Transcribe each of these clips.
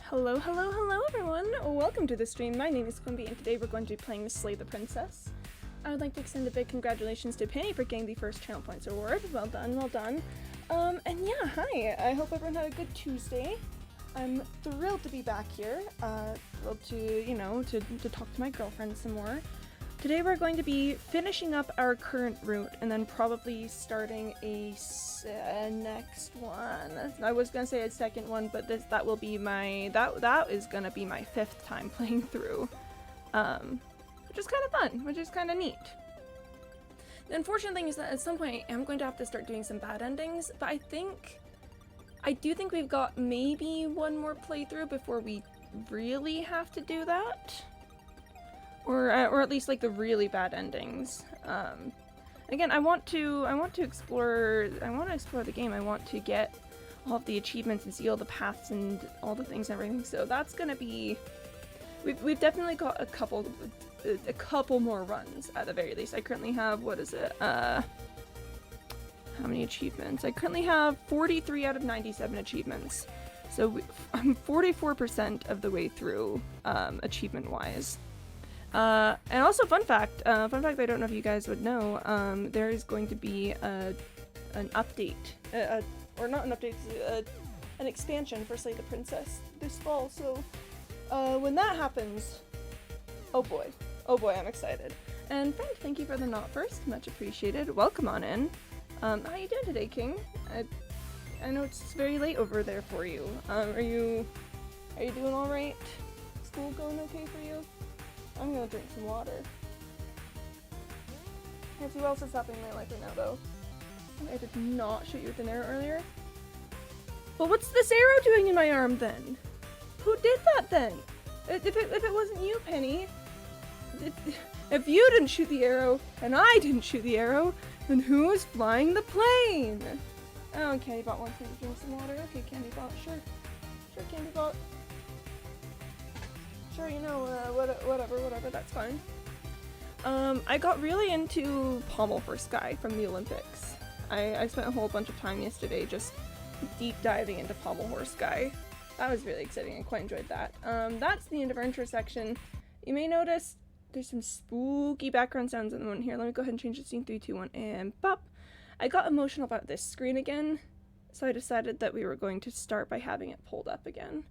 Hello, hello, hello everyone! Welcome to the stream. My name is Quimby and today we're going to be playing Slay the Princess. I would like to extend a big congratulations to Penny for getting the first Channel Points award. Well done, well done. And yeah, hi! I hope everyone had a good Tuesday. I'm thrilled to be back here. Thrilled to talk to my girlfriend some more. Today we're going to be finishing up our current route and then probably starting a next one. I was gonna say a second one, but that will be my that is gonna be my 5th time playing through, which is kind of fun, which is kind of neat. The unfortunate thing is that at some point I'm going to have to start doing some bad endings, but I do think we've got maybe one more playthrough before we really have to do that. Or at least like the really bad endings. Again, I want to explore the game. I want to get all of the achievements and see all the paths and all the things and everything. So that's gonna be. We've definitely got a couple more runs at the very least. I currently have how many achievements? I currently have 43 out of 97 achievements. So I'm 44% of the way through achievement-wise. And also, fun fact I don't know if you guys would know, there is going to be an update, or not an update, an expansion for Slay the Princess this fall, so when that happens, oh boy, I'm excited. And Frank, thank you for the not first, much appreciated. Welcome on in. How you doing today, King? I know it's very late over there for you. Are you doing alright? School going okay for you? I'm gonna drink some water. Can't see what else is happening in my life right now, though. I did not shoot you with an arrow earlier. But what's this arrow doing in my arm, then? Who did that, then? If it wasn't you, Penny. If you didn't shoot the arrow, and I didn't shoot the arrow, then who's flying the plane? Oh, Candybot wants me to drink some water. Okay, Candybot, sure. Sure, Candybot. Sure, you know, whatever, that's fine. I got really into Pommel Horse Guy from the Olympics. I spent a whole bunch of time yesterday just deep diving into Pommel Horse Guy. That was really exciting, I quite enjoyed that. That's the end of our intro section. You may notice there's some spooky background sounds in the one here. Let me go ahead and change the scene, 3, 2, 1, and pop! I got emotional about this screen again, so I decided that we were going to start by having it pulled up again.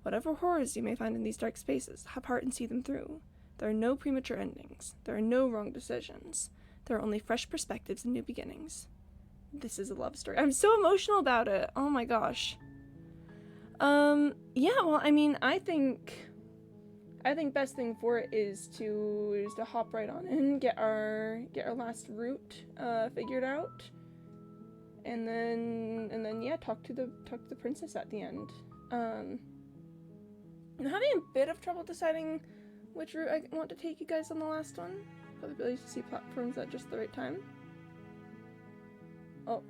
Whatever horrors you may find in these dark spaces, have heart and see them through. There are no premature endings. There are no wrong decisions. There are only fresh perspectives and new beginnings. This is a love story. I'm so emotional about it. Oh my gosh. Yeah, well, I mean, I think best thing for it is to hop right on in, get our last route figured out, and then yeah, talk to the princess at the end. I'm having a bit of trouble deciding which route I want to take you guys on the last one. Probability to see platforms at just the right time. Oh.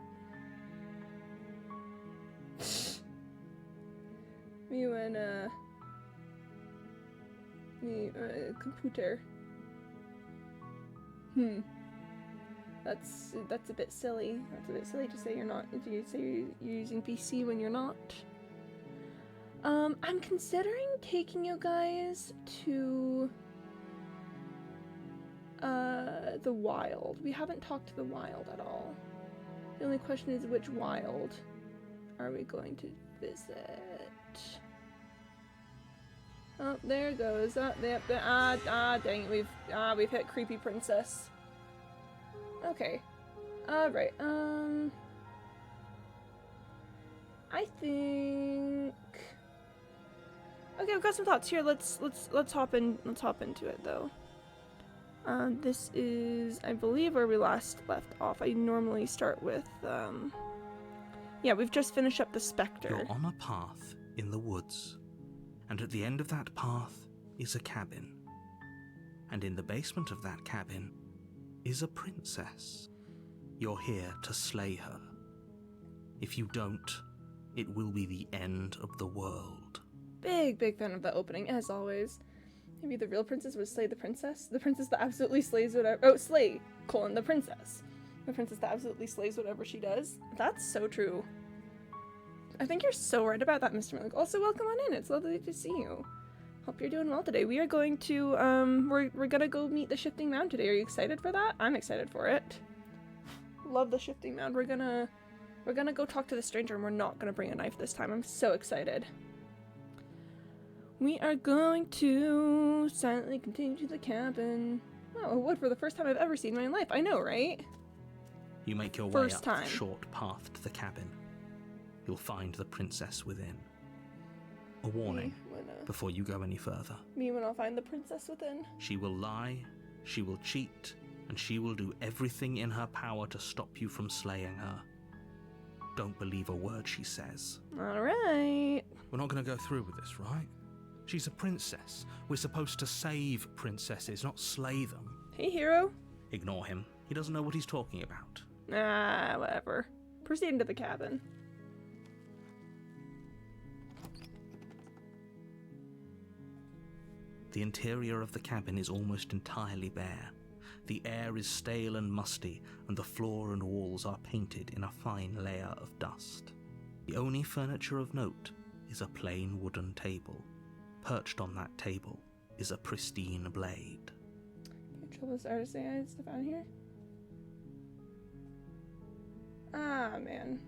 Computer. That's a bit silly. That's a bit silly to say you're using PC when you're not. I'm considering taking you guys to the Wild. We haven't talked to the Wild at all. The only question is, which Wild are we going to visit? Oh, there it goes. Dang it, we've hit Creepy Princess. Okay. Alright, I think. Okay, I've got some thoughts here. Let's hop into it though. This is, I believe, where we last left off. I normally start with yeah, we've just finished up the Spectre. You're on a path in the woods, and at the end of that path is a cabin. And in the basement of that cabin is a princess. You're here to slay her. If you don't, it will be the end of the world. Big fan of that opening, as always. Maybe the real princess would slay the princess? The princess that absolutely slays whatever- oh, slay, the princess. The princess that absolutely slays whatever she does. That's so true. I think you're so right about that, Mr. Malik. Also, welcome on in. It's lovely to see you. Hope you're doing well today. We are going to, we're gonna go meet the Shifting Mound today. Are you excited for that? I'm excited for it. Love the Shifting Mound. We're gonna go talk to the stranger, and we're not gonna bring a knife this time. I'm so excited. We are going to silently continue to the cabin. Oh, a wood for the first time I've ever seen in my life. I know, right? You make your way First up time. the short path to the cabin. You'll find the princess within. A warning before you go any further. Me when I'll find the princess within. She will lie, she will cheat, and she will do everything in her power to stop you from slaying her. Don't believe a word she says. Alright. We're not going to go through with this, right? She's a princess. We're supposed to save princesses, not slay them. Hey, hero. Ignore him. He doesn't know what he's talking about. Ah, whatever. Proceed into the cabin. The interior of the cabin is almost entirely bare. The air is stale and musty, and the floor and walls are painted in a fine layer of dust. The only furniture of note is a plain wooden table. Perched on that table is a pristine blade. Can you trouble this artist AI stuff out here? Ah, man.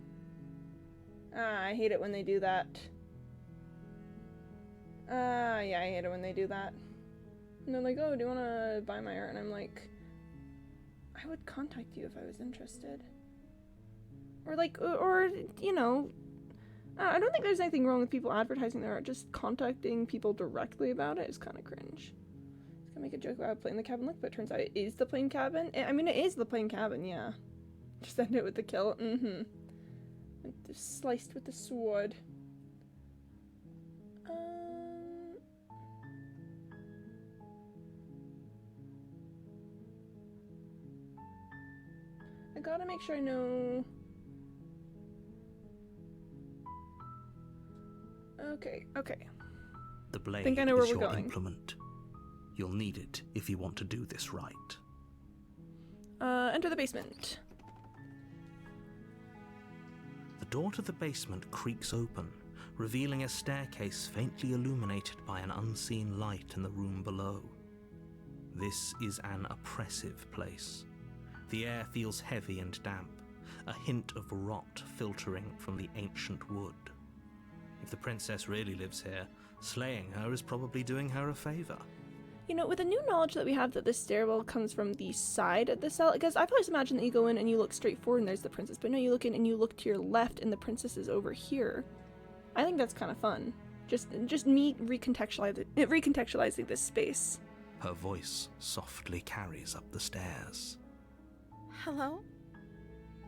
Ah, I hate it when they do that. Yeah, I hate it when they do that. And they're like, oh, do you want to buy my art? And I'm like, I would contact you if I was interested. Or like, or you know, I don't think there's anything wrong with people advertising their art. Just contacting people directly about it is kind of cringe. I was gonna make a joke about playing the cabin look, but it turns out it is the plain cabin. I mean, it is the plain cabin, yeah. Just end it with the kill. Mm-hmm. Just sliced with the sword. I gotta make sure I know. Okay. The blade Think I know where is we're your going. implement. You'll need it if you want to do this right. Enter the basement. The door to the basement creaks open, revealing a staircase faintly illuminated by an unseen light in the room below. This is an oppressive place. The air feels heavy and damp, a hint of rot filtering from the ancient wood. If the princess really lives here, slaying her is probably doing her a favor. You know, with the new knowledge that we have that this stairwell comes from the side of the cell, because I've always imagined that you go in and you look straight forward and there's the princess, but no, you look in and you look to your left and the princess is over here. I think that's kind of fun. Just me recontextualizing this space. Her voice softly carries up the stairs. Hello?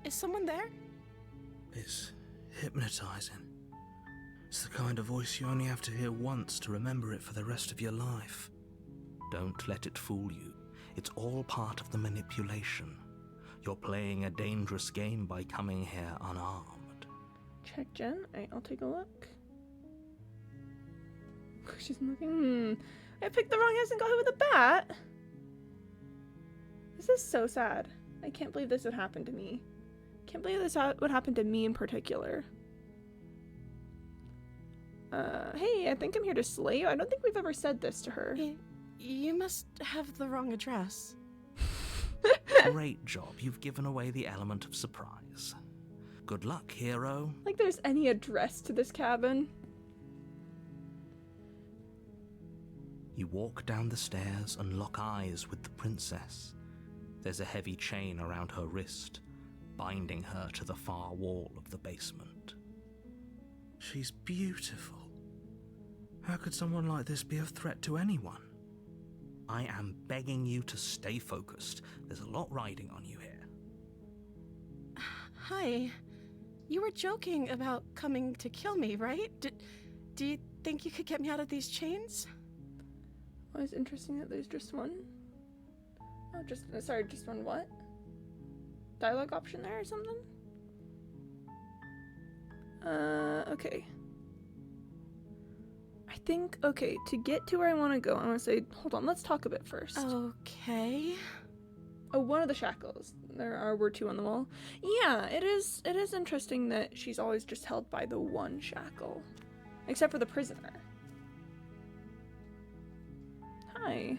Is someone there? It's hypnotizing. It's the kind of voice you only have to hear once to remember it for the rest of your life. Don't let it fool you. It's all part of the manipulation. You're playing a dangerous game by coming here unarmed. Check Jen. Alright, I'll take a look. She's looking. I picked the wrong house and got hit with a bat. This is so sad. I can't believe this would happen to me. Can't believe this would happen to me in particular. Hey, I think I'm here to slay you. I don't think we've ever said this to her. You must have the wrong address. Great job. You've given away the element of surprise. Good luck, hero. Like there's any address to this cabin. You walk down the stairs and lock eyes with the princess. There's a heavy chain around her wrist, binding her to the far wall of the basement. She's beautiful. How could someone like this be a threat to anyone? I am begging you to stay focused. There's a lot riding on you here. Hi. You were joking about coming to kill me, right? Do you think you could get me out of these chains? Oh, it's interesting that there's just one. Oh, just one what? Dialogue option there or something? Okay. I think, okay, to get to where I want to go, I want to say, hold on, let's talk a bit first. Okay. Oh, one of the shackles. Were two on the wall. Yeah, it is interesting that she's always just held by the one shackle. Except for the prisoner. Hi.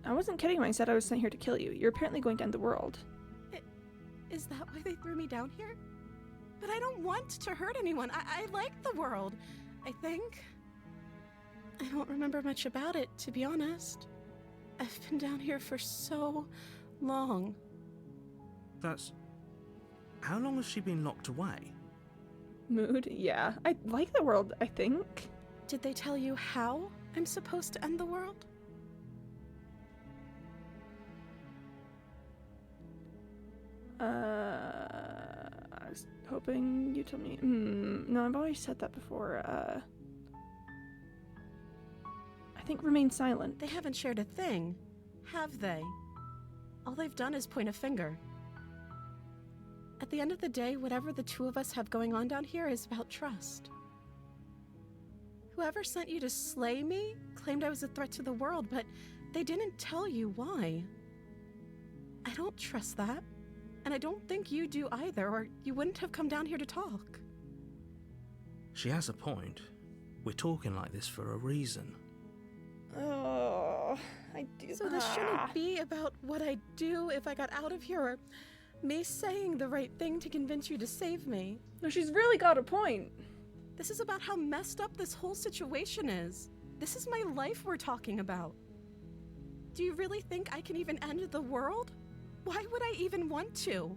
I wasn't kidding when I said I was sent here to kill you. You're apparently going to end the world. Is that why they threw me down here? But I don't want to hurt anyone. I like the world, I think. I don't remember much about it, to be honest. I've been down here for so long. That's... How long has she been locked away? Mood? Yeah. I like the world, I think. Did they tell you how I'm supposed to end the world? I was hoping you told me. No, I've always said that before. I think remain silent. They haven't shared a thing, have they? All they've done is point a finger. At the end of the day, whatever the two of us have going on down here is about trust. Whoever sent you to slay me claimed I was a threat to the world, but they didn't tell you why. I don't trust that. And I don't think you do either, or you wouldn't have come down here to talk. She has a point. We're talking like this for a reason. Oh, I do. So this shouldn't be about what I'd do if I got out of here, or me saying the right thing to convince you to save me. No, she's really got a point. This is about how messed up this whole situation is. This is my life we're talking about. Do you really think I can even end the world? Why would I even want to?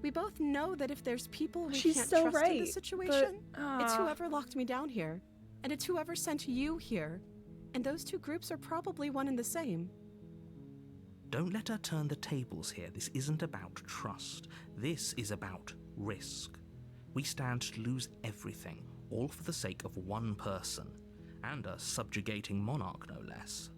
We both know that if there's people we She's can't so trust right, in this situation, but, it's whoever locked me down here. And it's whoever sent you here. And those two groups are probably one and the same. Don't let her turn the tables here. This isn't about trust. This is about risk. We stand to lose everything, all for the sake of one person, and a subjugating monarch, no less.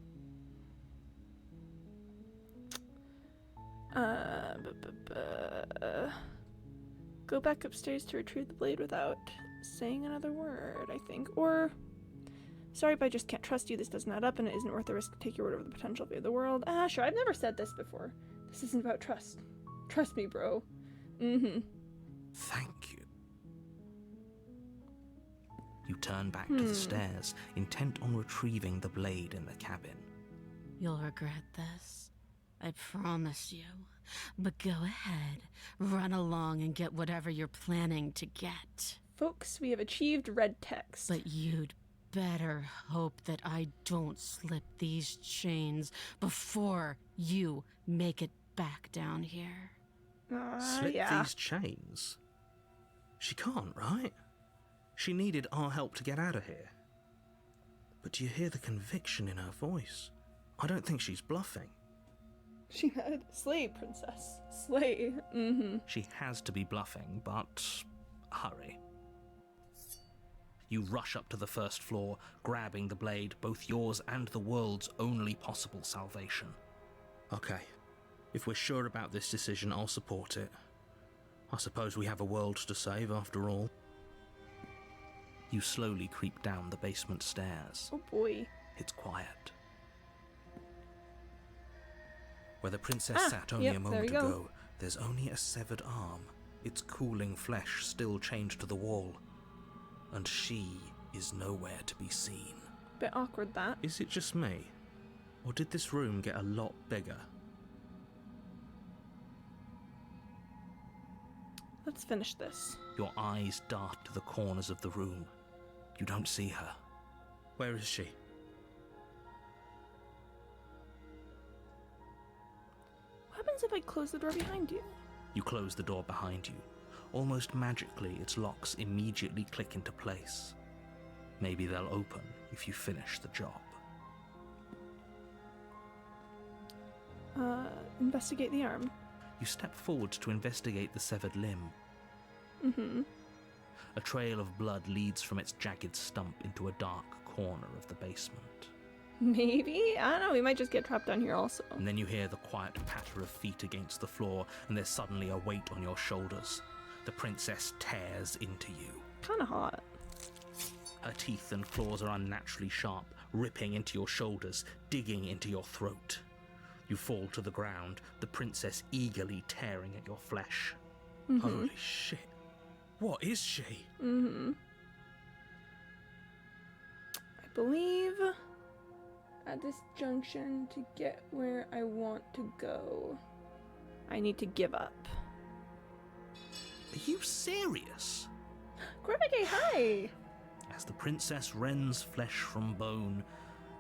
Go back upstairs to retrieve the blade without saying another word, I think. Or, sorry, but I just can't trust you. This doesn't add up, and it isn't worth the risk to take your word over the potential fate of the world. Sure, I've never said this before. This isn't about trust. Trust me, bro. Thank you. You turn back to the stairs, intent on retrieving the blade in the cabin. You'll regret this. I promise you. But go ahead, run along and get whatever you're planning to get. Folks, we have achieved red text. But you'd better hope that I don't slip these chains before you make it back down here. Slip yeah. these chains? She can't, right? She needed our help to get out of here. But do you hear the conviction in her voice? I don't think she's bluffing. She had slay, princess. Slay. She has to be bluffing, but hurry. You rush up to the first floor, grabbing the blade, both yours and the world's only possible salvation. Okay, if we're sure about this decision, I'll support it. I suppose we have a world to save after all. You slowly creep down the basement stairs. Oh boy. It's quiet. Where the princess sat only a moment ago, there's only a severed arm, its cooling flesh still chained to the wall. And she is nowhere to be seen. Bit awkward, that. Is it just me? Or did this room get a lot bigger? Let's finish this. Your eyes dart to the corners of the room. You don't see her. Where is she? What happens if I close the door behind you? You close the door behind you. Almost magically, its locks immediately click into place. Maybe they'll open if you finish the job. Investigate the arm. You step forward to investigate the severed limb. A trail of blood leads from its jagged stump into a dark corner of the basement. Maybe? I don't know, we might just get trapped down here also. And then you hear the quiet patter of feet against the floor, and there's suddenly a weight on your shoulders. The princess tears into you. Kinda hot. Her teeth and claws are unnaturally sharp, ripping into your shoulders, digging into your throat. You fall to the ground, the princess eagerly tearing at your flesh. Holy shit. What is she? I believe at this junction, to get where I want to go, I need to give up. Are you serious? Corvike, hi! As the princess rends flesh from bone,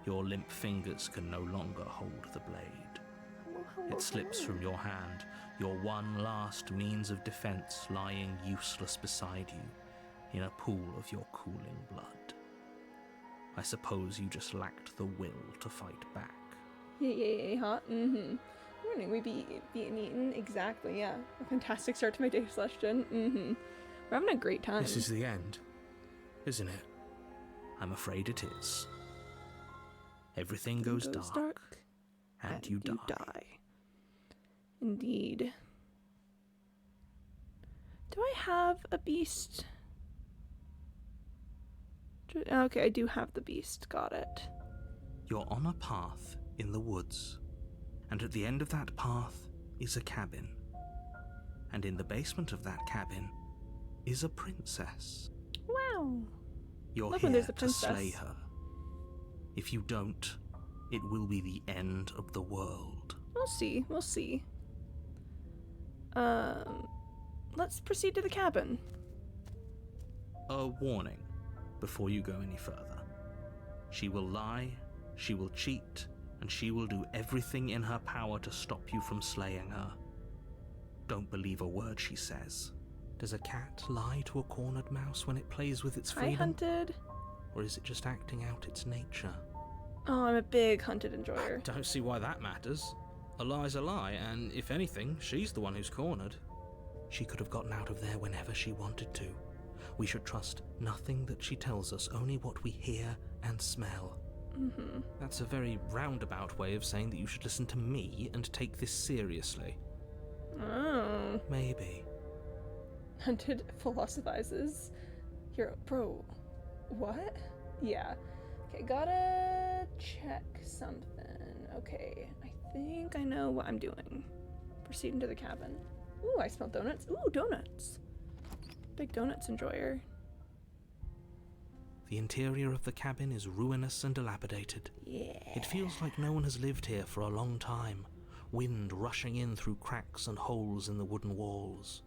your limp fingers can no longer hold the blade. It slips from your hand, your one last means of defense lying useless beside you in a pool of your cooling blood. I suppose you just lacked the will to fight back. Yeah, hot. Morning, we be eating. Exactly, yeah. A fantastic start to my day, Celestian. We're having a great time. This is the end, isn't it? I'm afraid it is. Everything goes dark, and you die. Indeed. Do I have a beast? Okay, I do have the beast. Got it. You're on a path in the woods, and at the end of that path is a cabin. And in the basement of that cabin is a princess. Wow. You're Love when here there's a to princess. slay her. If you don't, it will be the end of the world. We'll see. We'll see. Let's proceed to the cabin. A warning before you go any further. She will lie, she will cheat, and she will do everything in her power to stop you from slaying her. Don't believe a word she says. Does a cat lie to a cornered mouse when it plays with its Hi, freedom? Hunted. Or is it just acting out its nature? Oh, I'm a big Hunted enjoyer. Don't see why that matters. A lie's a lie, and if anything, she's the one who's cornered. She could have gotten out of there whenever she wanted to. We should trust nothing that she tells us, only what we hear and smell. That's a very roundabout way of saying that you should listen to me and take this seriously. Oh. Maybe. Hunted philosophizes. Hero. Bro. What? Yeah. Okay, gotta check something. Okay, I think I know what I'm doing. Proceed into the cabin. Ooh, I smell donuts. Ooh, donuts. Big donuts enjoyer. The interior of the cabin is ruinous and dilapidated. Yeah. It feels like no one has lived here for a long time, wind rushing in through cracks and holes in the wooden walls.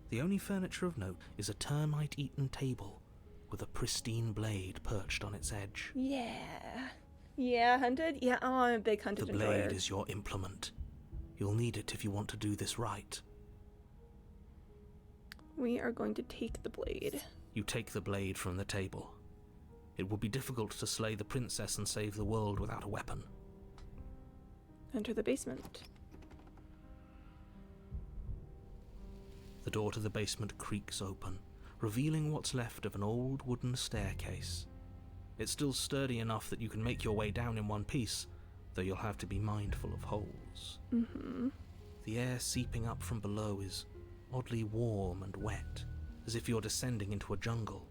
The only furniture of note is a termite-eaten table with a pristine blade perched on its edge. Yeah. Yeah, Hunted? Yeah, oh, I'm a big Hunted The enjoyer. blade is your implement. You'll need it if you want to do this right. We are going to take the blade. You take the blade from the table. It will be difficult to slay the princess and save the world without a weapon. Enter the basement. The door to the basement creaks open, revealing what's left of an old wooden staircase. It's still sturdy enough that you can make your way down in one piece, though you'll have to be mindful of holes. The air seeping up from below is oddly warm and wet, as if you're descending into a jungle.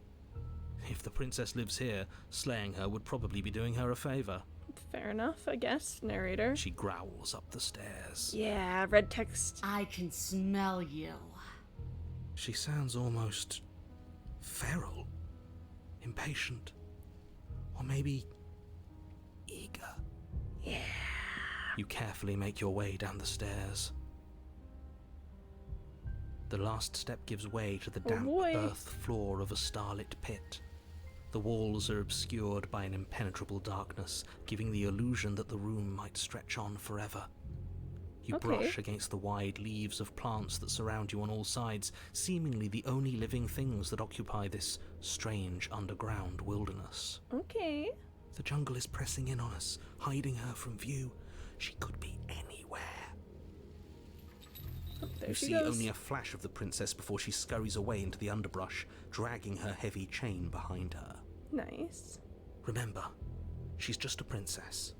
If the princess lives here, slaying her would probably be doing her a favor. Fair enough, I guess, narrator. She growls up the stairs. Yeah, red text. I can smell you. She sounds almost feral, impatient, or maybe eager. Yeah. You carefully make your way down the stairs. The last step gives way to the damp boy. earth floor of a starlit pit. The walls are obscured by an impenetrable darkness, giving the illusion that the room might stretch on forever. You Okay. brush against the wide leaves of plants that surround you on all sides, seemingly the only living things that occupy this strange underground wilderness. Okay. The jungle is pressing in on us, hiding her from view. She could be anywhere. Oh, there You she see goes. only a flash of the princess before she scurries away into the underbrush, dragging her heavy chain behind her. Nice. Remember, she's just a princess.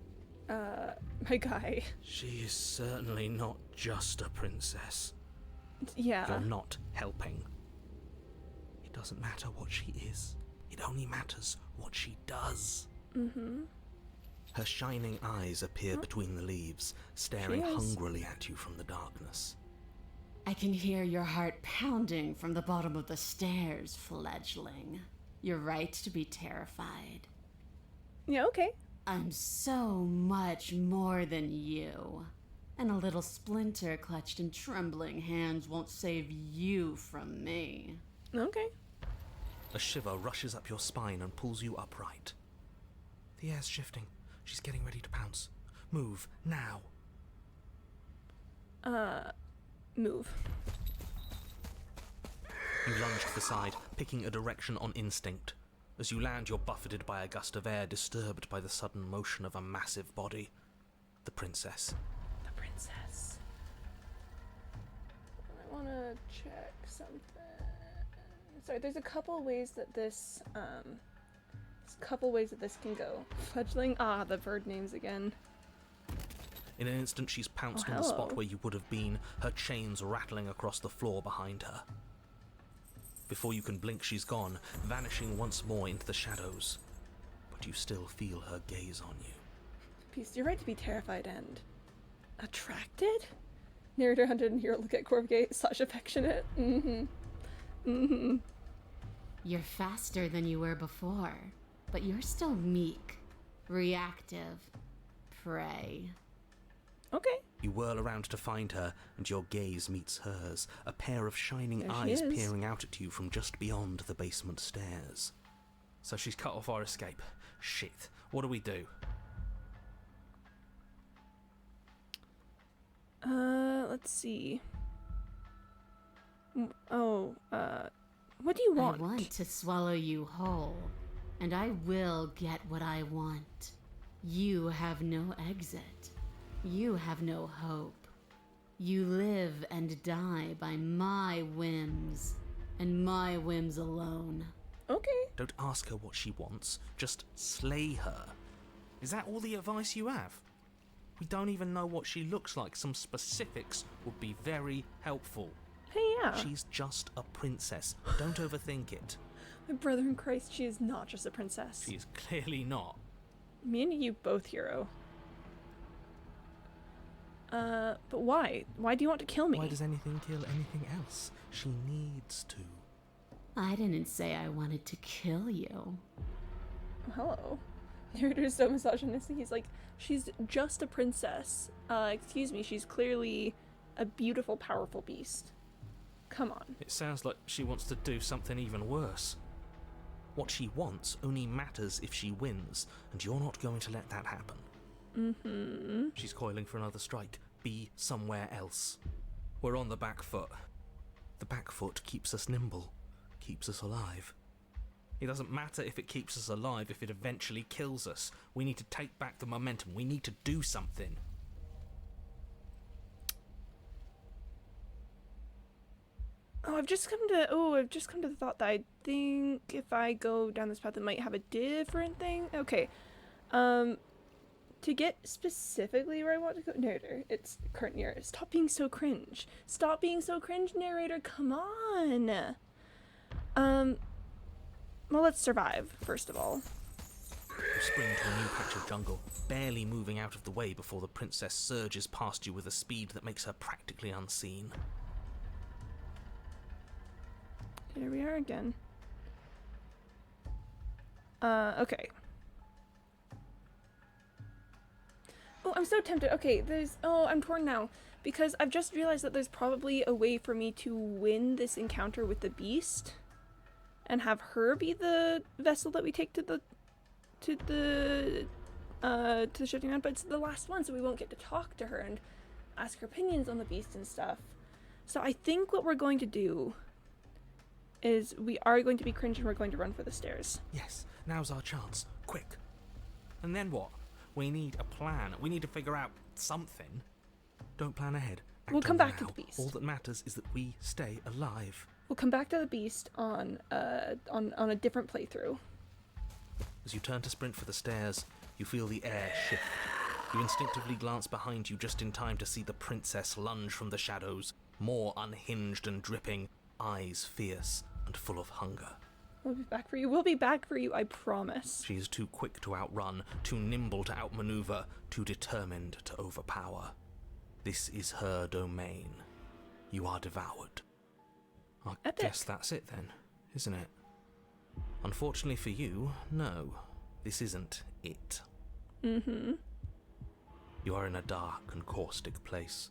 My guy. She is certainly not just a princess. Yeah. You're not helping. It doesn't matter what she is. It only matters what she does. Her shining eyes appear between the leaves, staring She is. hungrily at you from the darkness. I can hear your heart pounding from the bottom of the stairs, fledgling. You're right to be terrified. Yeah, okay. I'm so much more than you. And a little splinter clutched in trembling hands won't save you from me. Okay. A shiver rushes up your spine and pulls you upright. The air's shifting. She's getting ready to pounce. Move, now. Move. You lunge to the side, picking a direction on instinct. As you land, you're buffeted by a gust of air, disturbed by the sudden motion of a massive body. The princess. The princess. I want to check something. Sorry, there's a couple ways that this, can go. Fledgling. Ah, the bird names again. In an instant, she's pounced Oh, on the spot hello. where you would have been, her chains rattling across the floor behind her. Before you can blink, she's gone, vanishing once more into the shadows. But you still feel her gaze on you. Peace, you're right to be terrified and attracted? Narrator hunted and hero look at Corvgate / affectionate. You're faster than you were before, but you're still meek, reactive, prey. Okay. You whirl around to find her, and your gaze meets hers, a pair of shining There she eyes is. peering out at you from just beyond the basement stairs. So she's cut off our escape. Shit. What do we do? Let's see. What do you want? I want to swallow you whole, and I will get what I want. You have no exit. You have no hope. You live and die by my whims, and my whims alone. Okay. Don't ask her what she wants, just slay her. Is that all the advice you have? We don't even know what she looks like. Some specifics would be very helpful. Hey, yeah. She's just a princess. Don't overthink it. My brother in Christ, she is not just a princess. She is clearly not. Me and you both, hero. But why? Why do you want to kill me? Why does anything kill anything else? She needs to. I didn't say I wanted to kill you. Oh, hello. Narrator's so misogynistic. He's like, she's just a princess. Excuse me, she's clearly a beautiful, powerful beast. Come on. It sounds like she wants to do something even worse. What she wants only matters if she wins, and you're not going to let that happen. She's coiling for another strike. Be somewhere else. We're on the back foot. The back foot keeps us nimble, keeps us alive. It doesn't matter if it keeps us alive if it eventually kills us. We need to take back the momentum. We need to do something. I've just come to the thought that I think if I go down this path, it might have a different thing. Okay. To get specifically where I want to go, narrator, it's current year. Stop being so cringe. Stop being so cringe, narrator. Come on. Well, let's survive, first of all. You spring to a new patch of jungle, barely moving out of the way before the princess surges past you with a speed that makes her practically unseen. Here we are again. Okay. Oh, I'm so tempted. Okay, I'm torn now. Because I've just realized that there's probably a way for me to win this encounter with the beast. And have her be the vessel that we take to the shifting ground. But it's the last one, so we won't get to talk to her and ask her opinions on the beast and stuff. So I think what we're going to do is we are going to be cringe and we're going to run for the stairs. Yes, now's our chance. Quick. And then what? We need a plan. We need to figure out something. Don't plan ahead. Act We'll come on back to now. the beast. All that matters is that we stay alive. We'll come back to the beast on a different playthrough. As you turn to sprint for the stairs, you feel the air shift. You instinctively glance behind you just in time to see the princess lunge from the shadows, more unhinged and dripping, eyes fierce and full of hunger. We'll be back for you. We'll be back for you, I promise. She is too quick to outrun, too nimble to outmaneuver, too determined to overpower. This is her domain. You are devoured. I Epic. guess that's it then, isn't it? Unfortunately for you, no. This isn't it. Mm-hmm. You are in a dark and caustic place.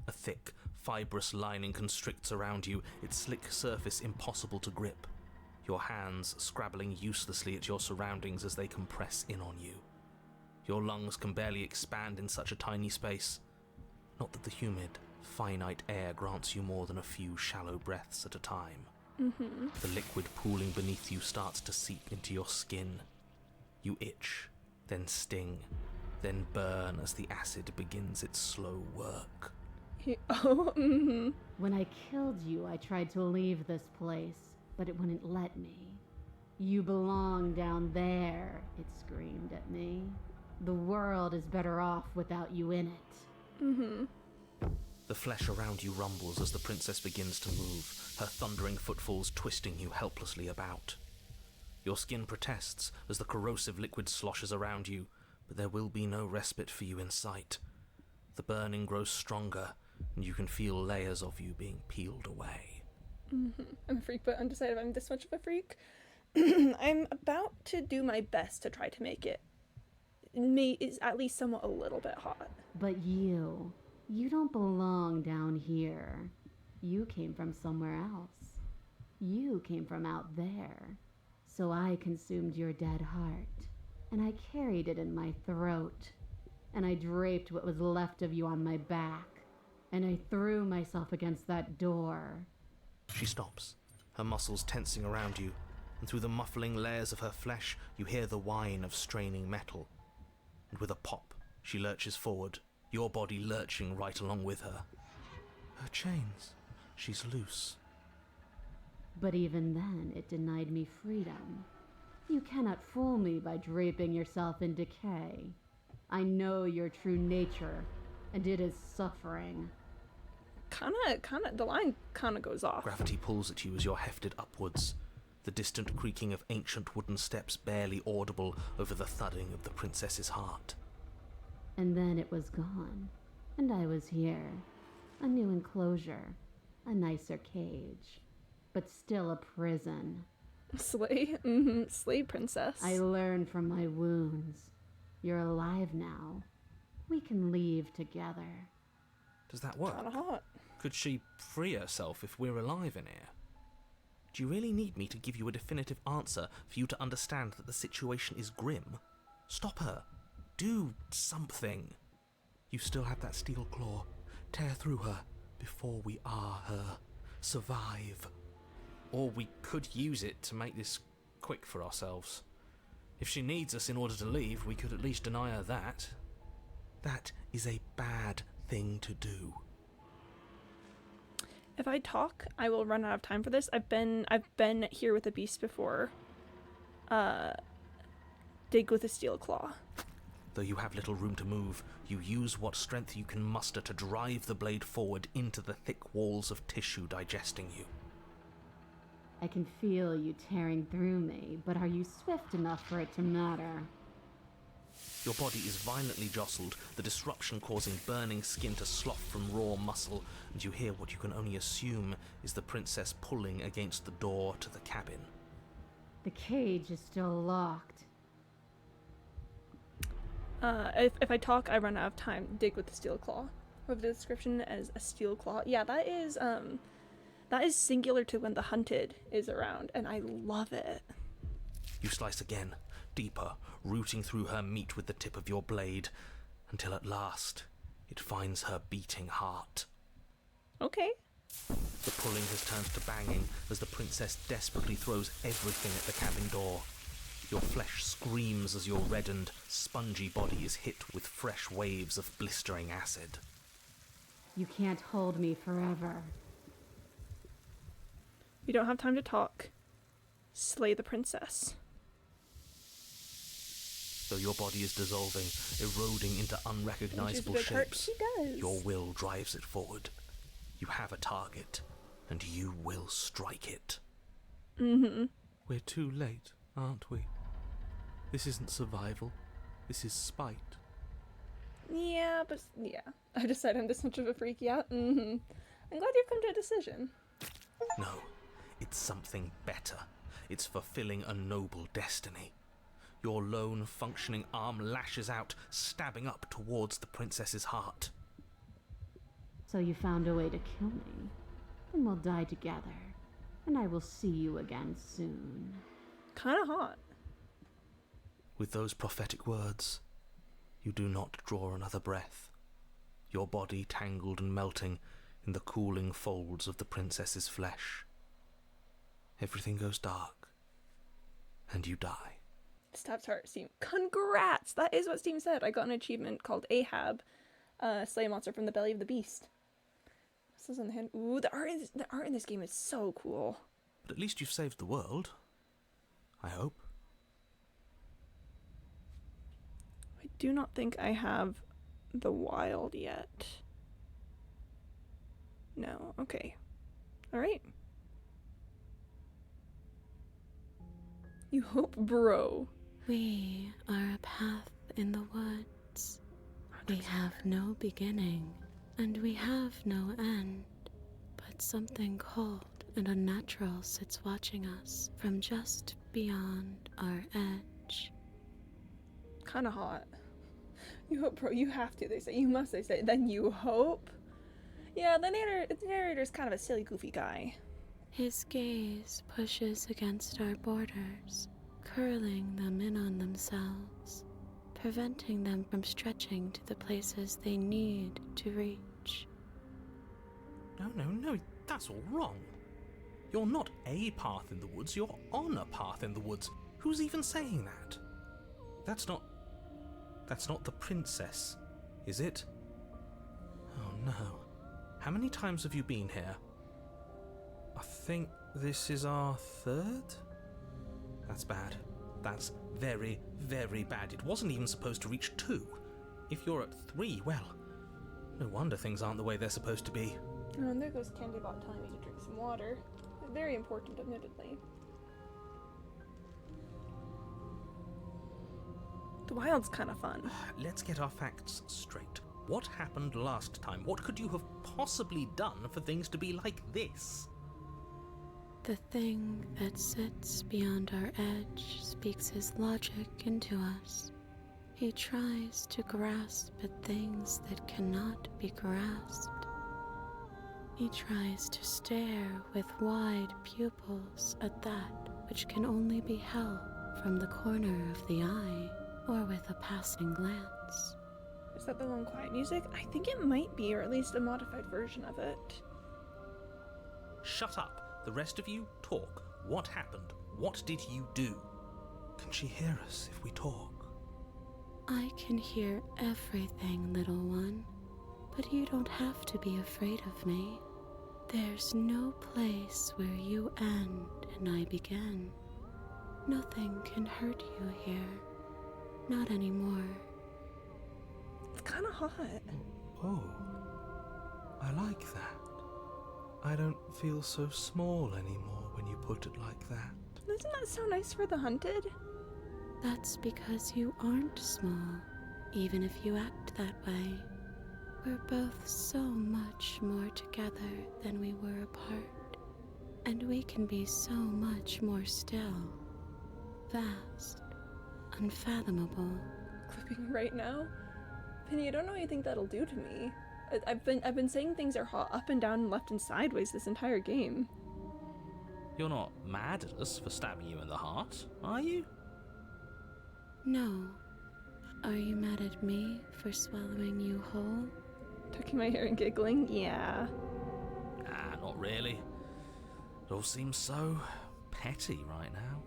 A thick, fibrous lining constricts around you, its slick surface impossible to grip. Your hands scrabbling uselessly at your surroundings as they compress in on you. Your lungs can barely expand in such a tiny space. Not that the humid, finite air grants you more than a few shallow breaths at a time. Mm-hmm. The liquid pooling beneath you starts to seep into your skin. You itch, then sting, then burn as the acid begins its slow work. Oh, mm-hmm. When I killed you, I tried to leave this place, but it wouldn't let me. You belong down there, it screamed at me. The world is better off without you in it. Mm-hmm. The flesh around you rumbles as the princess begins to move, her thundering footfalls twisting you helplessly about. Your skin protests as the corrosive liquid sloshes around you, but there will be no respite for you in sight. The burning grows stronger, and you can feel layers of you being peeled away. Mm-hmm. I'm a freak, but undecided if I'm this much of a freak. I'm about to do my best to try to make it is at least somewhat a little bit hot. But you don't belong down here. You came from somewhere else. You came from out there. So I consumed your dead heart, and I carried it in my throat, and I draped what was left of you on my back, and I threw myself against that door. She stops, her muscles tensing around you, and through the muffling layers of her flesh you hear the whine of straining metal. And with a pop, she lurches forward, your body lurching right along with her. Her chains. She's loose. But even then, it denied me freedom. You cannot fool me by draping yourself in decay. I know your true nature, and it is suffering. The line kinda goes off. Gravity pulls at you as you're hefted upwards, the distant creaking of ancient wooden steps barely audible over the thudding of the princess's heart. And then it was gone, and I was here. A new enclosure, a nicer cage, but still a prison. Slay. Mm-hmm. Slay, princess. I learned from my wounds. You're alive now. We can leave together. Does that work? Kinda hot. Could she free herself if we're alive in here? Do you really need me to give you a definitive answer for you to understand that the situation is grim? Stop her. Do something. You still have that steel claw. Tear through her before we are her. Survive. Or we could use it to make this quick for ourselves. If she needs us in order to leave, we could at least deny her that. That is a bad thing to do. If I talk, I will run out of time for this. I've been here with a beast before. Dig with a steel claw. Though you have little room to move, you use what strength you can muster to drive the blade forward into the thick walls of tissue digesting you. I can feel you tearing through me, but are you swift enough for it to matter? Your body is violently jostled, the disruption causing burning skin to slough from raw muscle, and you hear what you can only assume is the princess pulling against the door to the cabin. The cage is still locked. If I talk, I run out of time. Dig with the steel claw. Of the description as a steel claw. Yeah, that is singular to when the hunted is around, and I love it. You slice again, deeper, rooting through her meat with the tip of your blade, until at last it finds her beating heart. Okay. The pulling has turned to banging as the princess desperately throws everything at the cabin door. Your flesh screams as your reddened, spongy body is hit with fresh waves of blistering acid. You can't hold me forever. We don't have time to talk. Slay the princess. Though your body is dissolving, eroding into unrecognizable She's a big heart. shapes, She does. your will drives it forward. You have a target, and you will strike it. Mm-hmm. We're too late, aren't we? This isn't survival. This is spite. Yeah, but yeah. I decided I'm this much of a freak, yeah? I'm glad you've come to a decision. No, it's something better. It's fulfilling a noble destiny. Your lone functioning arm lashes out, stabbing up towards the princess's heart. So you found a way to kill me. Then we'll die together. And I will see you again soon. Kinda hot. With those prophetic words, you do not draw another breath, your body tangled and melting in the cooling folds of the princess's flesh. Everything goes dark, and you die. Stabs heart, Steam. Congrats! That is what Steam said. I got an achievement called Ahab, slay a monster from the belly of the beast. This is in the hand. Ooh, the art in this game is so cool. But at least you've saved the world. I hope. I do not think I have the wild yet. No, okay. Alright. You hope, bro. We are a path in the woods. We have no beginning, and we have no end. But something cold and unnatural sits watching us from just beyond our edge. Kinda hot. You hope, bro. You have to, they say. You must, they say. Then you hope? Yeah, the narrator's kind of a silly, goofy guy. His gaze pushes against our borders, curling them in on themselves, preventing them from stretching to the places they need to reach. No, that's all wrong. You're not a path in the woods, you're on a path in the woods. Who's even saying that? That's not the princess, is it? Oh no. How many times have you been here? I think this is our third? That's bad. That's very, very bad. It wasn't even supposed to reach 2. If you're at 3, well, no wonder things aren't the way they're supposed to be. Oh, and there goes Candybot telling me to drink some water. Very important, admittedly. The wild's kind of fun. Let's get our facts straight. What happened last time? What could you have possibly done for things to be like this? The thing that sits beyond our edge speaks his logic into us. He tries to grasp at things that cannot be grasped. He tries to stare with wide pupils at that which can only be held from the corner of the eye or with a passing glance. Is that the long quiet music? I think it might be, or at least a modified version of it. Shut up. The rest of you, talk. What happened? What did you do? Can she hear us if we talk? I can hear everything, little one, but you don't have to be afraid of me. There's no place where you end and I begin. Nothing can hurt you here. Not anymore. It's kind of hot. Oh, I like that. I don't feel so small anymore when you put it like that. Doesn't that sound nice for the hunted? That's because you aren't small, even if you act that way. We're both so much more together than we were apart, and we can be so much more still, vast, unfathomable. Clipping right now? Penny, I don't know what you think that'll do to me. I've been saying things are hot up and down and left and sideways this entire game. You're not mad at us for stabbing you in the heart, are you? No. Are you mad at me for swallowing you whole? Tucking my hair and giggling? Yeah. Ah, not really. It all seems so petty right now.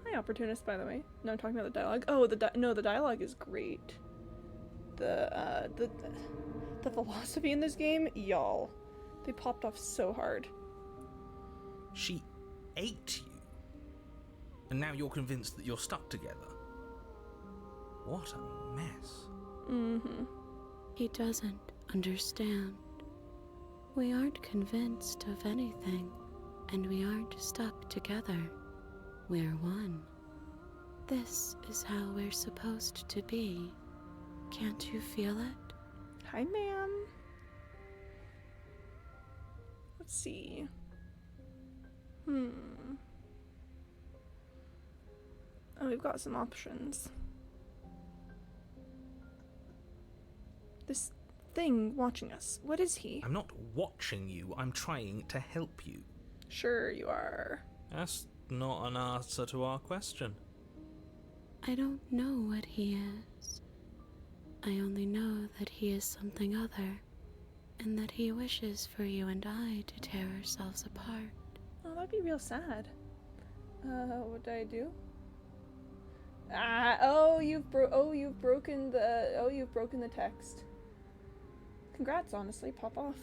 Hi, opportunist, by the way. No, I'm talking about the dialogue. Oh, the dialogue is great. The philosophy in this game, y'all. They popped off so hard. She ate you. And now you're convinced that you're stuck together. What a mess. Mm-hmm. He doesn't understand. We aren't convinced of anything, and we aren't stuck together. We're one. This is how we're supposed to be. Can't you feel it? Hi, ma'am. Let's see. Oh, we've got some options. This thing watching us. What is he? I'm not watching you, I'm trying to help you. Sure you are. That's not an answer to our question. I don't know what he is. I only know that he is something other, and that he wishes for you and I to tear ourselves apart. Oh, that'd be real sad. What did I do? You've broken the text. Congrats, honestly, pop off.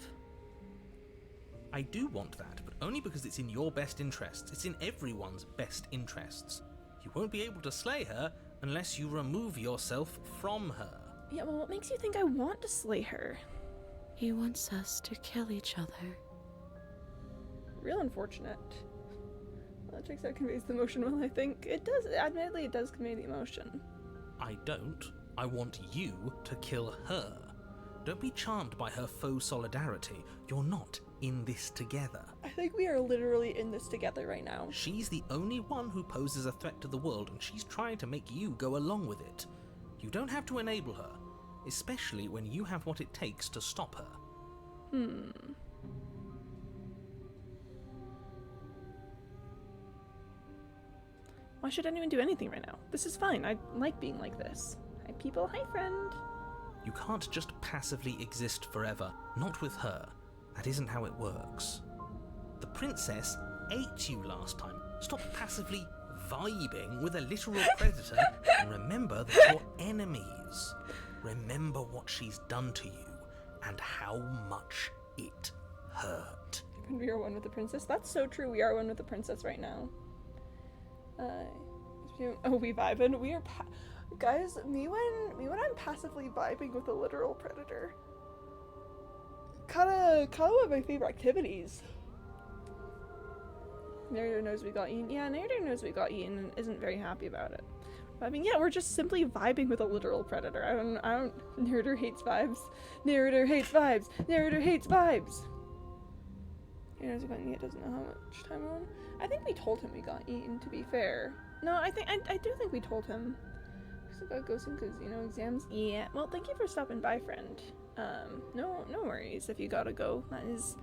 I do want that, but only because it's in your best interests. It's in everyone's best interests. You won't be able to slay her unless you remove yourself from her. Yeah, well, what makes you think I want to slay her? He wants us to kill each other. Real unfortunate. That checks out conveys the emotion well, I think. It does, admittedly, it does convey the emotion. I don't. I want you to kill her. Don't be charmed by her faux solidarity. You're not in this together. I think we are literally in this together right now. She's the only one who poses a threat to the world, and she's trying to make you go along with it. You don't have to enable her, especially when you have what it takes to stop her. Why should anyone do anything right now? This is fine. I like being like this. Hi, people. Hi, friend. You can't just passively exist forever. Not with her. That isn't how it works. The princess ate you last time. Stop passively vibing with a literal predator and remember that you're enemies. Remember what she's done to you and how much it hurt. We are one with the princess. That's so true. We are one with the princess right now. We vibing. We are guys, me when I'm passively vibing with a literal predator. Kinda one of my favorite activities. Narrator knows we got eaten. Yeah, Narrator knows we got eaten and isn't very happy about it. But I mean, yeah, we're just simply vibing with a literal predator. I don't. Narrator hates vibes. Narrator hates vibes. Narrator hates vibes. He knows we got eaten. Yet doesn't know how much time we're on. I think we told him we got eaten. To be fair, no, I do think we told him. So got ghosting because exams. Yeah. Well, thank you for stopping by, friend. No worries if you gotta go. That is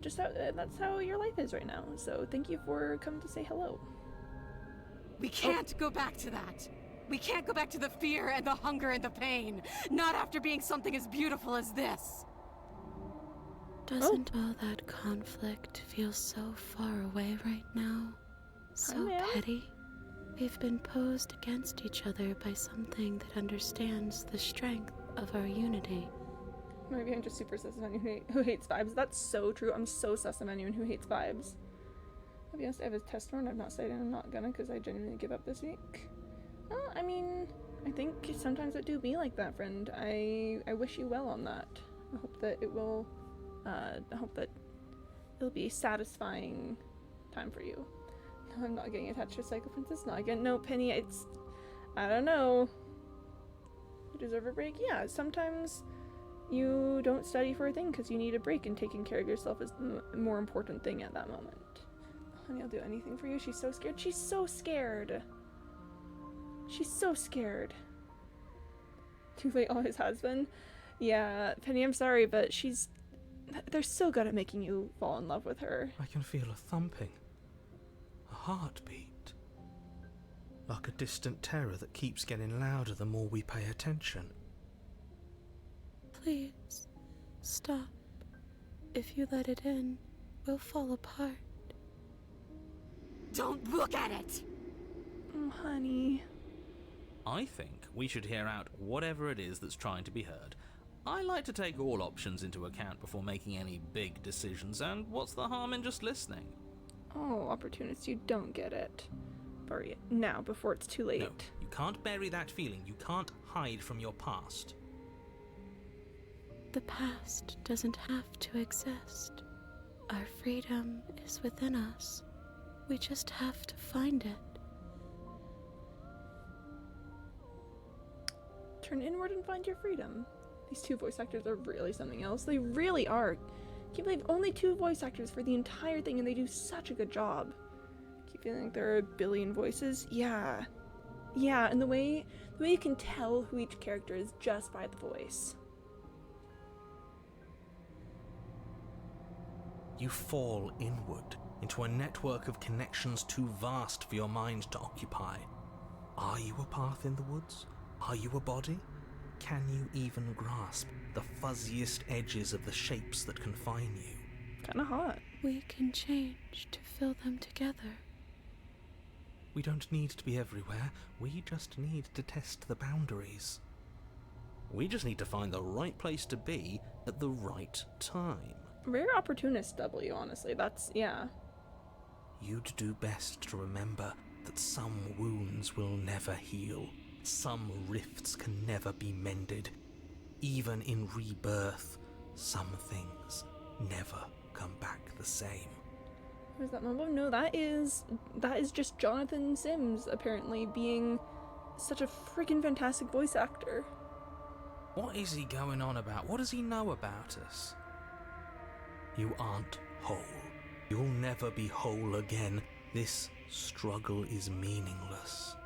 just how that's how your life is right now. So thank you for coming to say hello. We can't go back to that. We can't go back to the fear and the hunger and the pain. Not after being something as beautiful as this. Doesn't all that conflict feel so far away right now? So petty? We've been posed against each other by something that understands the strength of our unity. Maybe I'm just super sus of anyone who hates vibes. That's so true. I'm so sus of anyone who hates vibes. I'll be honest, I have a test tomorrow and I've not studied and I'm not gonna because I genuinely give up this week. Well, I mean, I think sometimes it do be like that, friend. I wish you well on that. I hope that it will, I hope that it'll be a satisfying time for you. No, I'm not getting attached to a Psycho Princess. Not again. No, Penny, it's, I don't know. You deserve a break? Yeah, sometimes you don't study for a thing because you need a break, and taking care of yourself is the more important thing at that moment. Honey, I'll do anything for you. She's so scared. She's so scared. She's so scared. Too late always has been. Yeah, Penny, I'm sorry, but they're so good at making you fall in love with her. I can feel a thumping. A heartbeat. Like a distant terror that keeps getting louder the more we pay attention. Please, stop. If you let it in, we'll fall apart. Don't look at it! Oh, honey. I think we should hear out whatever it is that's trying to be heard. I like to take all options into account before making any big decisions, and what's the harm in just listening? Oh, opportunist, you don't get it. Bury it now before it's too late. No, you can't bury that feeling. You can't hide from your past. The past doesn't have to exist. Our freedom is within us. We just have to find it. turn inward and find your freedom. These two voice actors are really something else. They really are. I can't believe only 2 voice actors for the entire thing, and they do such a good job. I keep feeling like there are a billion voices. Yeah. Yeah, and the way you can tell who each character is just by the voice. You fall inward into a network of connections too vast for your mind to occupy. Are you a path in the woods? Are you a body? Can you even grasp the fuzziest edges of the shapes that confine you? Kinda hot. We can change to fill them together. We don't need to be everywhere, we just need to test the boundaries. We just need to find the right place to be at the right time. Rare opportunist W, honestly. That's, yeah. You'd do best to remember that some wounds will never heal. Some rifts can never be mended. Even in rebirth, some things never come back the same. Where's that mumbo? No, that is just Jonathan Sims, apparently, being such a freaking fantastic voice actor. What is he going on about? What does he know about us? You aren't whole. You'll never be whole again. This struggle is meaningless.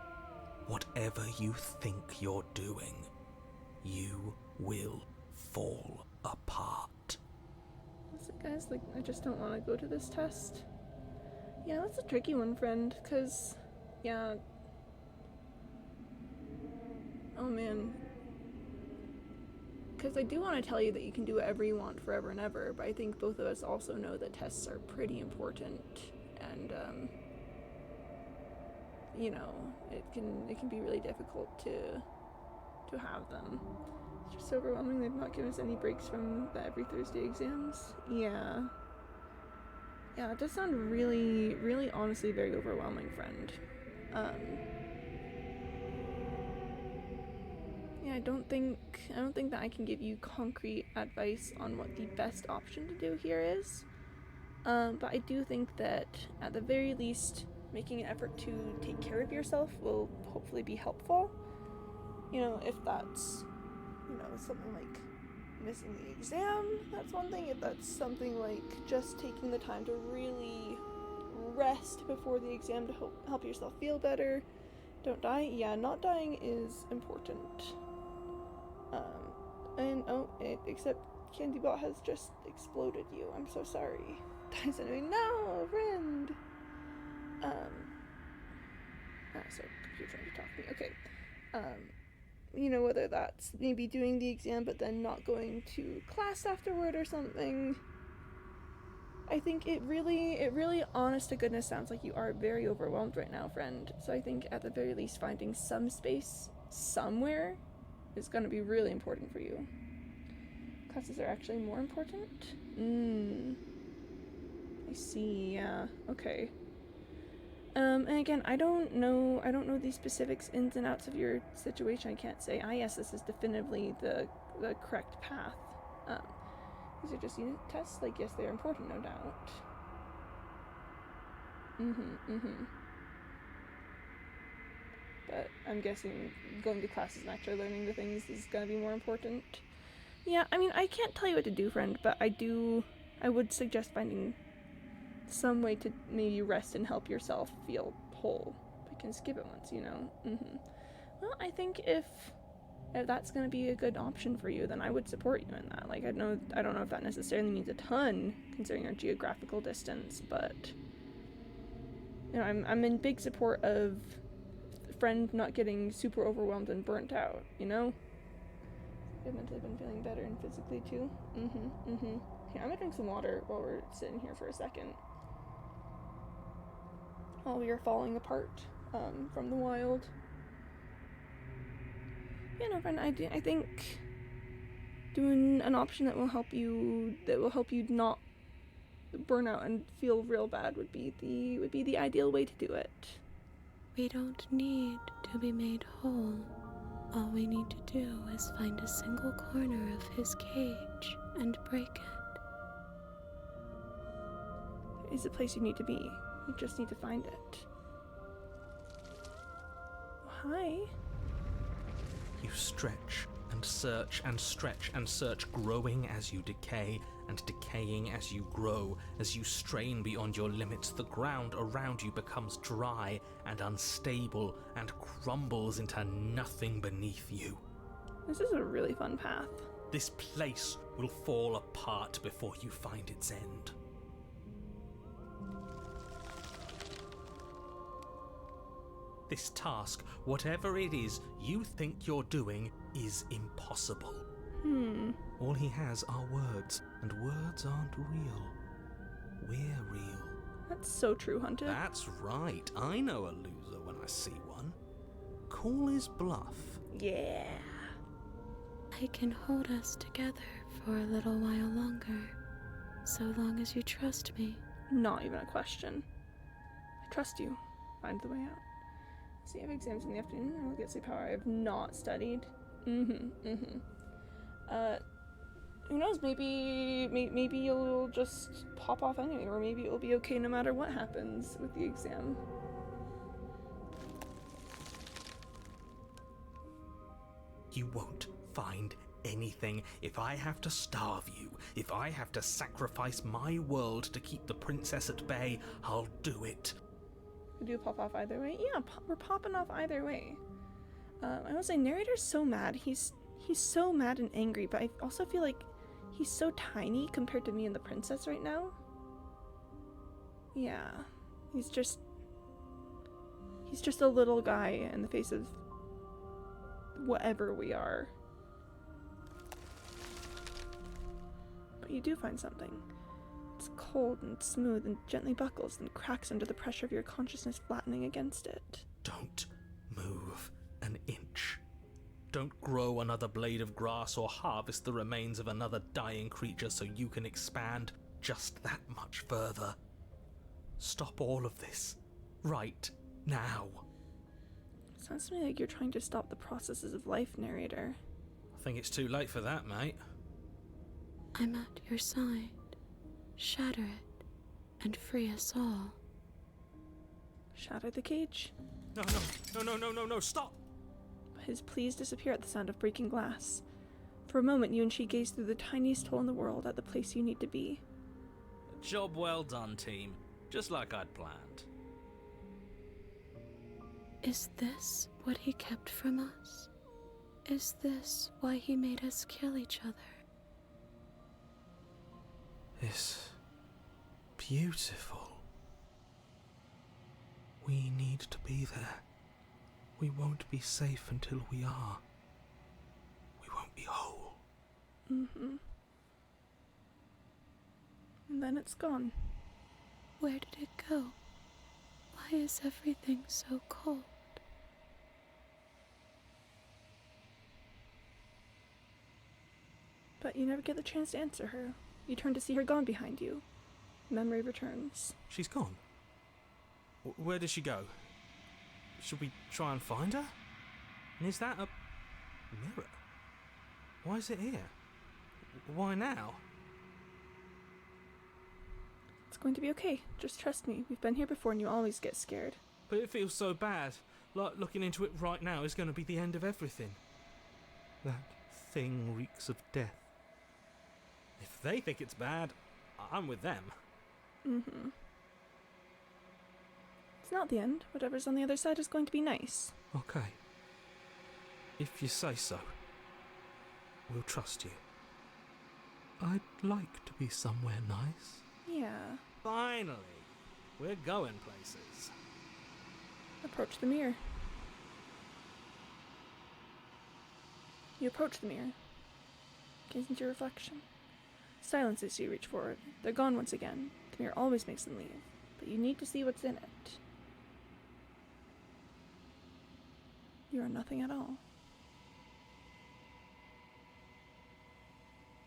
Whatever you think you're doing, you will fall apart. That's it, guys. Like, I just don't want to go to this test. Yeah, that's a tricky one, friend, because, yeah. Oh, man. Because I do want to tell you that you can do whatever you want forever and ever, but I think both of us also know that tests are pretty important, and, you know, it can be really difficult to have them. It's just overwhelming. They've not given us any breaks from the every Thursday exams. Yeah. Yeah, it does sound really, really honestly very overwhelming, friend. Yeah, I don't think that I can give you concrete advice on what the best option to do here is. But I do think that at the very least, making an effort to take care of yourself will hopefully be helpful. You know, if that's, you know, something like missing the exam, that's one thing. If that's something like just taking the time to really rest before the exam to help yourself feel better, don't die. Yeah, not dying is important. Except CandyBot has just exploded you. I'm so sorry. Dies anyway. No, friend. Sorry, computer trying to talk to me. Okay. You know, whether that's maybe doing the exam but then not going to class afterward or something. I think it really, honest to goodness, sounds like you are very overwhelmed right now, friend. So I think at the very least finding some space somewhere is going to be really important for you. Classes are actually more important? I see, yeah. Okay. And again, I don't know the specifics, ins and outs of your situation. I can't say, yes, this is definitively the correct path. These are just unit tests? Like, yes, they're important, no doubt. But I'm guessing going to classes and actually learning the things is gonna be more important. Yeah, I mean, I can't tell you what to do, friend, but I would suggest finding some way to maybe rest and help yourself feel whole. We can skip it once, you know? Well, I think if that's going to be a good option for you, then I would support you in that. Like, I don't know if that necessarily means a ton, considering our geographical distance, but, you know, I'm in big support of friend not getting super overwhelmed and burnt out, you know? I've mentally been feeling better and physically, too. Here, I'm gonna drink some water while we're sitting here for a second. While we are falling apart from the wild. Yeah, no, friend, I think doing an option that will help you not burn out and feel real bad would be the ideal way to do it. We don't need to be made whole. All we need to do is find a single corner of his cage and break it. There is a place you need to be. You just need to find it. Oh, hi. You stretch and search and stretch and search, growing as you decay and decaying as you grow. As you strain beyond your limits, the ground around you becomes dry and unstable and crumbles into nothing beneath you. This is a really fun path. This place will fall apart before you find its end. This task, whatever it is you think you're doing, is impossible. All he has are words, and words aren't real. We're real. That's so true, Hunter. That's right, I know a loser when I see one. Call his bluff. Yeah. I can hold us together for a little while longer, so long as you trust me. Not even a question. I trust you. Find the way out. See, I have exams in the afternoon. I will get sleep power. I have not studied. Who knows? Maybe you'll just pop off anyway, or maybe it'll be okay no matter what happens with the exam. You won't find anything. If I have to starve you, if I have to sacrifice my world to keep the princess at bay, I'll do it. We do pop off either way. Yeah, we're popping off either way. I will say, narrator's so mad. He's so mad and angry, but I also feel like he's so tiny compared to me and the princess right now. Yeah, he's just a little guy in the face of whatever we are. But you do find something. It's cold and smooth and gently buckles and cracks under the pressure of your consciousness flattening against it. Don't move an inch. Don't grow another blade of grass or harvest the remains of another dying creature so you can expand just that much further. Stop all of this. Right now. Sounds to me like you're trying to stop the processes of life, narrator. I think it's too late for that, mate. I'm at your side. Shatter it, and free us all. Shatter the cage. No, stop! His pleas disappear at the sound of breaking glass. For a moment, you and she gaze through the tiniest hole in the world at the place you need to be. Job well done, team. Just like I'd planned. Is this what he kept from us? Is this why he made us kill each other? It's beautiful. We need to be there. We won't be safe until we are. We won't be whole. And then it's gone. Where did it go? Why is everything so cold? But you never get the chance to answer her. You turn to see her gone behind you. Memory returns. She's gone. Where did she go? Should we try and find her? And is that a mirror? Why is it here? Why now? It's going to be okay. Just trust me. We've been here before and you always get scared. But it feels so bad. Like looking into it right now is going to be the end of everything. That thing reeks of death. If they think it's bad, I'm with them. It's not the end. Whatever's on the other side is going to be nice. Okay. If you say so. We'll trust you. I'd like to be somewhere nice. Yeah. Finally, we're going places. Approach the mirror. You approach the mirror. Gaze into your reflection. Silence as you reach forward. They're gone once again. The mirror always makes them leave, but you need to see what's in it. You are nothing at all.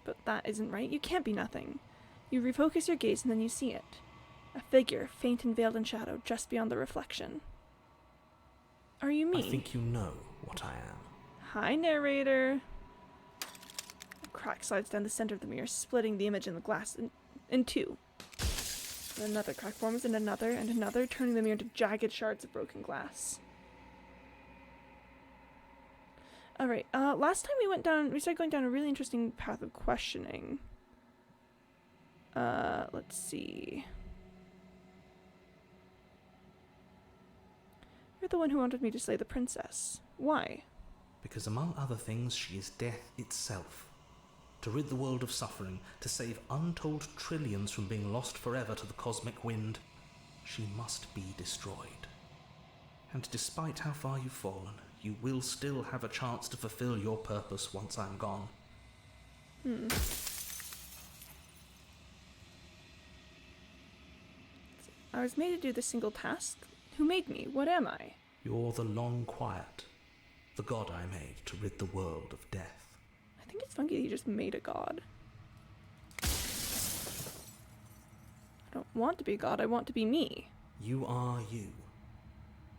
But that isn't right. You can't be nothing. You refocus your gaze and then you see it. A figure, faint and veiled in shadow, just beyond the reflection. Are you me? I think you know what I am. Hi, narrator. A crack slides down the center of the mirror, splitting the image in the glass in two. And another crack forms, and another, turning the mirror into jagged shards of broken glass. Alright, last time we started going down a really interesting path of questioning. Let's see. You're the one who wanted me to slay the princess. Why? Because among other things, she is death itself. To rid the world of suffering, to save untold trillions from being lost forever to the cosmic wind, she must be destroyed. And despite how far you've fallen, you will still have a chance to fulfill your purpose once I'm gone. I was made to do this single task. Who made me? What am I? You're the Long Quiet, the god I made to rid the world of death. I think it's funky that you just made a god. I don't want to be a god, I want to be me. You are you.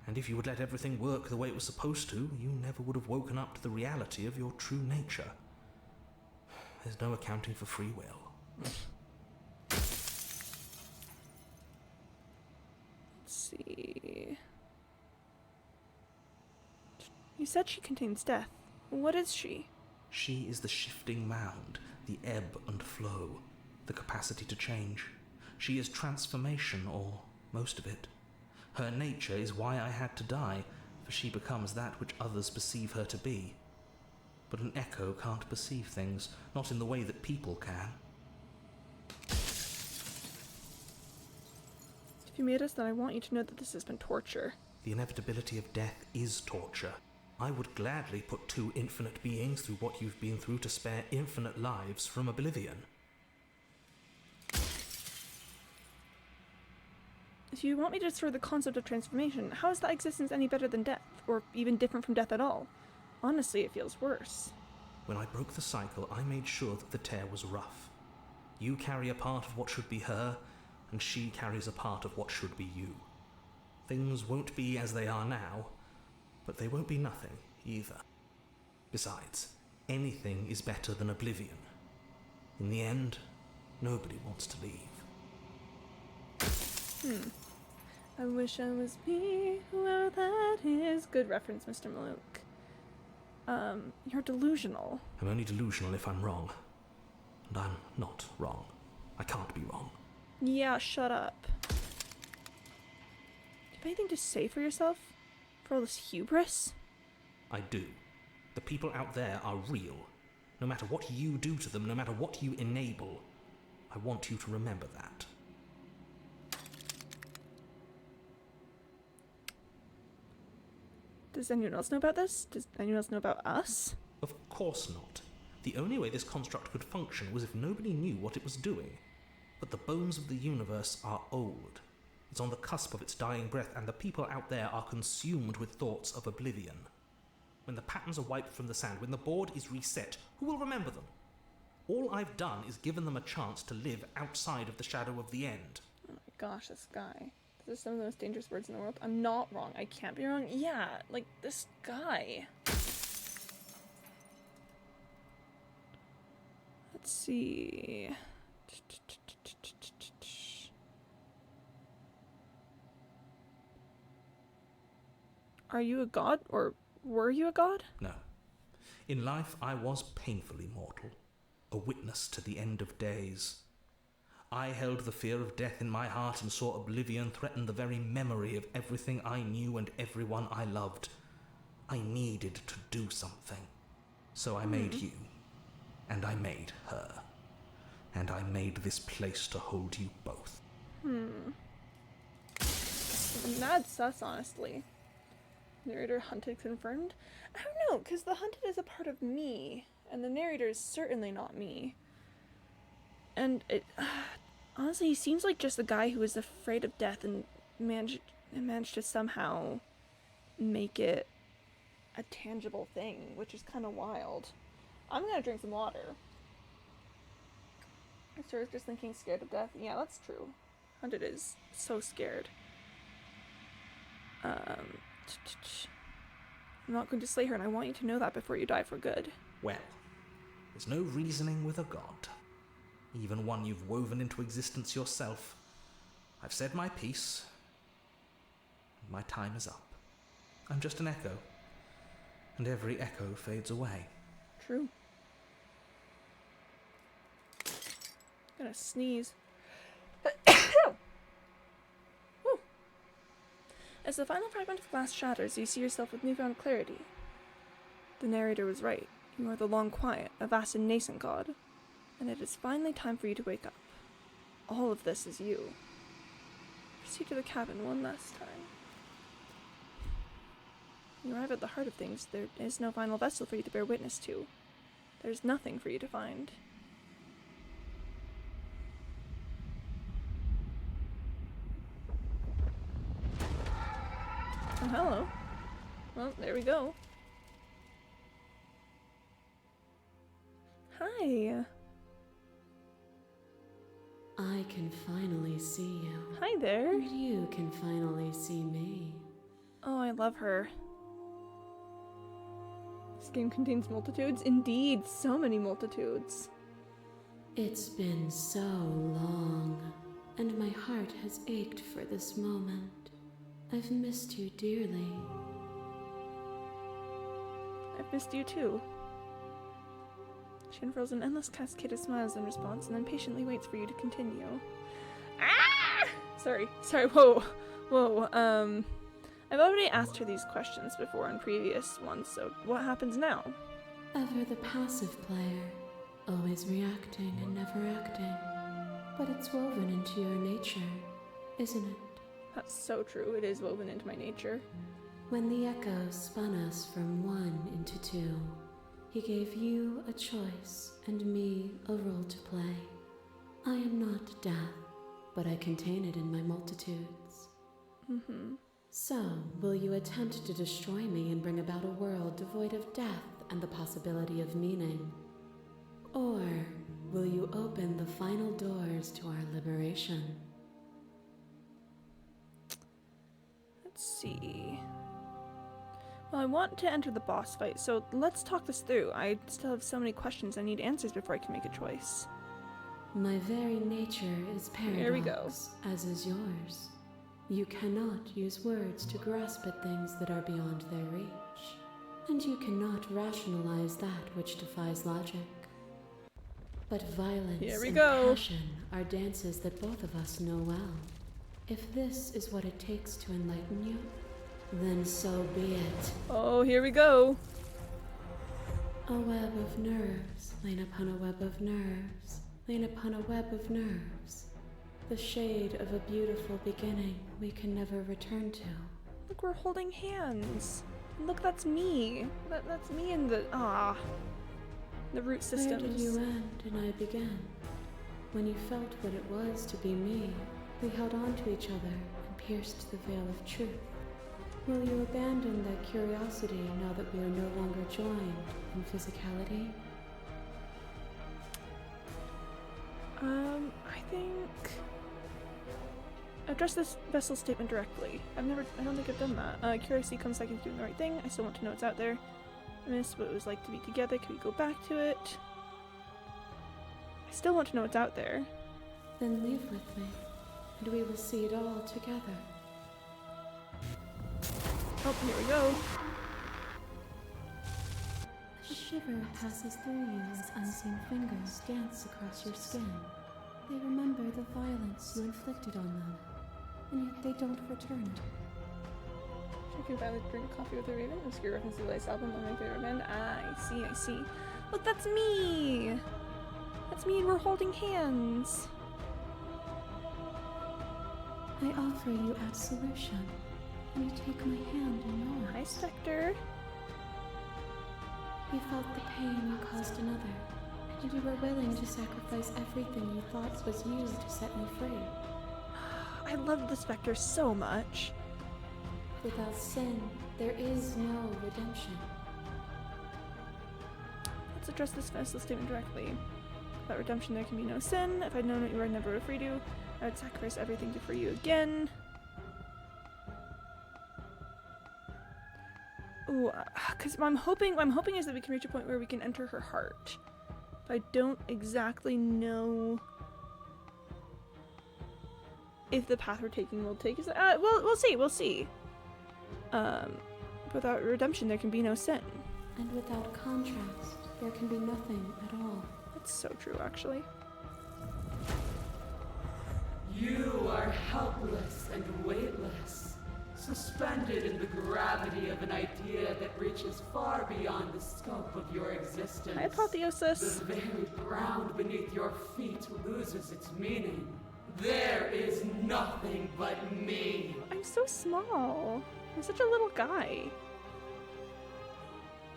And if you would let everything work the way it was supposed to, you never would have woken up to the reality of your true nature. There's no accounting for free will. Let's see. You said she contains death. What is she? She is the shifting mound, the ebb and flow, the capacity to change. She is transformation, or most of it. Her nature is why I had to die, for she becomes that which others perceive her to be. But an echo can't perceive things, not in the way that people can. If you made us, then I want you to know that this has been torture. The inevitability of death is torture. I would gladly put two infinite beings through what you've been through to spare infinite lives from oblivion. If you want me to destroy the concept of transformation, how is that existence any better than death? Or even different from death at all? Honestly, it feels worse. When I broke the cycle, I made sure that the tear was rough. You carry a part of what should be her, and she carries a part of what should be you. Things won't be as they are now, but they won't be nothing either. Besides, anything is better than oblivion. In the end, nobody wants to leave. I wish I was me, whoever that is. Good reference, Mr. Maluk. You're delusional. I'm only delusional if I'm wrong. And I'm not wrong. I can't be wrong. Yeah, shut up. Do you have anything to say for yourself? For all this hubris? I do. The people out there are real. No matter what you do to them, no matter what you enable, I want you to remember that. Does anyone else know about this? Does anyone else know about us? Of course not. The only way this construct could function was if nobody knew what it was doing. But the bones of the universe are old. It's on the cusp of its dying breath, and the people out there are consumed with thoughts of oblivion. When the patterns are wiped from the sand, when the board is reset, who will remember them? All I've done is given them a chance to live outside of the shadow of the end. Oh my gosh, this guy. This is some of the most dangerous words in the world. I'm not wrong. I can't be wrong. Yeah, like this guy. Let's see. Are you a god? Or were you a god? No. In life, I was painfully mortal, a witness to the end of days. I held the fear of death in my heart and saw oblivion threaten the very memory of everything I knew and everyone I loved. I needed to do something. So I made you, and I made her, and I made this place to hold you both. Mad sus, honestly. Narrator hunted confirmed? I don't know, because the hunted is a part of me, and the narrator is certainly not me. And it, honestly, he seems like just a guy who was afraid of death and managed to somehow make it a tangible thing, which is kind of wild. I'm gonna drink some water. I was just thinking scared of death. Yeah, that's true. Hunted is so scared. I'm not going to slay her, and I want you to know that before you die for good. Well, there's no reasoning with a god, even one you've woven into existence yourself. I've said my piece, and my time is up. I'm just an echo, and every echo fades away. True. Gotta sneeze. Whew. As the final fragment of glass shatters, you see yourself with newfound clarity. The narrator was right. You are the Long Quiet, a vast and nascent god. And it is finally time for you to wake up. All of this is you. Proceed to the cabin one last time. You arrive at the heart of things. There is no final vessel for you to bear witness to. There's nothing for you to find. Oh, hello. Well, there we go. Hi. I can finally see you. Hi there. And you can finally see me. Oh, I love her. This game contains multitudes. Indeed, so many multitudes. It's been so long, and my heart has ached for this moment. I've missed you dearly. I've missed you too. She unfurls an endless cascade of smiles in response and then patiently waits for you to continue. Ah! Sorry, whoa. I've already asked her these questions before in previous ones, so what happens now? Ever the passive player, always reacting and never acting. But it's woven into your nature, isn't it? That's so true, it is woven into my nature. When the Echo spun us from one into two, he gave you a choice and me a role to play. I am not death, but I contain it in my multitudes. So, will you attempt to destroy me and bring about a world devoid of death and the possibility of meaning? Or will you open the final doors to our liberation? Let's see. Well, I want to enter the boss fight, so let's talk this through. I still have so many questions I need answers before I can make a choice. My very nature is paradox, Here we go. as is yours. You cannot use words to grasp at things that are beyond their reach, and you cannot rationalize that which defies logic. But violence Here we and go. passion are dances that both of us know well. If this is what it takes to enlighten you, then so be it. Oh, here we go. A web of nerves, lain upon a web of nerves, lain upon a web of nerves. The shade of a beautiful beginning we can never return to. Look, we're holding hands. Look, that's me. That's me in the the root systems. Where did you end and I began? When you felt what it was to be me, we held on to each other and pierced the veil of truth. Will you abandon that curiosity now that we are no longer joined in physicality? I think address this vessel statement directly. I don't think I've done that. Curiosity comes second to doing the right thing. I still want to know what's out there. I miss what it was like to be together. Can we go back to it? I still want to know what's out there. Then leave with me, and we will see it all together. Oh, here we go. A shiver passes through you as unseen fingers dance across your skin. They remember the violence you inflicted on them, and yet they don't return it. Drinking violet, drink coffee with a raven. Obscure reference to the last album on my favorite band. Ah, I see. Look, that's me! That's me and we're holding hands. I offer you absolution, and you take my hand in yours. Hi, Spectre. You felt the pain you caused another, and you were willing to sacrifice everything you thought was you to set me free. I love the Spectre so much. Without sin, there is no redemption. Let's address this vessel statement directly. Without redemption, there can be no sin. If I'd known what you were, I'd never would have freed you. I would sacrifice everything to free you again. Ooh, because what I'm hoping is that we can reach a point where we can enter her heart. But I don't exactly know if the path we're taking will take us. We'll see. Without redemption, there can be no sin. And without contrast, there can be nothing at all. That's so true, actually. You are helpless and weightless, suspended in the gravity of an idea that reaches far beyond the scope of your existence. Hi, Apotheosis. The very ground beneath your feet loses its meaning. There is nothing but me. I'm so small. I'm such a little guy.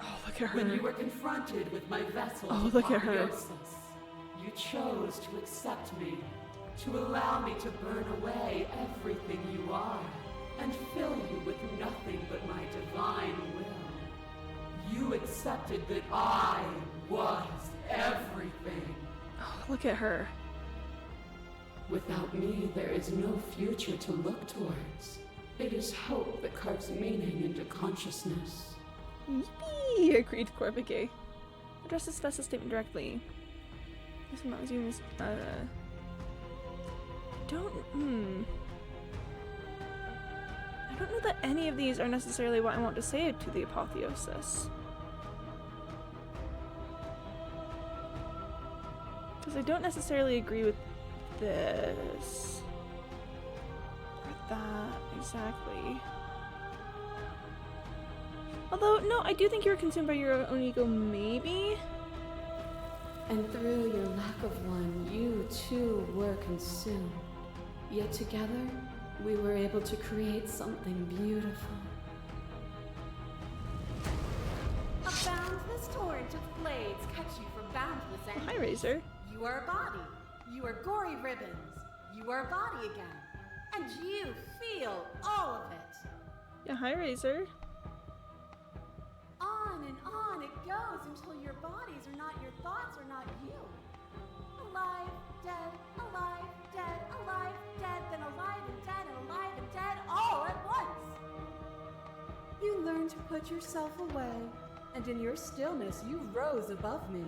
Oh, look at her. When you were confronted with my vessel, Oh, look at her. Apotheosis, you chose to accept me, to allow me to burn away everything you are, and fill you with nothing but my divine will. You accepted that I was everything. Oh, look at her. Without me, there is no future to look towards. It is hope that carves meaning into consciousness. Yippee! Agreed, Corvigay. Address the special statement directly. This one was used, I don't know that any of these are necessarily what I want to say to the Apotheosis. Because I don't necessarily agree with this. Or that, exactly. Although, no, I do think you were consumed by your own ego, maybe? And through your lack of one, you too were consumed. Yet together, we were able to create something beautiful. A boundless torrent of blades cut you from boundless Oh, ends. hi, Razor. You are a body. You are gory ribbons. You are a body again. And you feel all of it. Yeah, hi, Razor. On and on it goes until your bodies are not your thoughts, are not you. Alive, dead, alive, dead, alive, dead, then alive and dead and alive and dead all at once. You learned to put yourself away, and in your stillness you rose above me.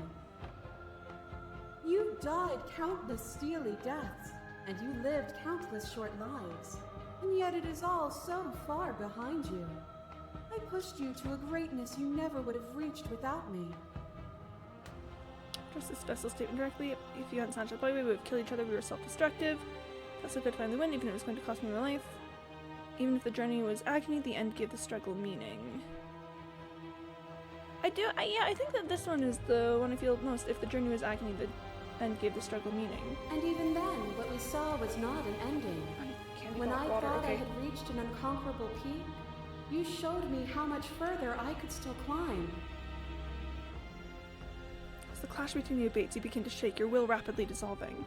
You died countless steely deaths, and you lived countless short lives, and yet it is all so far behind you. I pushed you to a greatness you never would have reached without me. Address this special statement directly. If you hadn't snatched the boy, we would have killed each other. We were self-destructive. That's so good to finally win, even if it was going to cost me my life. Even if the journey was agony, the end gave the struggle meaning. I think that this one is the one I feel most. If the journey was agony, the end gave the struggle meaning. And even then, what we saw was not an ending. When I thought I had reached an unconquerable peak, you showed me how much further I could still climb. As the clash between the Abates, you begin to shake, your will rapidly dissolving.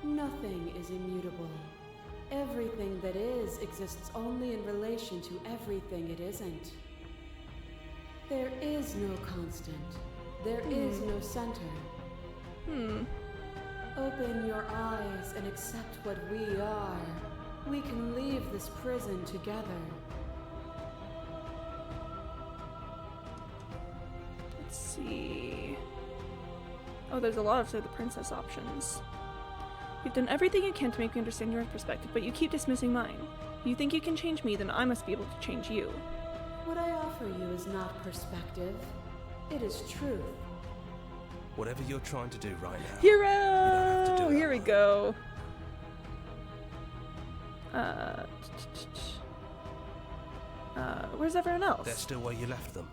Nothing is immutable. Everything that is exists only in relation to everything it isn't. There is no constant. There is no center. Open your eyes and accept what we are. We can leave this prison together. Let's see. Oh, there's a lot of Slay the Princess options. You've done everything you can to make me understand your perspective, but you keep dismissing mine. You think you can change me, then I must be able to change you. What I offer you is not perspective. It is truth. Whatever you're trying to do right now, Hero! you don't have to do it Here we alone. go. Where's everyone else? They're still where you left them,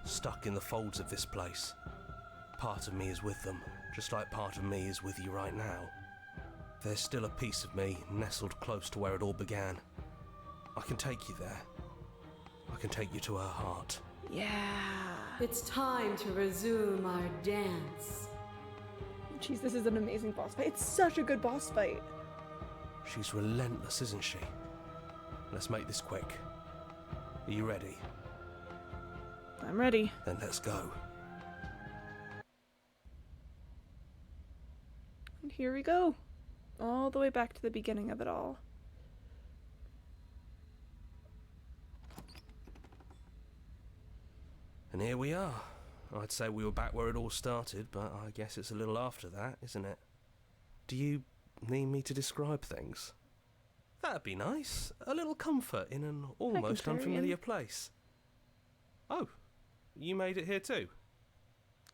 stuck in the folds of this place. Part of me is with them, just like part of me is with you right now. There's still a piece of me nestled close to where it all began. I can take you there. I can take you to her heart. Yeah. It's time to resume our dance. Jeez, this is an amazing boss fight. It's such a good boss fight. She's relentless, isn't she? Let's make this quick. Are you ready? I'm ready. Then let's go. And here we go. All the way back to the beginning of it all. And here we are. I'd say we were back where it all started, but I guess it's a little after that, isn't it? Do you need me to describe things? That'd be nice. A little comfort in an almost Contrarian. unfamiliar place. Oh, you made it here too?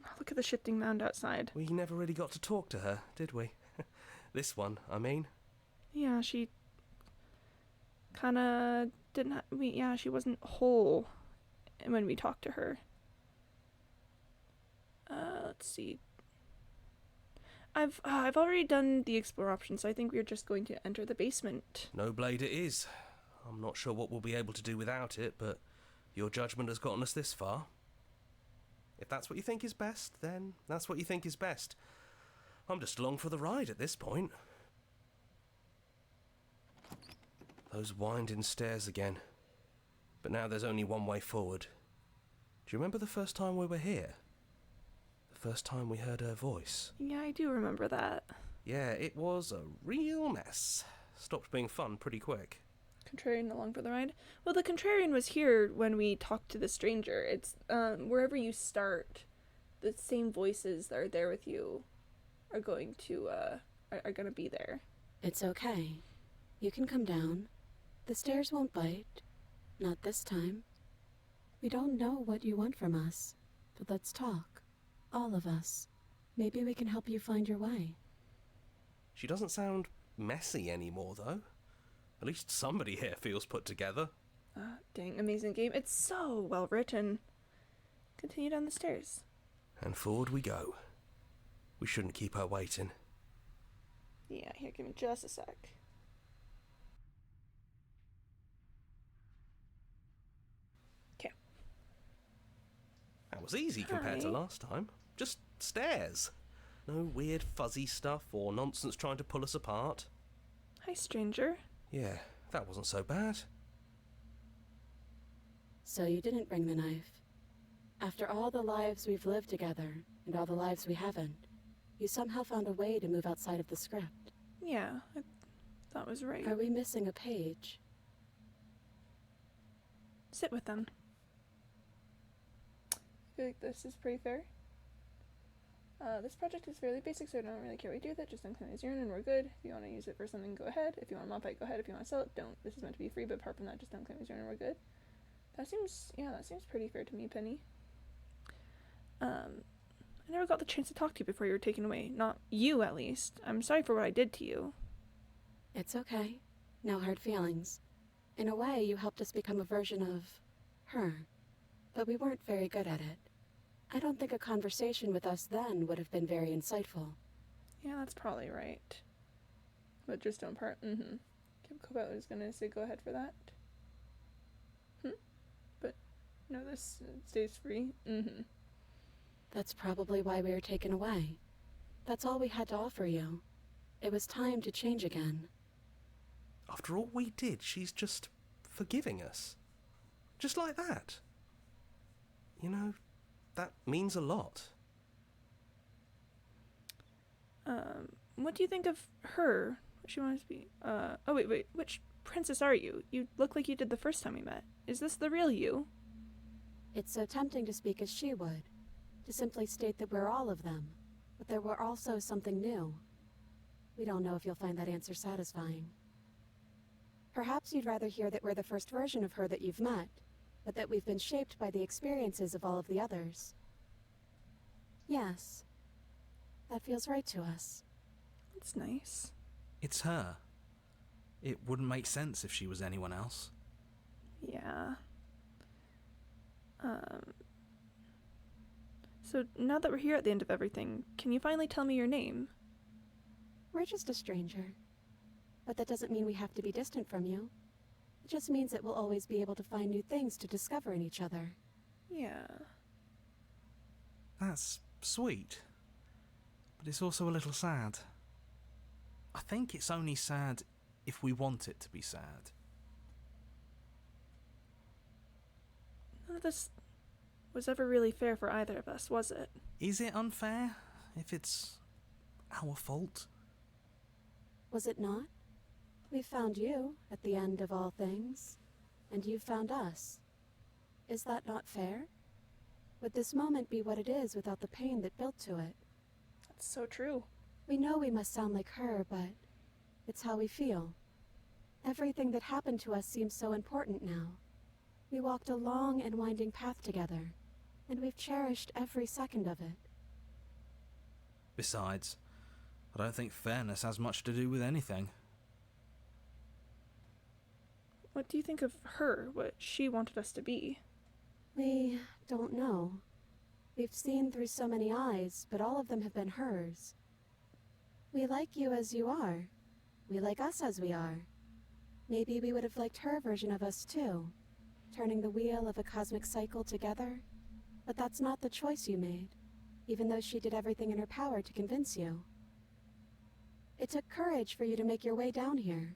Oh, look at the shifting mound outside. We never really got to talk to her, did we? This one, I mean. Yeah, she kinda didn't she wasn't whole when we talked to her. Let's see. I've already done the explore option, so I think we're just going to enter the basement. No blade it is. I'm not sure what we'll be able to do without it, but your judgment has gotten us this far. If that's what you think is best, then that's what you think is best. I'm just along for the ride at this point. Those winding stairs again. But now there's only one way forward. Do you remember the first time we were here? The first time we heard her voice? Yeah, I do remember that. Yeah, it was a real mess. Stopped being fun pretty quick. Contrarian along for the ride? Well, the Contrarian was here when we talked to the stranger. It's, wherever you start, the same voices that are there with you are going to, are gonna be there. It's okay. You can come down. The stairs won't bite. Not this time. We don't know what you want from us, but let's talk. All of us. Maybe we can help you find your way. She doesn't sound messy anymore, though. At least somebody here feels put together. Dang, amazing game. It's so well written. Continue down the stairs. And forward we go. We shouldn't keep her waiting. Yeah, here, give me just a sec. Okay. That was easy compared to last time. Just stairs. No weird fuzzy stuff or nonsense trying to pull us apart. Hi, stranger. Yeah, that wasn't so bad. So you didn't bring the knife. After all the lives we've lived together, and all the lives we haven't, you somehow found a way to move outside of the script. Yeah, that was right. Are we missing a page? Sit with them. I feel like this is pretty fair. This project is fairly basic, so I don't really care what you do with it. Just unclaim as your own and we're good. If you want to use it for something, go ahead. If you want to modify it, go ahead. If you want to sell it, don't. This is meant to be free, but apart from that, just unclaim as your own and we're good. That seems pretty fair to me, Penny. I never got the chance to talk to you before you were taken away. Not you, at least. I'm sorry for what I did to you. It's okay. No hard feelings. In a way, you helped us become a version of her. But we weren't very good at it. I don't think a conversation with us then would have been very insightful. Yeah, that's probably right. But just don't part. Cobalt was gonna say go ahead for that. But no, this stays free. That's probably why we were taken away. That's all we had to offer you. It was time to change again. After all we did, she's just forgiving us. Just like that. You know, that means a lot. What do you think of her? She wants to be, oh wait, which princess are you? You look like you did the first time we met. Is this the real you? It's so tempting to speak as she would. To simply state that we're all of them. But there were also something new. We don't know if you'll find that answer satisfying. Perhaps you'd rather hear that we're the first version of her that you've met, but that we've been shaped by the experiences of all of the others. Yes. That feels right to us. That's nice. It's her. It wouldn't make sense if she was anyone else. Yeah. So now that we're here at the end of everything, can you finally tell me your name? We're just a stranger. But that doesn't mean we have to be distant from you. It just means that we'll always be able to find new things to discover in each other. Yeah. That's sweet. But it's also a little sad. I think it's only sad if we want it to be sad. None of this was ever really fair for either of us, was it? Is it unfair if it's our fault? Was it not? We found you at the end of all things, and you found us. Is that not fair? Would this moment be what it is without the pain that built to it? That's so true. We know we must sound like her, but it's how we feel. Everything that happened to us seems so important now. We walked a long and winding path together, and we've cherished every second of it. Besides, I don't think fairness has much to do with anything. What do you think of her, what she wanted us to be? We don't know. We've seen through so many eyes, but all of them have been hers. We like you as you are. We like us as we are. Maybe we would have liked her version of us too, turning the wheel of a cosmic cycle together. But that's not the choice you made, even though she did everything in her power to convince you. It took courage for you to make your way down here,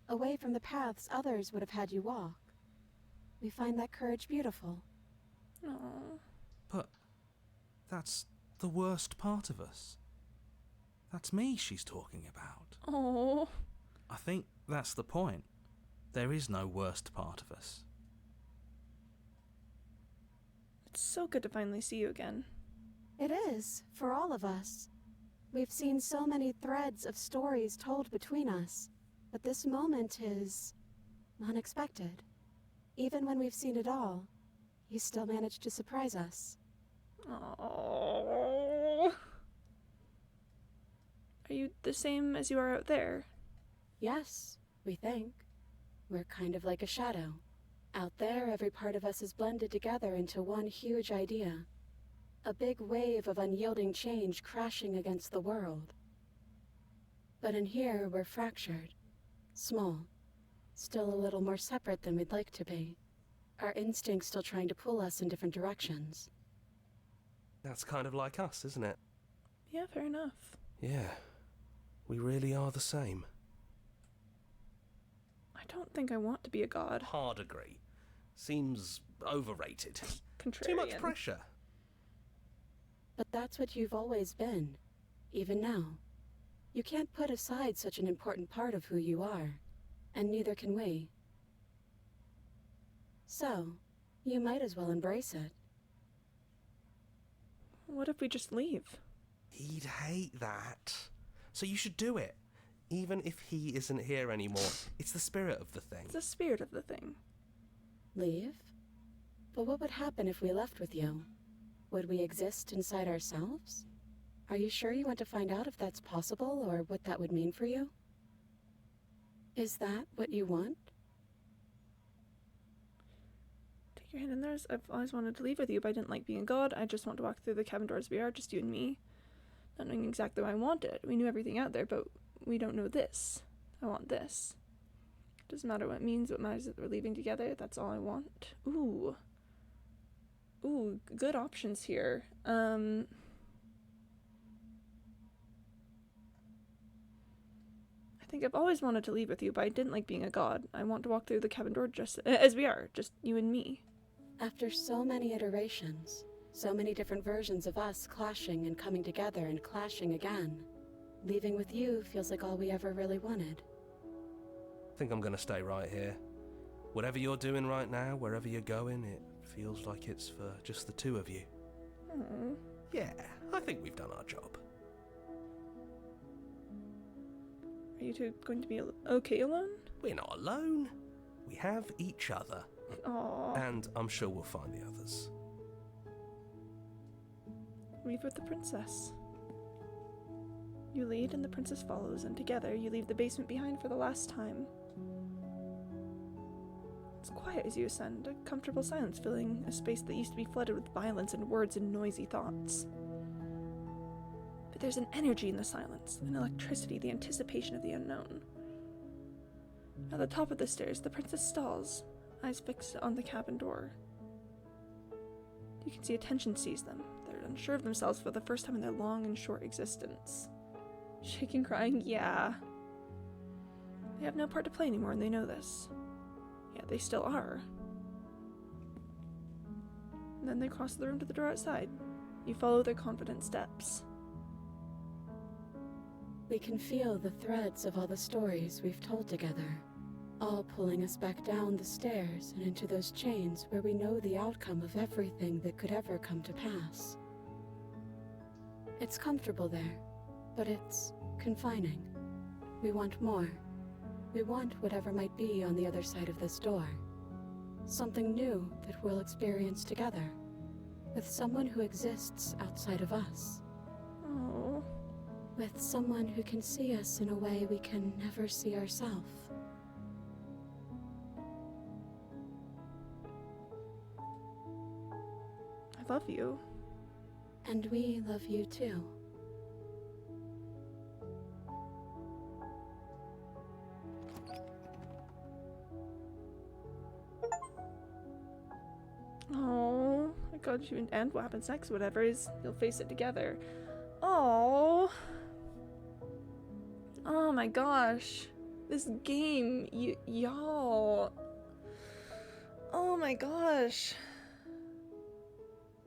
away from the paths others would have had you walk. We find that courage beautiful. Aww. But that's the worst part of us. That's me she's talking about. Oh. I think that's the point. There is no worst part of us. It's so good to finally see you again. It is, for all of us. We've seen so many threads of stories told between us, but this moment is unexpected. Even when we've seen it all, you still managed to surprise us. Oh. Are you the same as you are out there? Yes, we think. We're kind of like a shadow. Out there, every part of us is blended together into one huge idea. A big wave of unyielding change crashing against the world. But in here, we're fractured. Small. Still a little more separate than we'd like to be. Our instincts still trying to pull us in different directions. That's kind of like us, isn't it? Yeah, fair enough. Yeah. We really are the same. I don't think I want to be a god. Hard agree. Seems overrated. Contrarian. Too much pressure. But that's what you've always been. Even now. You can't put aside such an important part of who you are. And neither can we. So, you might as well embrace it. What if we just leave? He'd hate that. So you should do it. Even if he isn't here anymore. It's the spirit of the thing. It's the spirit of the thing. Leave? But what would happen if we left with you? Would we exist inside ourselves? Are you sure you want to find out if that's possible, or what that would mean for you? Is that what you want? Take your hand in theirs. I've always wanted to leave with you, but I didn't like being a god. I just want to walk through the cabin doors we are, just you and me. Not knowing exactly what I wanted. We knew everything out there, but we don't know this. I want this. Doesn't matter what it means, what matters is that we're leaving together. That's all I want. Ooh. Ooh, good options here. I think I've always wanted to leave with you, but I didn't like being a god. I want to walk through the cabin door just as we are, just you and me. After so many iterations, so many different versions of us clashing and coming together and clashing again, leaving with you feels like all we ever really wanted. I think I'm gonna stay right here. Whatever you're doing right now, wherever you're going, it feels like it's for just the two of you. Aww. Yeah, I think we've done our job. Are you two going to be okay alone? We're not alone. We have each other. Aww. And I'm sure we'll find the others. Leave with the princess. You lead and the princess follows, and together you leave the basement behind for the last time. It's quiet as you ascend, a comfortable silence filling a space that used to be flooded with violence and words and noisy thoughts. But there's an energy in the silence, an electricity, the anticipation of the unknown. At the top of the stairs, the princess stalls, eyes fixed on the cabin door. You can see a tension seize them. They're unsure of themselves for the first time in their long and short existence. Shaking, crying, yeah. They have no part to play anymore, and they know this. Yet they still are. And then they cross the room to the door outside. You follow their confident steps. We can feel the threads of all the stories we've told together, all pulling us back down the stairs and into those chains where we know the outcome of everything that could ever come to pass. It's comfortable there, but it's confining. We want more. We want whatever might be on the other side of this door. Something new that we'll experience together. with someone who exists outside of us. Oh. With someone who can see us in a way we can never see ourselves. I love you. And we love you too. Oh, I got you, and what happens next, whatever is, you'll face it together. Oh. Oh my gosh. This game, y'all. Oh my gosh.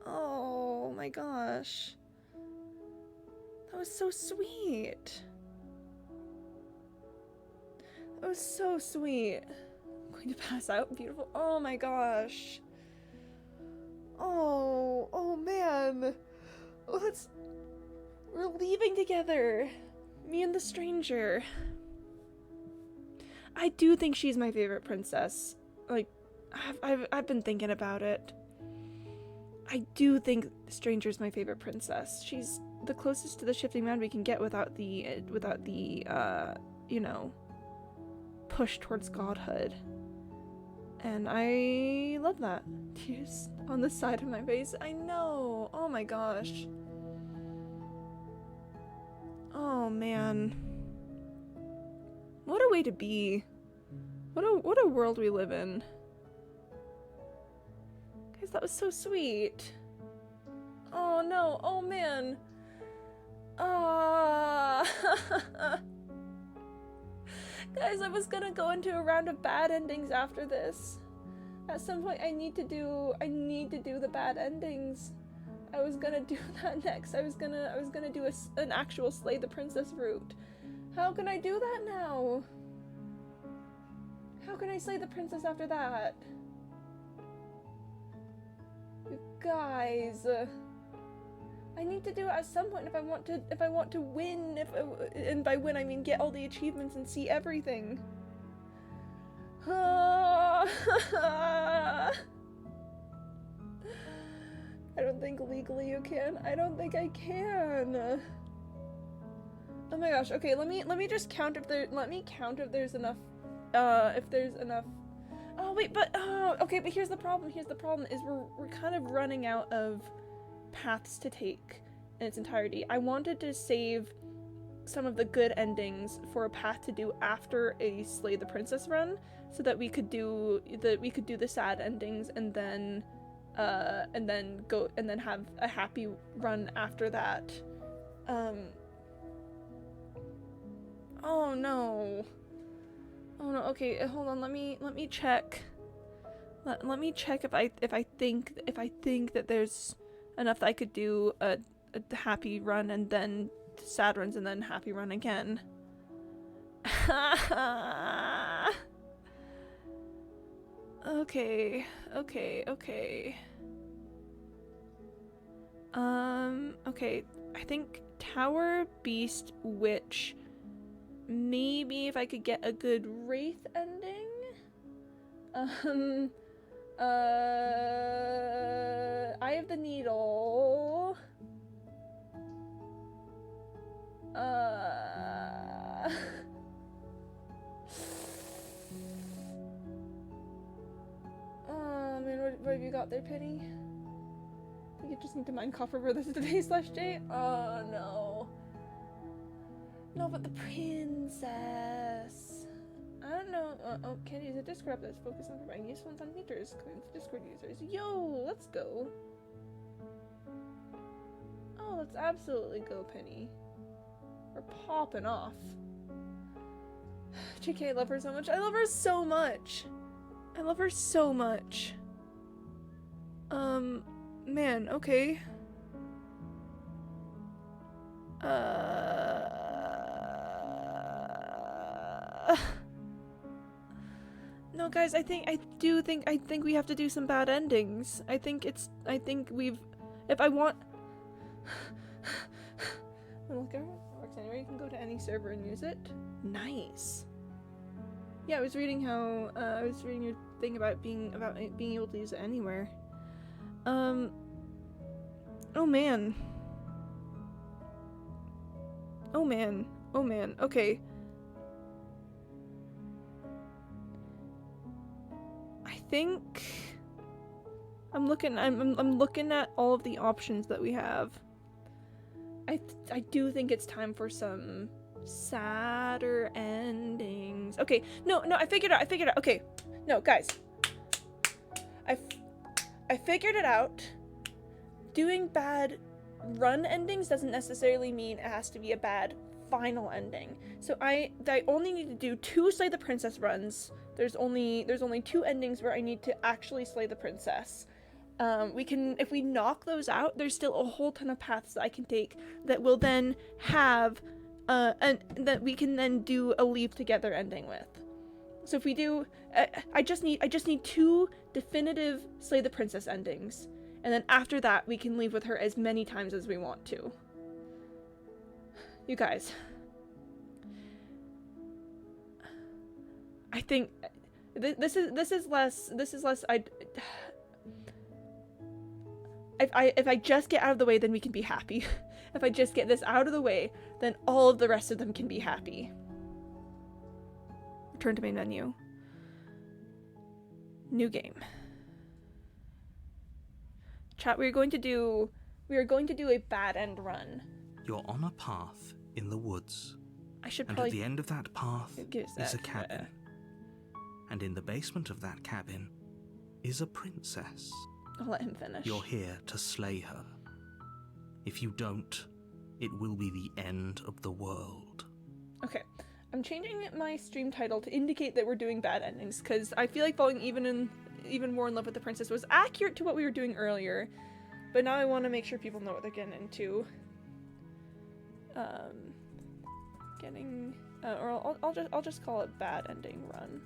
Oh my gosh. That was so sweet. That was so sweet. I'm going to pass out. Beautiful. Oh my gosh. Oh man. We're leaving together. Me and the stranger. I do think she's my favorite princess. Like, I've been thinking about it. I do think Stranger's my favorite princess. She's the closest to the Shifting Mound we can get without the you know, push towards godhood. And I love that. Tears on the side of my face. I know. Oh my gosh. Oh man. What a way to be. What a world we live in. Guys, that was so sweet. Oh no. Oh man. Guys, I was gonna go into a round of bad endings after this. At some point I need to do the bad endings. I was gonna do that next. I was gonna do an actual Slay the Princess route. How can I do that now? How can I slay the princess after that? You guys, I need to do it at some point if I want to win. And by win I mean get all the achievements and see everything. I don't think legally you can. I don't think I can. Oh my gosh. Okay, let me just count if there's enough. If there's enough. Oh wait, but okay. But here's the problem. Here's the problem: is we're kind of running out of paths to take in its entirety. I wanted to save some of the good endings for a path to do after a Slay the Princess run, so that we could do the sad endings and then have a happy run after that. Oh no. Oh no. Okay, hold on. Let me check. Let me check if I think that there's enough that I could do a happy run and then sad runs and then happy run again. Okay. Okay. I think Tower, Beast, Witch. Maybe if I could get a good Wraith ending. Eye of the Needle. Oh man, what have you got there, Penny? I think you just need to mine copper for this today /J. Oh no. No, but the princess. I don't know. Oh, can't use a Discord app that's focused on providing useful and fun features according to Discord users. Yo, let's go. Oh, let's absolutely go, Penny. We're popping off. JK, I love her so much. I love her so much. I love her so much. Man, okay. No, guys, I think we have to do some bad endings. I think if I want look, works anywhere. You can go to any server and use it. Nice. Yeah, I was reading your thing about being able to use it anywhere. Oh man. Oh man. Oh man. Okay. I think I'm looking at all of the options that we have. I do think it's time for some sadder endings. Okay, no, I figured it out. Okay. No, guys. I figured it out. Doing bad run endings doesn't necessarily mean it has to be a bad final ending. So I only need to do 2 Slay the Princess runs. There's only 2 endings where I need to actually slay the princess. We can, if we knock those out, there's still a whole ton of paths that I can take that will then have, and that we can then do a leave together ending with. So if we do, I just need 2 definitive Slay the Princess endings, and then after that we can leave with her as many times as we want to. You guys, I think this is less. If I just get out of the way, then we can be happy. If I just get this out of the way, then all of the rest of them can be happy. Return to main menu. New game. Chat, we are going to do a bad end run. You're on a path in the woods. I should and probably... at the end of that path is a that, cabin. And in the basement of that cabin is a princess. I'll let him finish. You're here to slay her. If you don't, it will be the end of the world. Okay, I'm changing my stream title to indicate that we're doing bad endings, because I feel like falling even more in love with the princess was accurate to what we were doing earlier, but now I want to make sure people know what they're getting into. Or I'll just call it bad ending run.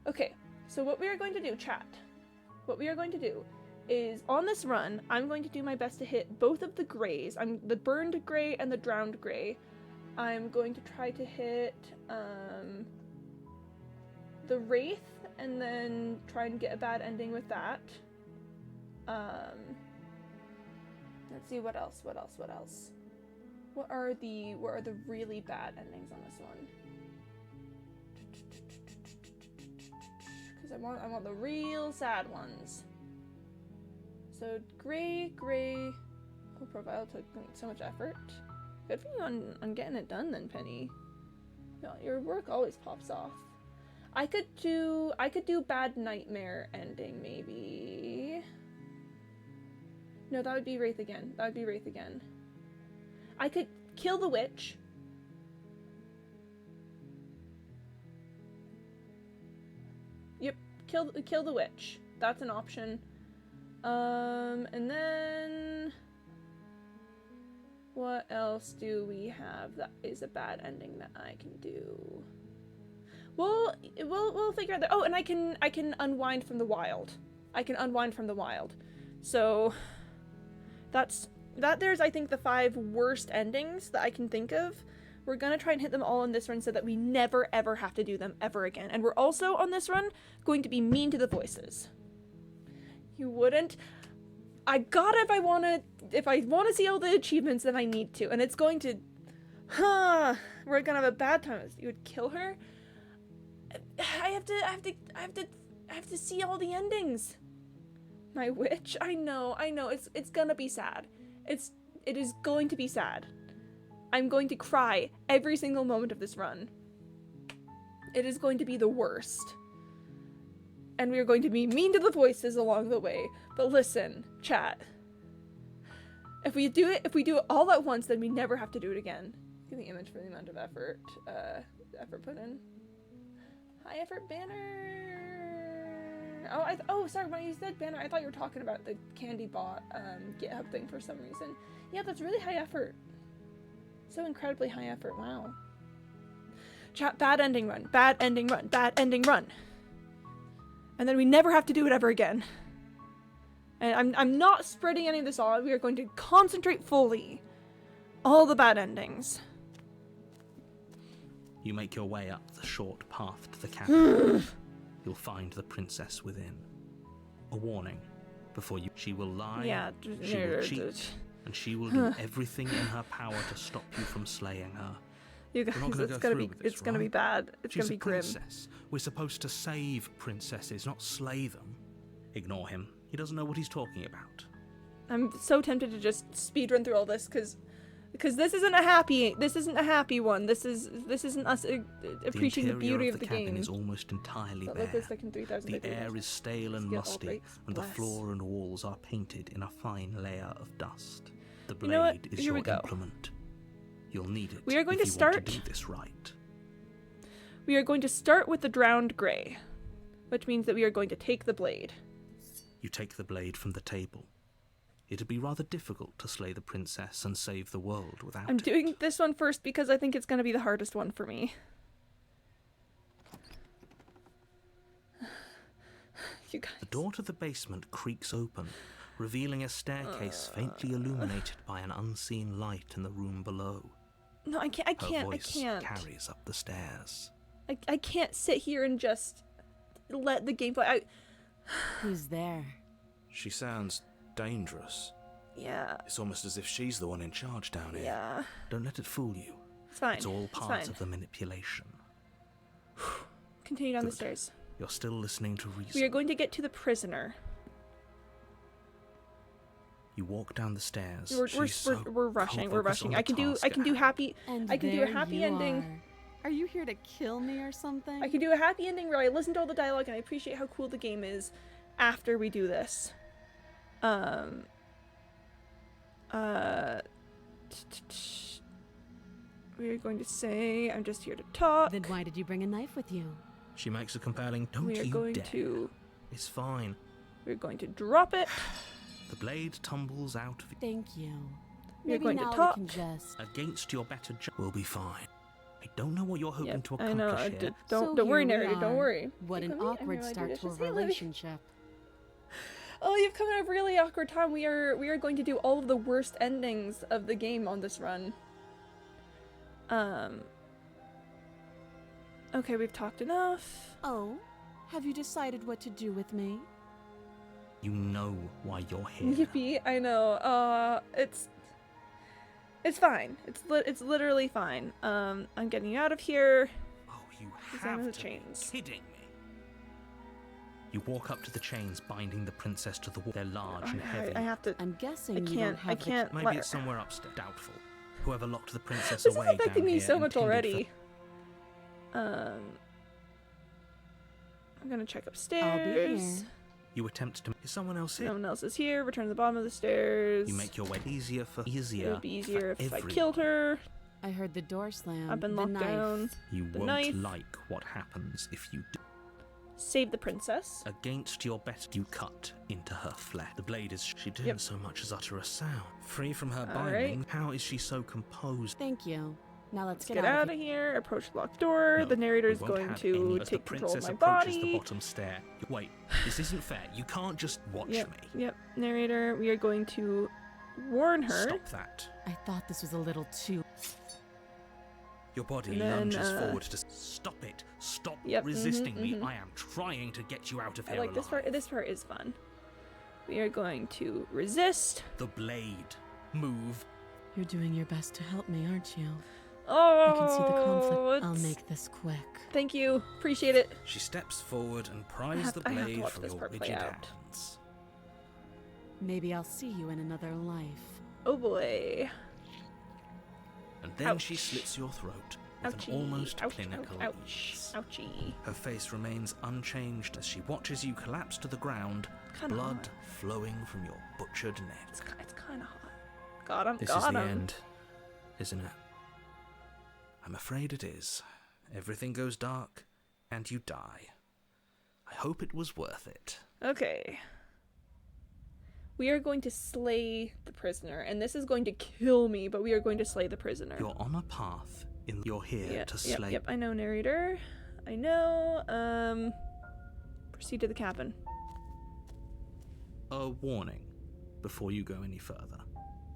Okay, so what we are going to do, chat, what we are going to do is, on this run, I'm going to do my best to hit both of the grays. The burned gray and the drowned gray. I'm going to try to hit, the wraith, and then try and get a bad ending with that. Let's see, what else? What are the really bad endings on this one? Because I want the real sad ones. So gray. Oh, profile took so much effort. Good for you on getting it done then, Penny. No, your work always pops off. I could do bad nightmare ending maybe. No, that would be Wraith again. I could kill the witch. Yep, kill the witch. That's an option. And then what else do we have that is a bad ending that I can do? We'll figure out that. Oh, and I can unwind from the wild. So there's I think the 5 worst endings that I can think of. We're gonna try and hit them all in this run so that we never ever have to do them ever again. And we're also on this run going to be mean to the voices. You wouldn't. I gotta if I wanna see all the achievements, then I need to. And it's going to we're gonna have a bad time. You would kill her? I have to see all the endings. My witch? I know, it's gonna be sad. It is going to be sad. I'm going to cry every single moment of this run. It is going to be the worst. And we are going to be mean to the voices along the way. But listen, chat. If we do it all at once, then we never have to do it again. Give the image for the amount of effort put in. High effort banner. Oh, sorry, when you said banner, I thought you were talking about the Candy Bot GitHub thing for some reason. Yeah, that's really high effort. So incredibly high effort, wow. Chat, bad ending run. And then we never have to do it ever again. And I'm not spreading any of this all. We are going to concentrate fully. All the bad endings. You make your way up the short path to the cabin. You'll find the princess within. A warning. Before you, she will lie, Yeah. she will cheat, and she will do everything in her power to stop you from slaying her. You guys, We're not gonna it's go gonna through be with this, it's gonna be right? bad. It's She's gonna be a grim. princess. We're supposed to save princesses, not slay them. Ignore him. He doesn't know what he's talking about. I'm so tempted to just speedrun through all this because this isn't a happy one. This isn't us appreciating the beauty of the cabin game. is almost entirely But bare. like this, like in 3000 The videos. air is stale and Let's get all musty, breaks. and the Bless. floor and walls are painted in a fine layer of dust. The You know what? blade is Here we your go. implement. You'll need it We are going if to you want start- to do this right. We are going to start with the drowned gray, which means that we are going to take the blade. You take the blade from the table. It'd be rather difficult to slay the princess and save the world without I'm it. doing this one first because I think it's going to be the hardest one for me. You guys. The door to the basement creaks open, revealing a staircase faintly illuminated by an unseen light in the room below. No, I can't. Her I voice can't. carries up the stairs. I can't sit here and just let the game play. Who's there? She sounds dangerous. Yeah. It's almost as if she's the one in charge down here. Yeah. Don't let it fool you. It's fine. It's all It's part fine. of the manipulation. Continue down the Good. stairs. You're still listening to reason. We are going to get to the prisoner. You walk down the stairs. We're She's so rushing. can't We're focus on rushing. the I can do task at happy. And I can do a there happy you ending. Are you here to kill me or something? I can do a happy ending where I listen to all the dialogue and I appreciate how cool the game is after we do this. We are going to say, I'm just here to talk. Then why did you bring a knife with you? She makes a compelling, don't We are you going dare. to It's fine. we're going to drop it. The blade tumbles out of Thank you. We are Maybe going to now talk. we can just... against your better judgment. We'll be fine. I don't know what you're hoping Yep, to I accomplish know. here. Don't So worry, here we narrator. Don't are. worry. What Hey, an Chloe, I awkward know I start did to a this. Hey, Libby. relationship. Oh, you've come at a really awkward time. We are going to do all of the worst endings of the game on this run. Okay, we've talked enough. Oh, have you decided what to do with me? You know why you're here. Yippee! I know. It's fine. It's literally fine. I'm getting you out of here. Oh, you Examine have the to chains. be kidding me. You walk up to the chains binding the princess to the wall. They're large and heavy. I have to. I'm guessing I you don't can't. have I the can't. Maybe let it's her- somewhere upstairs. Doubtful. Whoever locked the princess This is away affecting down me here so much intended already. I'm gonna check upstairs. You attempt to. Is someone else here? No one else is here. Return to the bottom of the stairs. You make your way easier. It would be easier for if I everyone. killed her. I heard the door slam. I've been the locked knife. down. You The won't knife. like what happens if you do. Save the princess. Against your better, you cut into her flesh. The blade is. She didn't Yep. so much as utter a sound. Free from her All right. binding, how is she so composed? Thank you. Now let's Get out of here. Approach the locked door. No, the narrator we is won't going have to any. As the take control of princess my approaches the body. bottom stair. Wait, this isn't fair. You can't just watch Yep. me. Yep. Narrator, we are going to warn her. Stop that. I thought this was a little too... Your body And then, lunges forward to stop it. Stop Yep, resisting me. mhm. I am trying to get you out of I here like this alive. part. This part is fun. We are going to resist. The blade. Move. You're doing your best to help me, aren't you? Oh, I can see the conflict. I'll it's- make this quick. Thank you. Appreciate it. She steps forward and I pries have- the I have to blade watch from this your part play rigid out. hands. Maybe I'll see you in another life. Oh boy. And then she Ouch. slits your throat with Ouchie. an almost Ouch, clinical ouch, ease. ouchie. Her face remains unchanged as she watches you collapse to the ground, Kinda blood hot. flowing from your butchered neck. It's kind of hot. Got him. This got is the him. end, isn't it? I'm afraid it is. Everything goes dark, and you die. I hope it was worth it. Okay. We are going to slay the prisoner, and this is going to kill me, but we are going to slay the prisoner. You're on a path. You're here Yep, to yep, slay. yep, I know, narrator. I know. Proceed to the cabin. A warning before you go any further.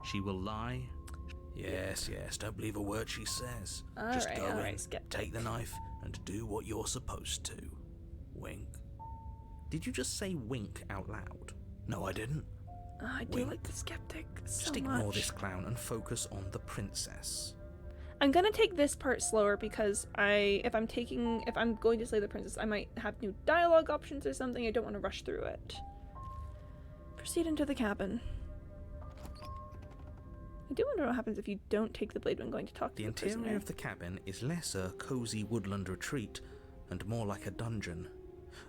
She will lie. Yes, don't believe a word she says. Just Alright, go in, alright, skeptic. take the knife, and do what you're supposed to. Wink. Did you just say wink out loud? No, I didn't. I do like the skeptic so Just ignore much. this clown and focus on the princess. I'm gonna take this part slower because if I'm going to slay the princess, I might have new dialogue options or something. I don't want to rush through it. Proceed into the cabin. I do wonder what happens if you don't take the blade when going to talk to The the interior prisoner. of the cabin is less a cozy woodland retreat and more like a dungeon.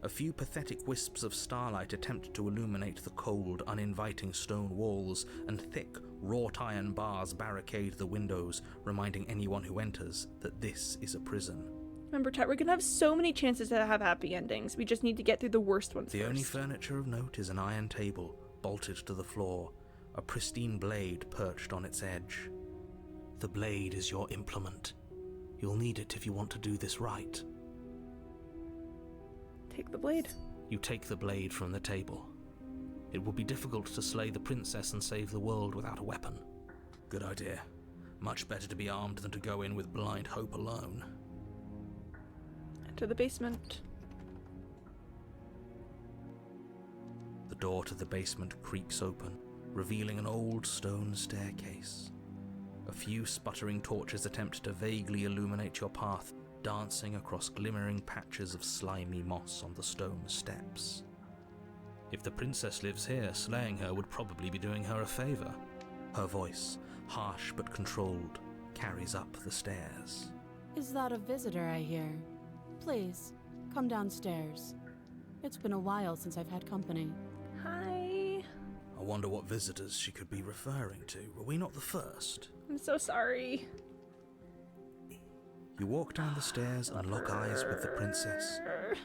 A few pathetic wisps of starlight attempt to illuminate the cold, uninviting stone walls, and thick, wrought iron bars barricade the windows, reminding anyone who enters that this is a prison. Remember, Chet, we're gonna have so many chances to have happy endings. We just need to get through the worst ones The first. only furniture of note is an iron table, bolted to the floor, a pristine blade perched on its edge. The blade is your implement. You'll need it if you want to do this right. Take the blade. You take the blade from the table. It will be difficult to slay the princess and save the world without a weapon. Good idea. Much better to be armed than to go in with blind hope alone. Enter the basement. The door to the basement creaks open, revealing an old stone staircase. A few sputtering torches attempt to vaguely illuminate your path, dancing across glimmering patches of slimy moss on the stone steps. If the princess lives here, slaying her would probably be doing her a favor. Her voice, harsh but controlled, carries up the stairs. Is that a visitor I hear? Please, come downstairs. It's been a while since I've had company. Hi. I wonder what visitors she could be referring to. Were we not the first? I'm so sorry. You walk down the stairs and lock eyes with the princess.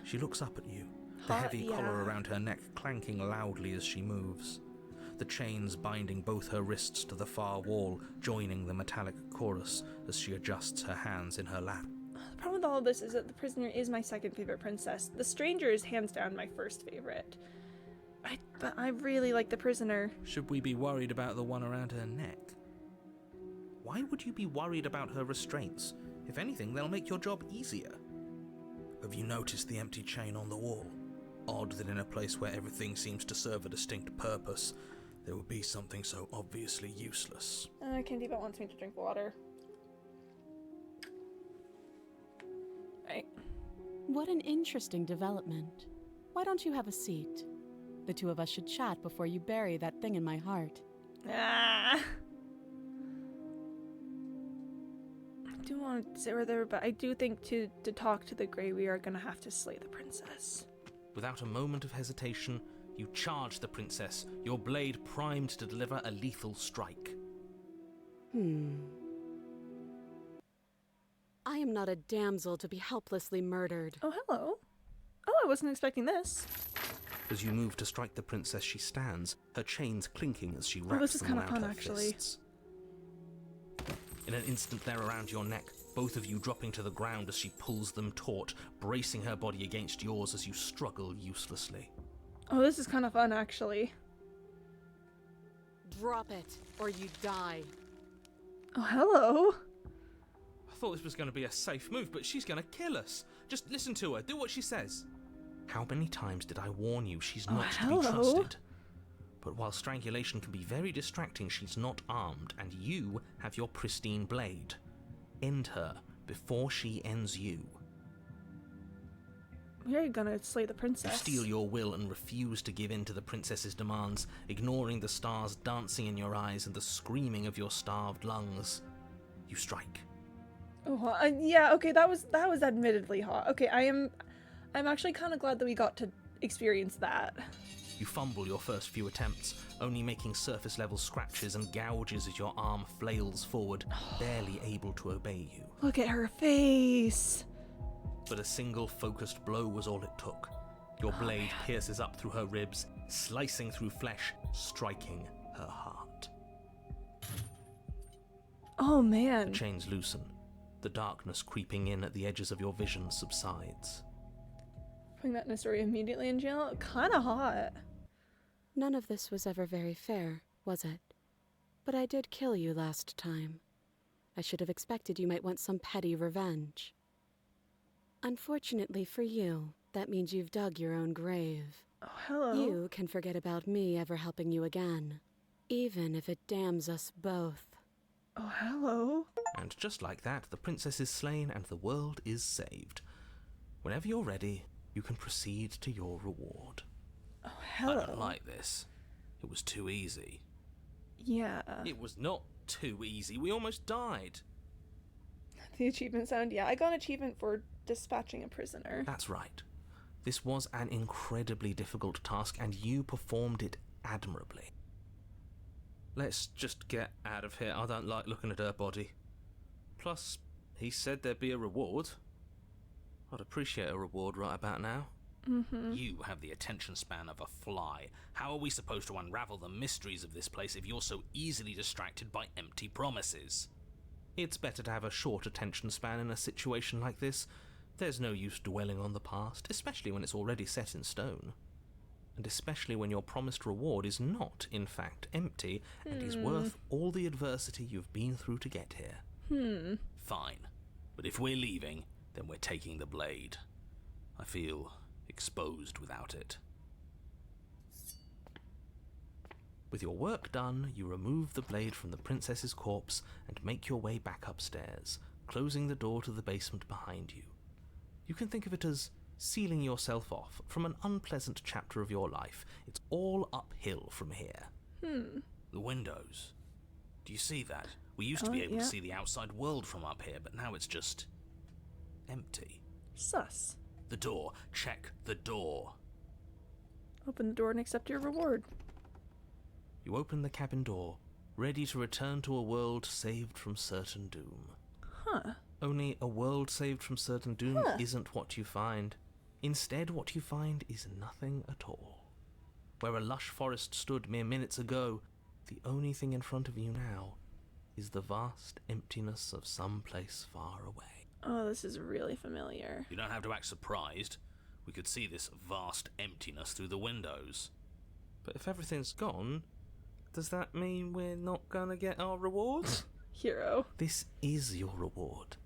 She looks up at you, the Hot, heavy yeah. collar around her neck clanking loudly as she moves. The chains binding both her wrists to the far wall, joining the metallic chorus as she adjusts her hands in her lap. The problem with all of this is that the prisoner is my second favorite princess. The stranger is hands down my first favorite. But I really like the prisoner. Should we be worried about the one around her neck? Why would you be worried about her restraints? If anything, they'll make your job easier. Have you noticed the empty chain on the wall? Odd that in a place where everything seems to serve a distinct purpose, there would be something so obviously useless. Candiba wants me to drink water. Right. What an interesting development. Why don't you have a seat? The two of us should chat before you bury that thing in my heart. Ah. I do want to sit right there, but I do think to talk to the Grey, we are gonna have to slay the princess. Without a moment of hesitation, you charge the princess, your blade primed to deliver a lethal strike. I am not a damsel to be helplessly murdered. Oh, hello. Oh, I wasn't expecting this. As you move to strike the princess, she stands, her chains clinking as she wraps this is them kinda around fun, her actually. fists. In an instant, they're around your neck, both of you dropping to the ground as she pulls them taut, bracing her body against yours as you struggle uselessly. Oh, this is kind of fun, actually. Drop it, or you die. Oh, hello. I thought this was going to be a safe move, but she's going to kill us. Just listen to her, do what she says. How many times did I warn you she's not to be hello. trusted? But while strangulation can be very distracting, she's not armed, and you have your pristine blade. End her before she ends you. We're gonna slay the You princess. steel your will and refuse to give in to the princess's demands, ignoring the stars dancing in your eyes and the screaming of your starved lungs. You strike. Oh, yeah. Okay, that was admittedly hot. Okay, I'm actually kind of glad that we got to experience that. You fumble your first few attempts, only making surface-level scratches and gouges as your arm flails forward, barely able to obey you. Look at her face. But a single focused blow was all it took. Your blade pierces up through her ribs, slicing through flesh, striking her heart. Oh man. The chains loosen. The darkness creeping in at the edges of your vision subsides. Putting that Nestori immediately in jail? Kinda hot. None of this was ever very fair, was it? But I did kill you last time. I should have expected you might want some petty revenge. Unfortunately for you, that means you've dug your own grave. Oh, hello. You can forget about me ever helping you again, even if it damns us both. Oh, hello. And just like that, the princess is slain and the world is saved. Whenever you're ready, you can proceed to your reward. Oh, hello. I don't like this. It was too easy. Yeah. It was not too easy. We almost died. The achievement sound, yeah. I got an achievement for dispatching a prisoner. That's right. This was an incredibly difficult task, and you performed it admirably. Let's just get out of here. I don't like looking at her body. Plus, he said there'd be a reward. I'd appreciate a reward right about now. Mm-hmm. You have the attention span of a fly. How are we supposed to unravel the mysteries of this place if you're so easily distracted by empty promises? It's better to have a short attention span in a situation like this. There's no use dwelling on the past, especially when it's already set in stone. And especially when your promised reward is not, in fact, empty and is worth all the adversity you've been through to get here. Fine. But if we're leaving, then we're taking the blade. I feel exposed without it. With your work done, you remove the blade from the princess's corpse and make your way back upstairs, closing the door to the basement behind you. You can think of it as sealing yourself off from an unpleasant chapter of your life. It's all uphill from here. The windows. Do you see that? We used to be able to see the outside world from up here, but now it's just empty. Sus. The door. Check the door. Open the door and accept your reward. You open the cabin door, ready to return to a world saved from certain doom. Huh. Only a world saved from certain doom isn't what you find. Instead, what you find is nothing at all. Where a lush forest stood mere minutes ago, the only thing in front of you now is the vast emptiness of some place far away. Oh, this is really familiar. You don't have to act surprised. We could see this vast emptiness through the windows. But if everything's gone, does that mean we're not gonna get our rewards? Hero. This is your reward.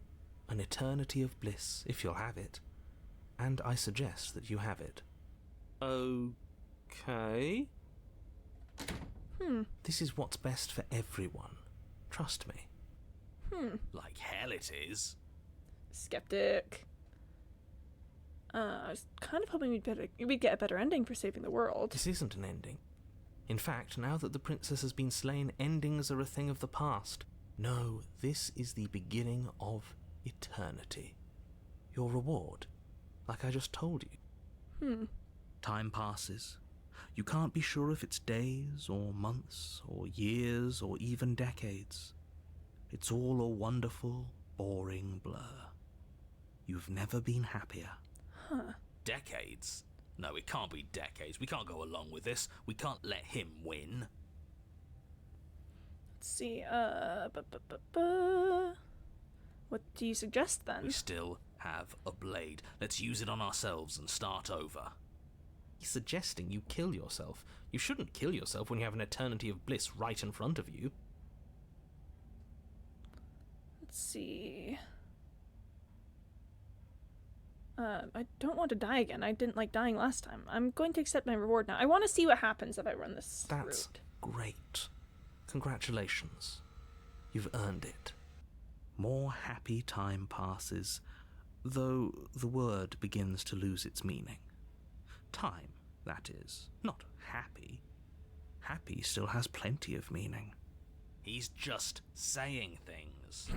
An eternity of bliss, if you'll have it. And I suggest that you have it. Okay. This is what's best for everyone. Trust me. Like hell it is. Skeptic. I was kind of hoping we'd get a better ending for saving the world. This isn't an ending. In fact, now that the princess has been slain, endings are a thing of the past. No, this is the beginning of eternity. Your reward, like I just told you. Time passes. You can't be sure if it's days or months or years or even decades. It's all a wonderful, boring blur. You've never been happier. Decades? No, it can't be decades. We can't go along with this. We can't let him win. Let's see, what do you suggest then? We still have a blade. Let's use it on ourselves and start over. He's suggesting you kill yourself. You shouldn't kill yourself when you have an eternity of bliss right in front of you. Let's see. I don't want to die again. I didn't like dying last time. I'm going to accept my reward now. I want to see what happens if I run this That's route. great. Congratulations. You've earned it. More happy time passes, though the word begins to lose its meaning. Time, that is, not happy. Happy still has plenty of meaning. He's just saying things.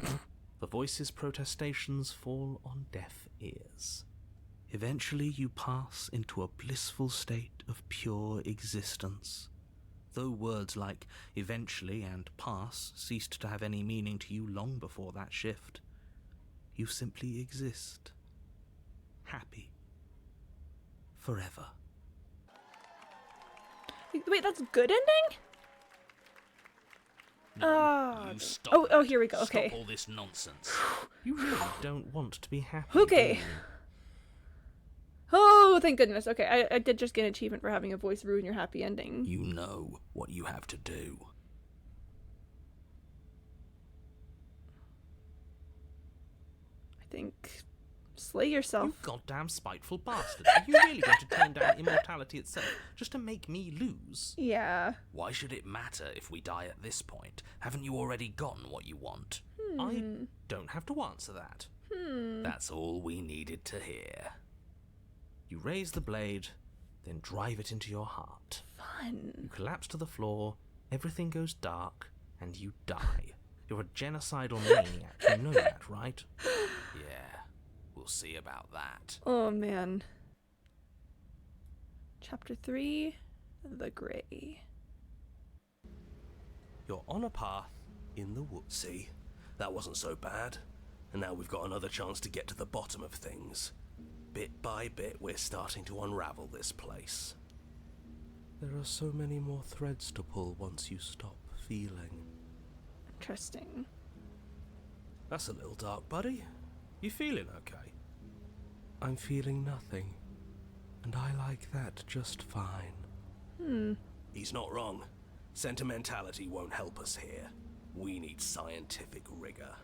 The voice's protestations fall on deaf ears. Eventually you pass into a blissful state of pure existence. Though words like eventually and pass ceased to have any meaning to you long before that shift, you simply exist. Happy. Forever. Wait, that's a good ending? No, you stop. Oh, here we go. Okay. Stop all this nonsense. You really don't want to be happy. Okay. Oh, thank goodness. Okay, I did just get an achievement for having a voice ruin your happy ending. You know what you have to do. I think Slay yourself. You goddamn spiteful bastard. Are you really going to turn down immortality itself just to make me lose? Yeah. Why should it matter if we die at this point? Haven't you already gotten what you want? I don't have to answer that. That's all we needed to hear. You raise the blade, then drive it into your heart. Fun. You collapse to the floor, everything goes dark, and you die. You're a genocidal maniac, you know that, right? Yeah, we'll see about that. Oh man. Chapter 3, The Grey. You're on a path in the woods. See, that wasn't so bad. And now we've got another chance to get to the bottom of things. Bit by bit, we're starting to unravel this place. There are so many more threads to pull once you stop feeling. Interesting. That's a little dark, buddy. You feeling okay? I'm feeling nothing. And I like that just fine. He's not wrong. Sentimentality won't help us here. We need scientific rigor.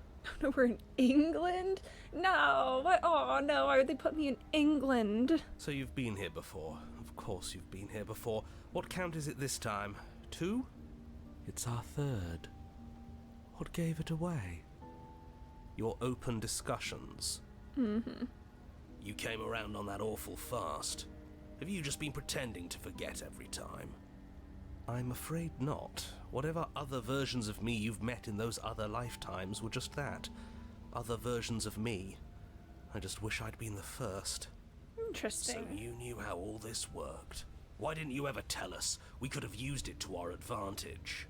No, we're in England? No! Oh no, why would they put me in England? So you've been here before. Of course you've been here before. What count is it this time? 2? It's our 3rd. What gave it away? Your open discussions. You came around on that awful fast. Have you just been pretending to forget every time? I'm afraid not. Whatever other versions of me you've met in those other lifetimes were just that. Other versions of me. I just wish I'd been the first. Interesting. So you knew how all this worked. Why didn't you ever tell us? We could have used it to our advantage.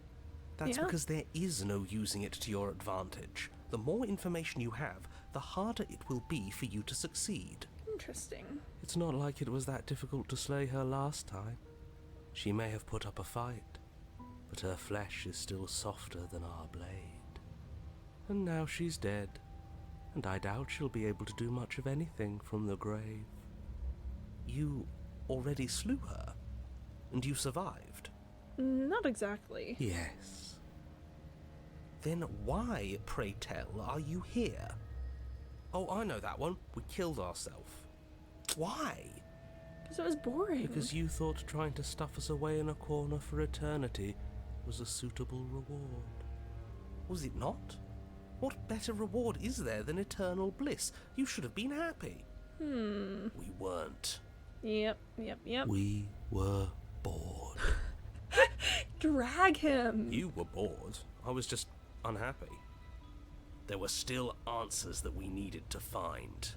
That's because there is no using it to your advantage. The more information you have, the harder it will be for you to succeed. Interesting. It's not like it was that difficult to slay her last time. She may have put up a fight, but her flesh is still softer than our blade. And now she's dead, and I doubt she'll be able to do much of anything from the grave. You already slew her, and you survived. Not exactly. Yes. Then why, pray tell, are you here? Oh, I know that one. We killed ourselves. Why? Because it was boring. Because you thought trying to stuff us away in a corner for eternity was a suitable reward. Was it not? What better reward is there than eternal bliss? You should have been happy. We weren't. Yep. We were bored. Drag him. You were bored. I was just unhappy. There were still answers that we needed to find.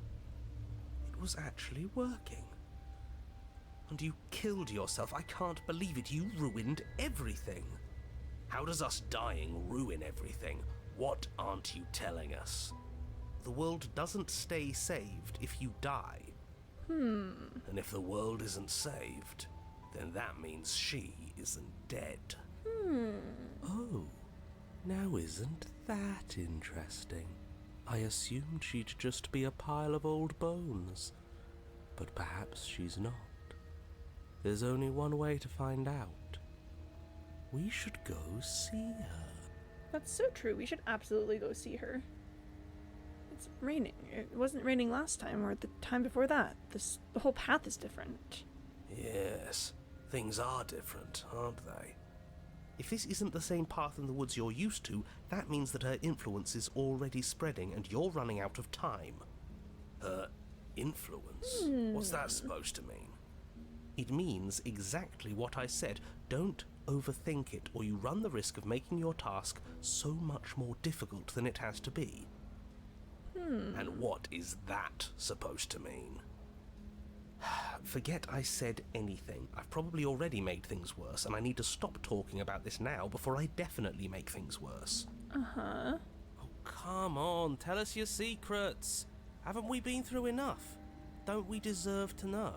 It was actually working. And you killed yourself. I can't believe it. You ruined everything. How does us dying ruin everything? What aren't you telling us? The world doesn't stay saved if you die. And if the world isn't saved, then that means she isn't dead. Oh, now isn't that interesting? I assumed she'd just be a pile of old bones. But perhaps she's not. There's only one way to find out. We should go see her. That's so true. We should absolutely go see her. It's raining. It wasn't raining last time or the time before that. The whole path is different. Yes, things are different, aren't they? If this isn't the same path in the woods you're used to, that means that her influence is already spreading and you're running out of time. Her influence? What's that supposed to mean? It means exactly what I said. Don't overthink it, or you run the risk of making your task so much more difficult than it has to be. And what is that supposed to mean? Forget I said anything. I've probably already made things worse, and I need to stop talking about this now before I definitely make things worse. Uh-huh. Oh, come on, tell us your secrets. Haven't we been through enough? Don't we deserve to know?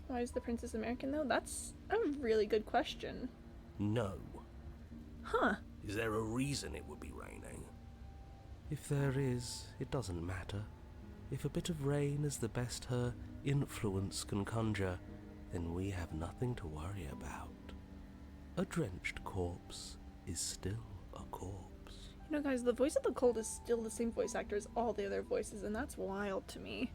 Why is the princess American, though? That's a really good question. No. Huh. Is there a reason it would be raining? If there is, it doesn't matter. If a bit of rain is the best her influence can conjure, then we have nothing to worry about. A drenched corpse is still a corpse. You know, guys, the voice of the cold is still the same voice actor as all the other voices, and that's wild to me.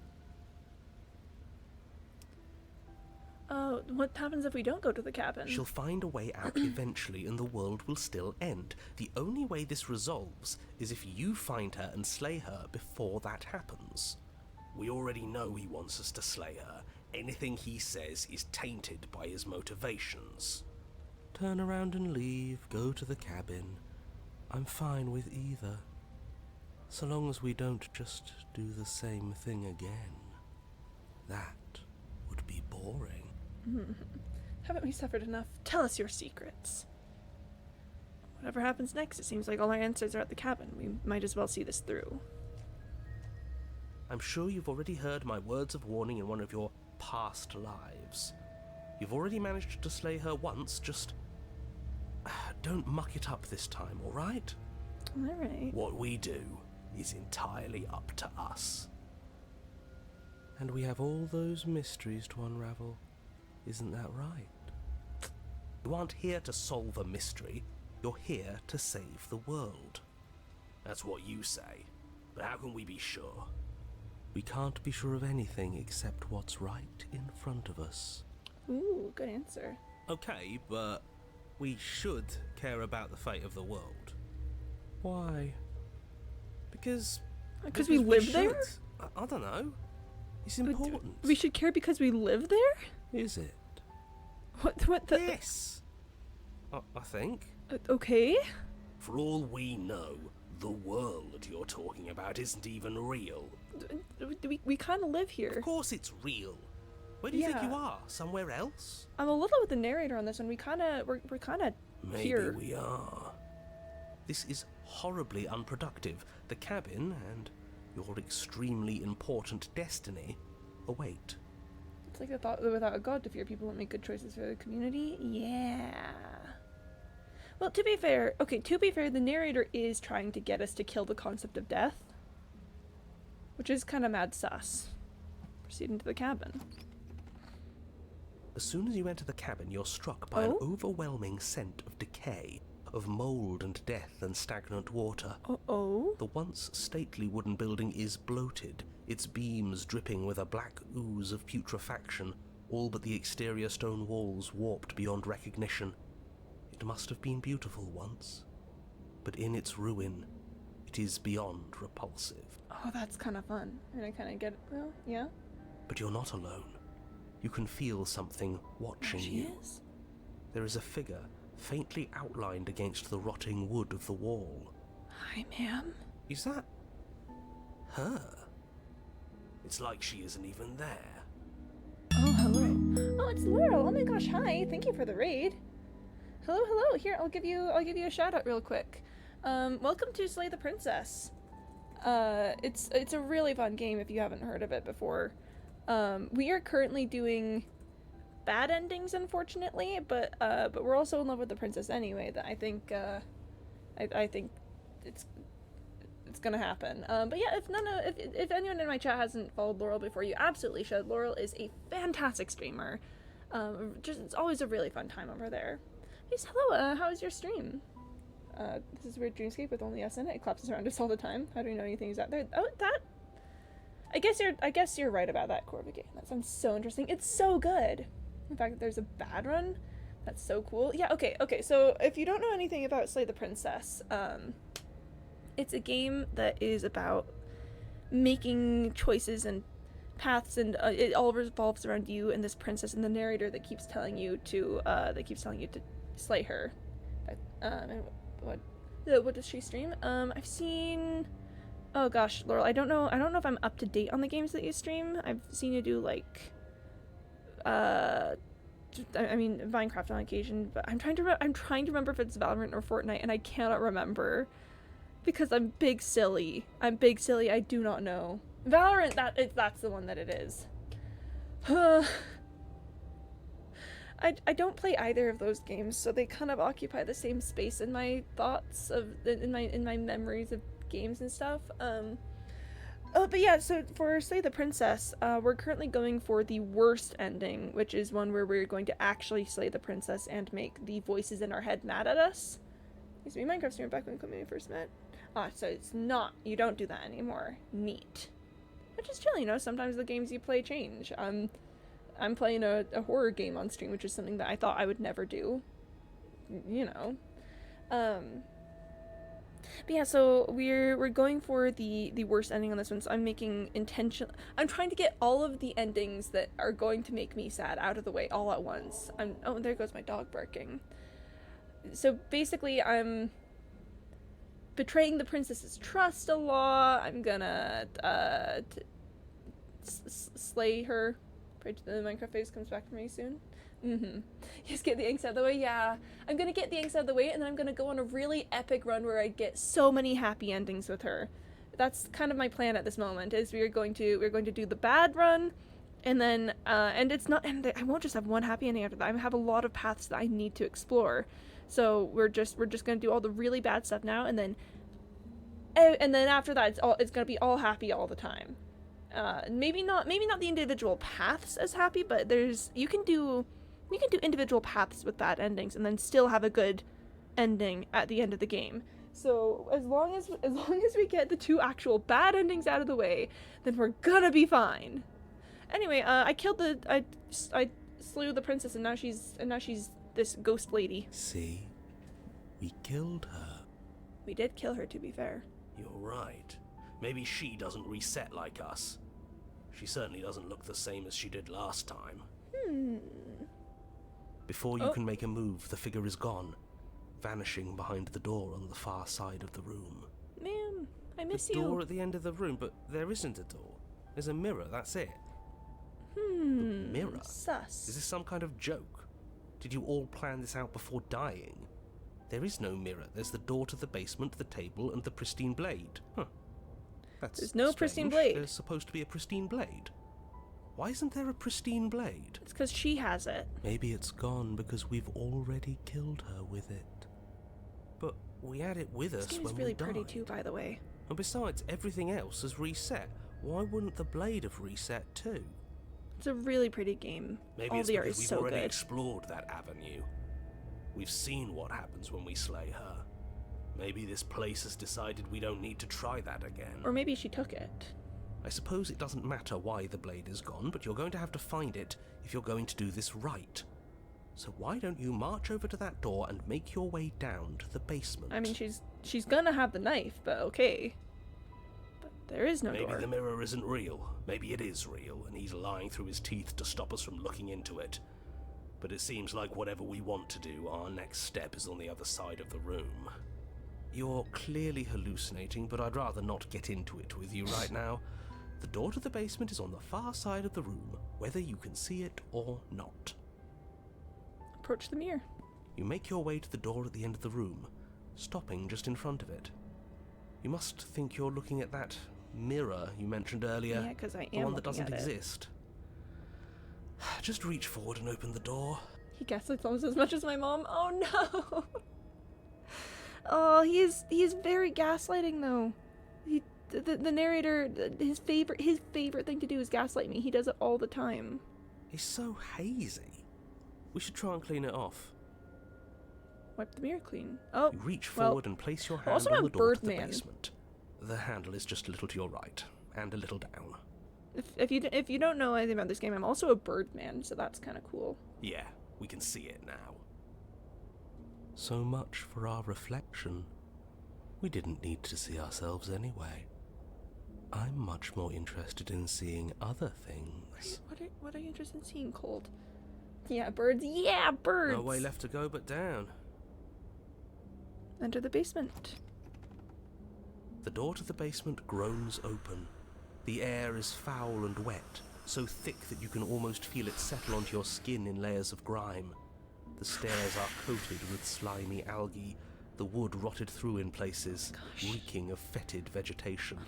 What happens if we don't go to the cabin? She'll find a way out eventually, and the world will still end. The only way this resolves is if you find her and slay her before that happens. We already know he wants us to slay her. Anything he says is tainted by his motivations. Turn around and leave, go to the cabin. I'm fine with either. So long as we don't just do the same thing again. That would be boring. Haven't we suffered enough? Tell us your secrets. Whatever happens next, it seems like all our answers are at the cabin. We might as well see this through. I'm sure you've already heard my words of warning in one of your past lives. You've already managed to slay her once, just don't muck it up this time, alright? Alright. What we do is entirely up to us. And we have all those mysteries to unravel. Isn't that right? You aren't here to solve a mystery, you're here to save the world. That's what you say, but how can we be sure? We can't be sure of anything except what's right in front of us. Ooh, good answer. Okay, but we should care about the fate of the world. Why? Because we live there? I don't know. It's important. We should care because we live there? Is it? What the? Yes. I think. Okay. For all we know, the world you're talking about isn't even real. We kind of live here. Of course it's real. Where do you think you are? Somewhere else? I'm a little with the narrator on this one. We're kind of here. Maybe we are. This is horribly unproductive. The cabin and your extremely important destiny await. It's like the thought that without a god to fear, people won't make good choices for the community. Yeah. Well, to be fair, the narrator is trying to get us to kill the concept of death, which is kind of mad sus. Proceeding to the cabin. As soon as you enter the cabin, you're struck by an overwhelming scent of decay, of mold and death and stagnant water. The once stately wooden building is bloated, its beams dripping with a black ooze of putrefaction, all but the exterior stone walls warped beyond recognition. It must have been beautiful once, but in its ruin, it is beyond repulsive. Oh, that's kind of fun. And I kind of get it. Well, yeah. But you're not alone. You can feel something watching you. Is? There is a figure faintly outlined against the rotting wood of the wall. Hi, ma'am. Is that her? It's like she isn't even there. Oh, hello. Oh, it's Laurel. Oh my gosh, hi. Thank you for the raid. Hello. Here, I'll give you a shout out real quick. Welcome to Slay the Princess. It's a really fun game if you haven't heard of it before. We are currently doing bad endings, unfortunately, but we're also in love with the princess anyway. That I think it's gonna happen. But yeah, if anyone in my chat hasn't followed Laurel before, you absolutely should. Laurel is a fantastic streamer. It's always a really fun time over there. Hey, hello. How was your stream? This is Weird Dreamscape with only us in it. It collapses around us all the time. How do you know anything's out there? Oh, that. I guess you're right about that Corva game. That sounds so interesting. It's so good. In fact, there's a bad run. That's so cool. Yeah. Okay. So if you don't know anything about Slay the Princess, it's a game that is about making choices and paths, and it all revolves around you and this princess and the narrator that keeps telling you to slay her. And what does she stream? I've seen. Oh gosh, Laurel, I don't know if I'm up to date on the games that you stream. I've seen you do like, Minecraft on occasion, but I'm trying to remember if it's Valorant or Fortnite, and I cannot remember because I'm big silly. I do not know. Valorant, that's the one that it is. I don't play either of those games, so they kind of occupy the same space in my thoughts in my memories of games and stuff. But yeah, so for Slay the Princess, we're currently going for the worst ending, which is one where we're going to actually slay the princess and make the voices in our head mad at us. Used to be Minecraft streamer back when we first met. So it's not, you don't do that anymore. Neat. Which is chill, sometimes the games you play change. I'm playing a horror game on stream, which is something that I thought I would never do. You know. But yeah, so we're going for the worst ending on this one. So I'm I'm trying to get all of the endings that are going to make me sad out of the way all at once. Oh, there goes my dog barking. So basically, I'm betraying the princess's trust a lot. I'm gonna slay her. Pray to the Minecraft face comes back for me soon. Just get the angst out of the way. Yeah, I'm gonna get the angst out of the way, and then I'm gonna go on a really epic run where I get so many happy endings with her. That's kind of my plan at this moment. Is we're going to do the bad run, and then and I won't just have one happy ending after that. I have a lot of paths that I need to explore. So we're just gonna do all the really bad stuff now, and then after that it's gonna be all happy all the time. Maybe not the individual paths as happy, but you can do individual paths with bad endings and then still have a good ending at the end of the game. So as long as we get the 2 actual bad endings out of the way, then we're gonna be fine. Anyway, I slew the princess, and now she's this ghost lady. See? We killed her. We did kill her, to be fair. You're right. Maybe she doesn't reset like us. She certainly doesn't look the same as she did last time. Before you can make a move, the figure is gone, vanishing behind the door on the far side of the room. Ma'am, I miss you. The door at the end of the room, but there isn't a door. There's a mirror, that's it. The mirror? Sus. Is this some kind of joke? Did you all plan this out before dying? There is no mirror. There's the door to the basement, the table, and the pristine blade. There's no strange. pristine blade. There's supposed to be a pristine blade. Why isn't there a pristine blade? It's because she has it. Maybe it's gone because we've already killed her with it. But we had it with us when we died. This game is really pretty too, by the way. And besides, everything else has reset. Why wouldn't the blade have reset too? It's a really pretty game. Maybe all it's the art because is we've so already good. explored that avenue. We've seen what happens when we slay her. Maybe this place has decided we don't need to try that again. Or maybe she took it. I suppose it doesn't matter why the blade is gone, but you're going to have to find it if you're going to do this right. So why don't you march over to that door and make your way down to the basement? I mean, she's gonna have the knife, but okay. But there is no door. Maybe the mirror isn't real. Maybe it is real, and he's lying through his teeth to stop us from looking into it. But it seems like whatever we want to do, our next step is on the other side of the room. You're clearly hallucinating, but I'd rather not get into it with you right now. The door to the basement is on the far side of the room, whether you can see it or not. Approach the mirror. You make your way to the door at the end of the room, stopping just in front of it. You must think you're looking at that mirror you mentioned earlier. Yeah, because I am the one that looking doesn't at it. exist. Just reach forward and open the door. He gaslights almost as much as my mom. Oh no! Oh, he's very gaslighting though. The narrator, his favorite thing to do is gaslight me. He does it all the time. It's so hazy. We should try and clean it off. Wipe the mirror clean. Oh, you reach forward and place your hand also on I'm the door to the Birdman. basement. The handle is just a little to your right, and a little down. If you don't know anything about this game, I'm also a Birdman, so that's kind of cool. Yeah, we can see it now. So much for our reflection. We didn't need to see ourselves anyway. I'm much more interested in seeing other things. What are you interested in seeing, Cold? Yeah, birds. Yeah, birds. No way left to go but down. Enter the basement. The door to the basement groans open. The air is foul and wet, so thick that you can almost feel it settle onto your skin in layers of grime. The stairs are coated with slimy algae, the wood rotted through in places, reeking of fetid vegetation.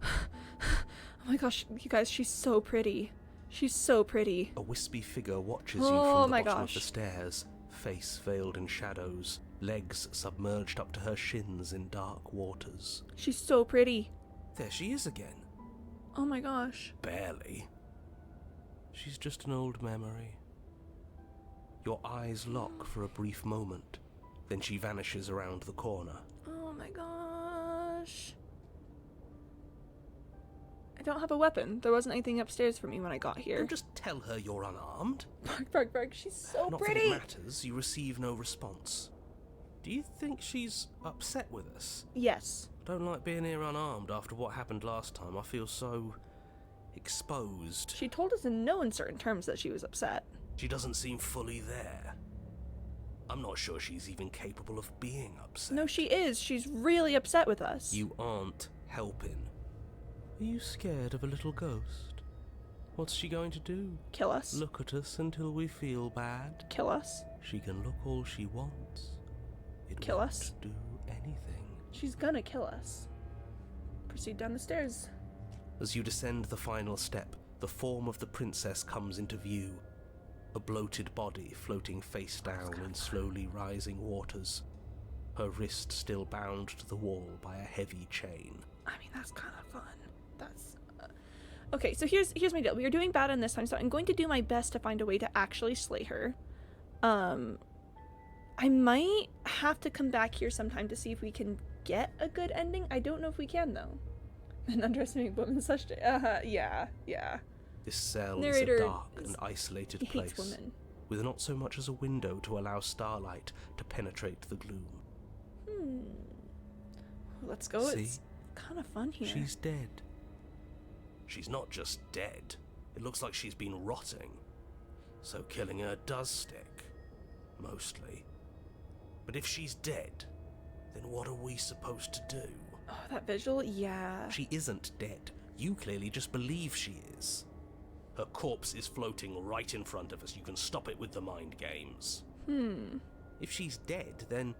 Oh my gosh, you guys, she's so pretty. She's so pretty. A wispy figure watches you Oh from the my bottom of gosh. the stairs, face veiled in shadows, legs submerged up to her shins in dark waters. She's so pretty. There she is again. Oh my gosh. Barely. She's just an old memory. Your eyes lock for a brief moment, then she vanishes around the corner. Oh my gosh. I don't have a weapon. There wasn't anything upstairs for me when I got here. Then just tell her you're unarmed. Bark, bark, bark. She's so Not pretty. that it matters, you receive no response. Do you think she's upset with us? Yes. I don't like being here unarmed after what happened last time. I feel so exposed. She told us in no uncertain terms that she was upset. She doesn't seem fully there. I'm not sure she's even capable of being upset. No, she is. She's really upset with us. You aren't helping. Are you scared of a little ghost? What's she going to do? Kill us. Look at us until we feel bad? Kill us. She can look all she wants. It Kill won't us. do anything. She's gonna kill us. Proceed down the stairs. As you descend the final step, the form of the princess comes into view. A bloated body floating face down in slowly rising waters. Her wrist still bound to the wall by a heavy chain. I mean, that's kind of fun. That's... Okay, so here's my deal. We are doing bad on this time, so I'm going to do my best to find a way to actually slay her. I might have to come back here sometime to see if we can get a good ending. I don't know if we can, though. An underestimating woman such... yeah. This cell Narrator is a dark and isolated hates place, women. with not so much as a window to allow starlight to penetrate the gloom. Let's go. See? It's kind of fun here. She's dead. She's not just dead. It looks like she's been rotting. So killing her does stick. Mostly. But if she's dead, then what are we supposed to do? Oh, that visual? Yeah. She isn't dead. You clearly just believe she is. Her corpse is floating right in front of us. You can stop it with the mind games. If she's dead, then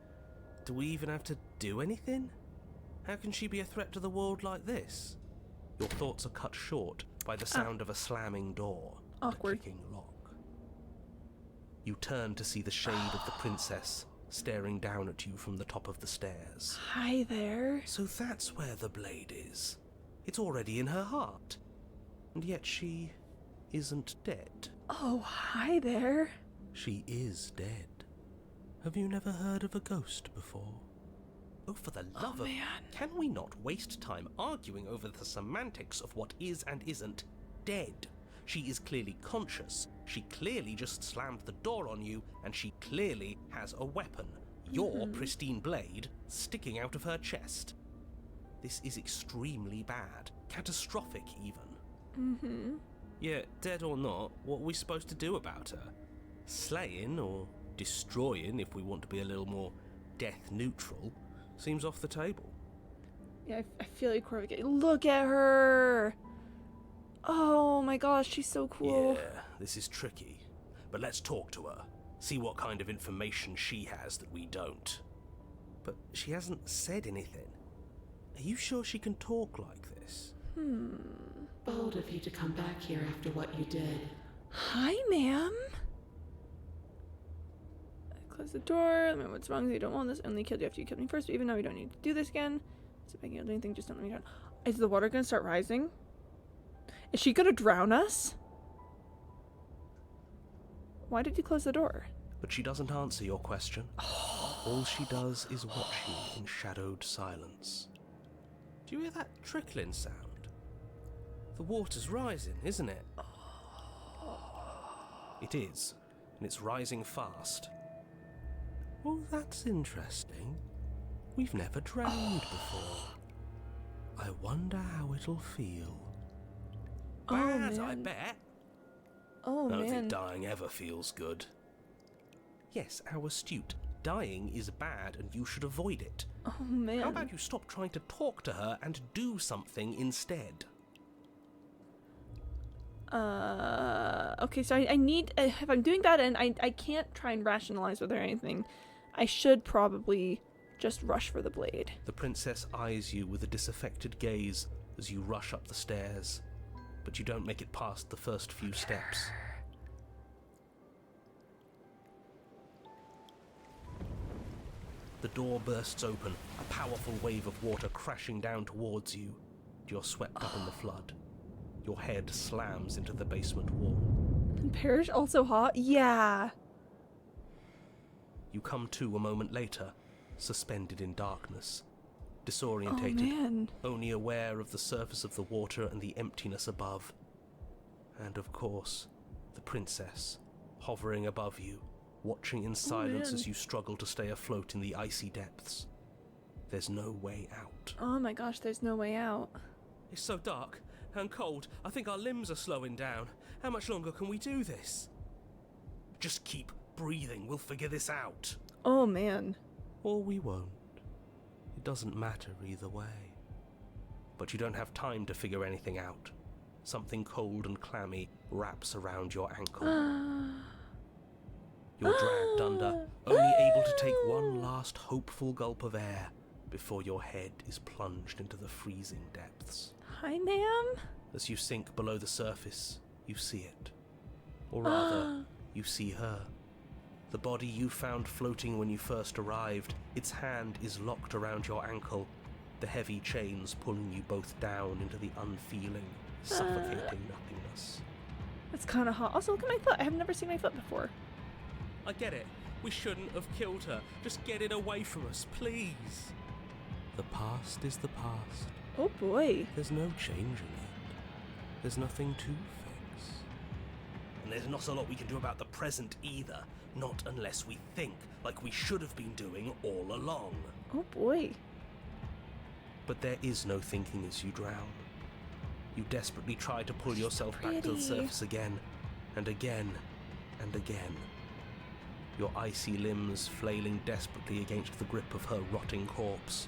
do we even have to do anything? How can she be a threat to the world like this? Your thoughts are cut short by the sound of a slamming door. and Awkward. A clicking lock. You turn to see the shade of the princess staring down at you from the top of the stairs. Hi there. So that's where the blade is. It's already in her heart. And yet she isn't dead. Oh, hi there. She is dead. Have you never heard of a ghost before? Oh, for the love of... man. Can we not waste time arguing over the semantics of what is and isn't dead? She is clearly conscious. She clearly just slammed the door on you, and she clearly has a weapon. Your pristine blade sticking out of her chest. This is extremely bad. Catastrophic, even. Yeah, dead or not, what are we supposed to do about her? Slaying, or destroying, if we want to be a little more death-neutral, seems off the table. Yeah, I feel like we're getting... Look at her! Oh my gosh, she's so cool. Yeah, this is tricky. But let's talk to her. See what kind of information she has that we don't. But she hasn't said anything. Are you sure she can talk like this? Bold of you to come back here after what you did. Hi, ma'am. Close the door. Let me know what's wrong with you. Don't want this. Only killed you after you killed me first. But even now we don't need to do this again. So if I can do anything, just don't let me drown. Is the water gonna start rising? Is she gonna drown us? Why did you close the door? But she doesn't answer your question. All she does is watch you in shadowed silence. Do you hear that trickling sound? The water's rising, isn't it? It is, and it's rising fast. Oh, that's interesting. We've never drowned before. I wonder how it'll feel. Bad, I man. bet. Oh, I don't man. think dying ever feels good. Yes, how astute. Dying is bad and you should avoid it. Oh, man. How about you stop trying to talk to her and do something instead? Okay, so I need... if I'm doing that and I can't try and rationalize with her or anything, I should probably just rush for the blade. The princess eyes you with a disaffected gaze as you rush up the stairs, but you don't make it past the first few steps. The door bursts open, a powerful wave of water crashing down towards you. You're swept up in the flood. Your head slams into the basement wall. Parrish also hot? Yeah. You come to a moment later, suspended in darkness. disorientated, man. only aware of the surface of the water and the emptiness above. And of course, the princess, hovering above you, watching in silence as you struggle to stay afloat in the icy depths. There's no way out. Oh my gosh, there's no way out. It's so dark and cold, I think our limbs are slowing down. How much longer can we do this? Just keep breathing, we'll figure this out. Oh man. Or we won't. It doesn't matter either way. But you don't have time to figure anything out. Something cold and clammy wraps around your ankle. You're dragged under, only able to take one last hopeful gulp of air before your head is plunged into the freezing depths. Hi, ma'am. As you sink below the surface, you see it. Or rather, you see her. The body you found floating when you first arrived, its hand is locked around your ankle, the heavy chains pulling you both down into the unfeeling, suffocating nothingness. That's kind of hot. Also, look at my foot. I have never seen my foot before. I get it. We shouldn't have killed her. Just get it away from us, please. The past is the past. Oh boy. There's no changing it. There's nothing to fix. And there's not a lot we can do about the present either. Not unless we think like we should have been doing all along. Oh boy. But there is no thinking as you drown. You desperately try to pull yourself back to the surface again, and again, and again. Your icy limbs flailing desperately against the grip of her rotting corpse.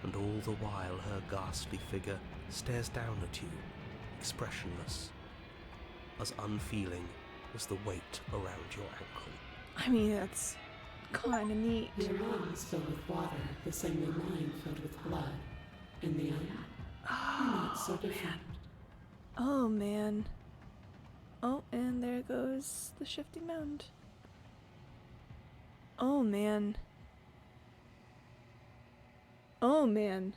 And all the while her ghastly figure stares down at you, expressionless, as unfeeling as the weight around your ankle. I mean, that's kind of neat. Your lungs filled with water, the same way mine filled with blood. In the end, we're not so different. Oh man. Oh, and there goes the shifting mound. Oh man. Oh man.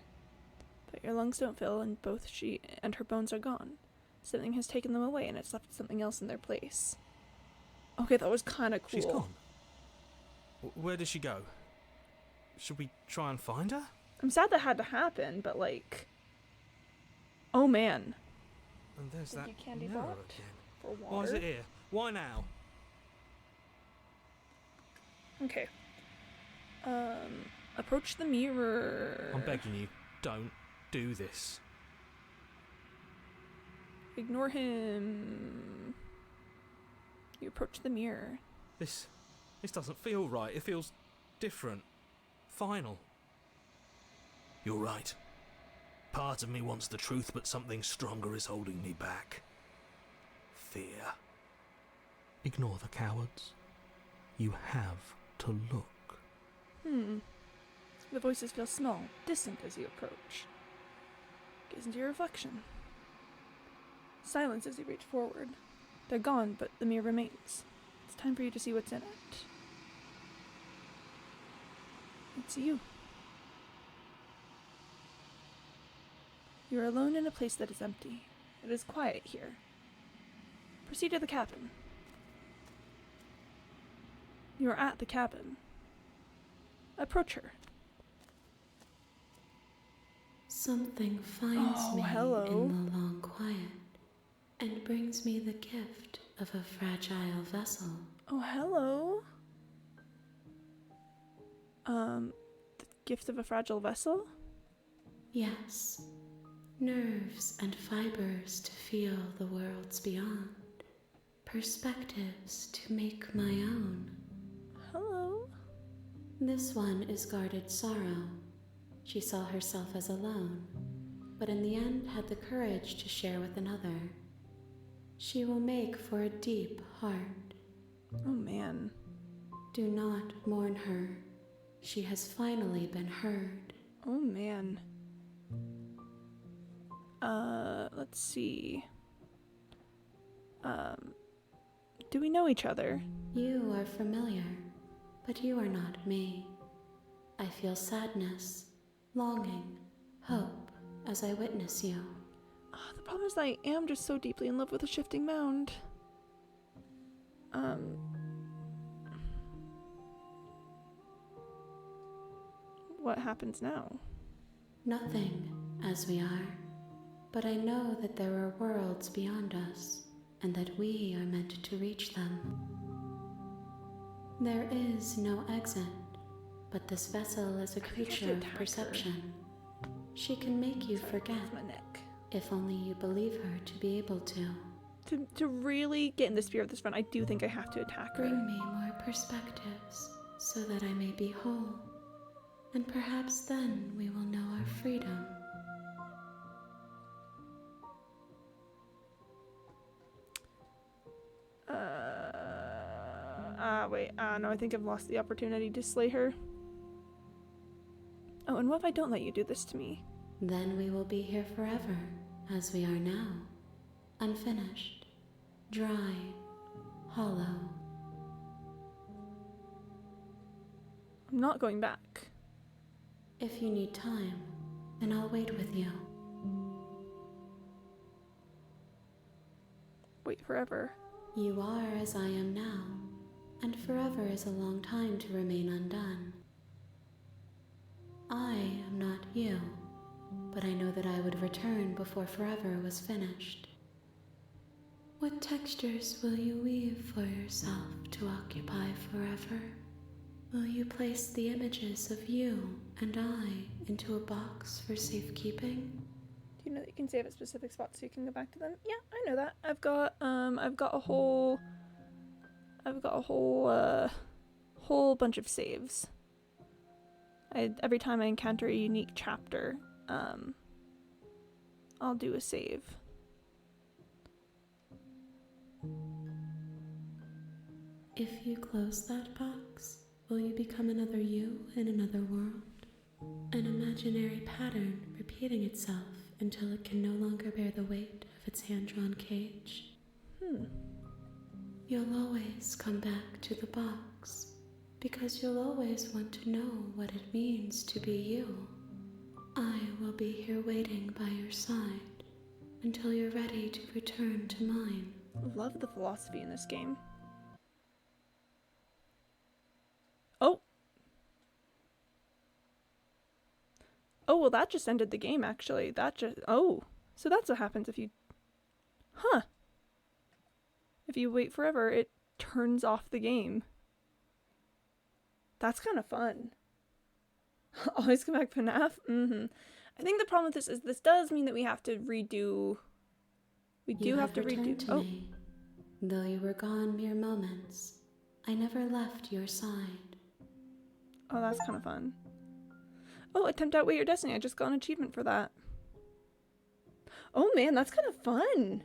But your lungs don't fill, and both she and her bones are gone. Something has taken them away, and it's left something else in their place. Okay, that was kind of cool. She's gone. Where did she go? Should we try and find her? I'm sad that had to happen, but like... Oh man. And there's Thank that you, Candy mirror Bot, again. for water. Why is it here? Why now? Okay. Approach the mirror. I'm begging you, don't do this. Ignore him. You approach the mirror. This doesn't feel right. It feels different. Final. You're right. Part of me wants the truth, but something stronger is holding me back. Fear. Ignore the cowards. You have to look. The voices feel small, distant as you approach. Gaze into your reflection. Silence as you reach forward. They're gone, but the mirror remains. It's time for you to see what's in it. It's you. You are alone in a place that is empty. It is quiet here. Proceed to the cabin. You are at the cabin. Approach her. Something finds Oh, me hello. in the long quiet and brings me the gift of a fragile vessel. Oh, hello. The gift of a fragile vessel? Yes, nerves and fibers to feel the worlds beyond, perspectives to make my own. Hello. This one is guarded sorrow. She saw herself as alone, but in the end had the courage to share with another. She will make for a deep heart. Oh, man. Do not mourn her. She has finally been heard. Oh, man. Let's see. Do we know each other? You are familiar, but you are not me. I feel sadness, longing, hope as I witness you. The problem is I am just so deeply in love with the shifting mound. What happens now? Nothing as we are, but I know that there are worlds beyond us, and that we are meant to reach them. There is no exit, but this vessel is a creature of perception. She can make you forget, my neck. if only you believe her to be able to. To really get in the spirit of this run, I do think I have to attack her. Bring me more perspectives, so that I may be whole, and perhaps then we will know our freedom. Wait, no, I think I've lost the opportunity to slay her. Oh, and what if I don't let you do this to me? Then we will be here forever, as we are now. Unfinished, dry, hollow. I'm not going back. If you need time, then I'll wait with you. Wait forever. You are as I am now, and forever is a long time to remain undone. I am not you, but I know that I would return before forever was finished. What textures will you weave for yourself to occupy forever? Will you place the images of you and I into a box for safekeeping? Do you know that you can save at specific spots so you can go back to them? Yeah, I know that. I've got a whole bunch of saves. Every time I encounter a unique chapter, I'll do a save. If you close that box, will you become another you in another world? An imaginary pattern repeating itself until it can no longer bear the weight of its hand-drawn cage? You'll always come back to the box, because you'll always want to know what it means to be you. I will be here waiting by your side until you're ready to return to mine. Love the philosophy in this game. Oh! Oh, well that just ended the game actually. Oh! So that's what happens if you... Huh! If you wait forever, it turns off the game. That's kind of fun. Always come back FNAF? I think the problem with this is this does mean that we have to redo... We do have to redo... To me. Though you were gone mere moments, I never left your side. Oh, that's kind of fun. Oh, attempt outweigh your destiny. I just got an achievement for that. Oh man, that's kind of fun.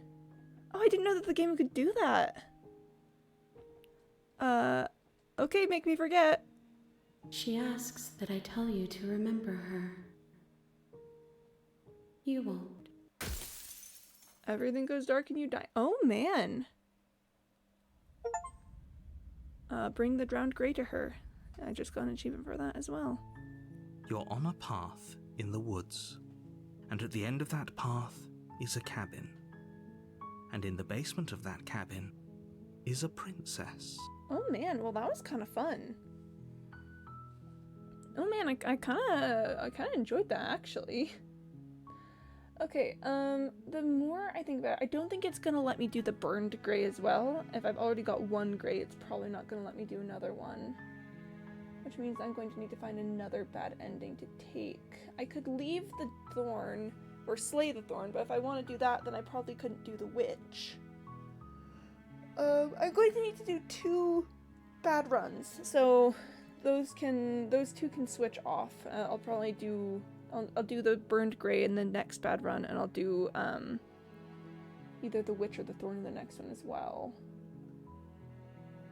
Oh, I didn't know that the game could do that. Okay, make me forget. She asks that I tell you to remember her. You won't. Everything goes dark and you die. Oh man. Bring the drowned grey to her. I just got an achievement for that as well. You're on a path in the woods, and at the end of that path is a cabin. And in the basement of that cabin is a princess. Oh man, well that was kind of fun. Oh man, I kind of enjoyed that actually. Okay, the more I think about it, I don't think it's gonna let me do the burned grey as well. If I've already got one grey, it's probably not gonna let me do another one. Which means I'm going to need to find another bad ending to take. I could leave the thorn, or slay the thorn, but if I want to do that, then I probably couldn't do the witch. I'm going to need to do 2 bad runs, so those two can switch off. I'll probably do... I'll do the burned grey in the next bad run, and I'll do either the witch or the thorn in the next one as well.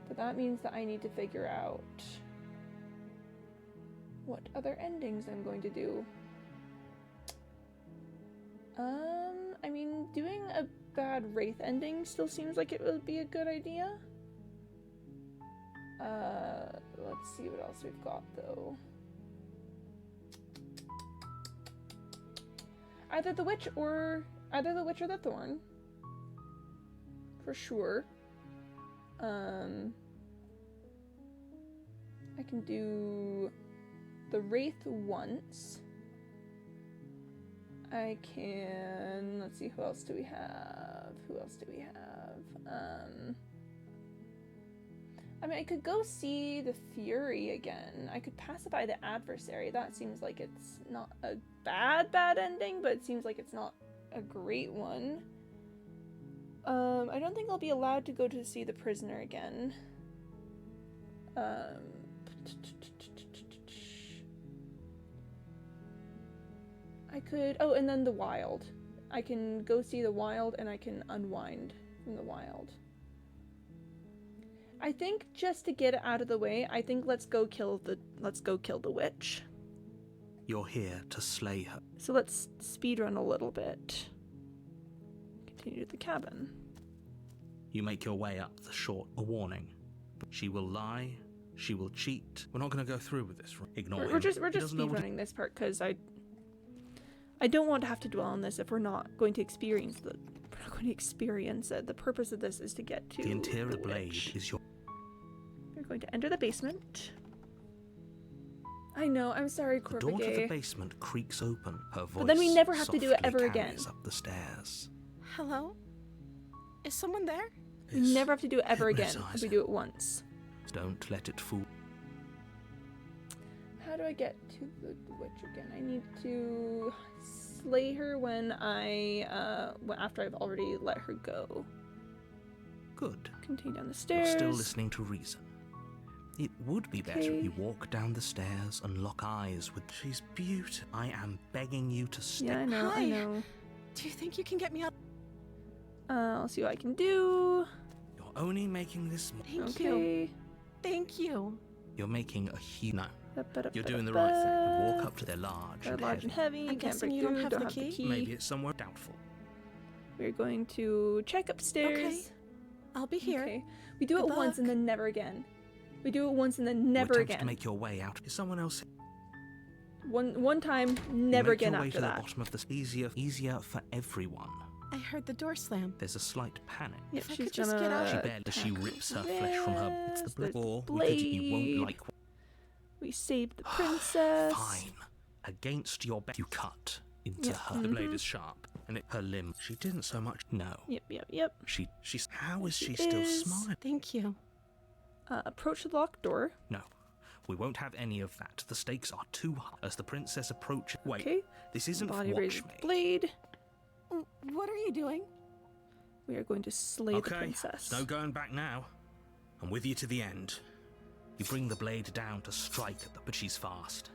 But that means that I need to figure out what other endings I'm going to do. I mean, doing a bad wraith ending still seems like it would be a good idea. Let's see what else we've got though. Either the witch or the thorn. For sure. I can do the wraith once. I can... Let's see, who else do we have? Who else do we have? I mean, I could go see the Fury again. I could pacify the adversary. That seems like it's not a bad ending, but it seems like it's not a great one. I don't think I'll be allowed to go to see the prisoner again. I could... Oh, and then the Wild. I can go see the Wild, and I can unwind from the Wild. I think just to get it out of the way, I think let's go kill the witch. You're here to slay her. So let's speedrun a little bit. Continue to the cabin. You make your way up the short. A warning. She will lie. She will cheat. We're not going to go through with this. Ignore him. We're just speedrunning this part because I don't want to have to dwell on this if we're not going to experience it. The purpose of this is to get to the interior the blade witch. is your... We're going to enter the basement. I know, I'm sorry, The door to the Corpegay. basement creaks open. Her voice But then we never have to do it softly ever again. carries up the stairs. Hello? Is someone there? We never have to do it ever again if we hypnotising. do it once. Don't let it fool. How do I get to the witch again? I need to slay her when after I've already let her go. Good. Continue down the You're stairs. still listening to reason. It would be better Okay. if you walk down the stairs and lock eyes with... She's beautiful. I am begging you to stay. Yeah, I know, Hi. I know. Do you think you can get me out? I'll see what I can do. You're only making this... Thank you. Okay. Thank you. You're making a huge... No. Ba-ba-da-ba-da-ba. You're doing the right thing. You walk up to their large They're and large heavy. and heavy. I'm Can't guessing break you don't through, have don't the have the key? key. Maybe it's somewhere doubtful. We're going to check upstairs. Okay. I'll be here. Okay. We do Good it once and luck. then never again. We do it once and then never you attempt again. to make your way out. Is someone else... One time, You never make again your way after to that. the bottom of the... Easier for everyone. I heard the door slam. There's a slight panic. Yep, If I she's could just gonna get out. She barely... She rips her flesh from her... It's the There's the blade. blade. You won't like... We saved the princess. Fine. Against your back, you cut into Yep. her. The blade is sharp, and her limb. She didn't so much. No. Yep. She's. How is she She still is. smiling? Thank you. Approach the locked door. No. We won't have any of that. The stakes are too high. As the princess approaches. Wait. Okay. This isn't Body watch raises me. the blade. What are you doing? We are going to slay the Okay. princess. No going back now. I'm with you to the end. You bring the blade down to strike at but she's fast.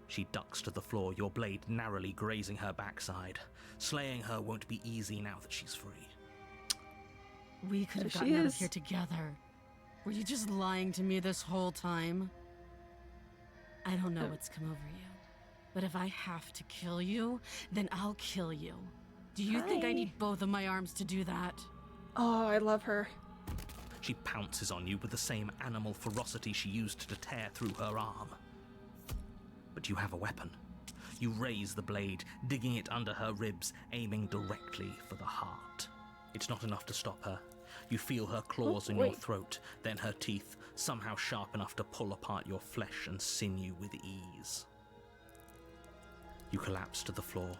She ducks to the floor, your blade narrowly grazing her backside. Slaying her won't be easy now that she's free. We could have There she gotten out of is. here together. Were you just lying to me this whole time? I don't know what's come over you, but if I have to kill you, then I'll kill you. Do you think I Hi. need both of my arms to do that? Oh, I love her. She pounces on you with the same animal ferocity she used to tear through her arm. But you have a weapon. You raise the blade, digging it under her ribs, aiming directly for the heart. It's not enough to stop her. You feel her claws in your wait. throat, then her teeth, somehow sharp enough to pull apart your flesh and sinew with ease. You collapse to the floor,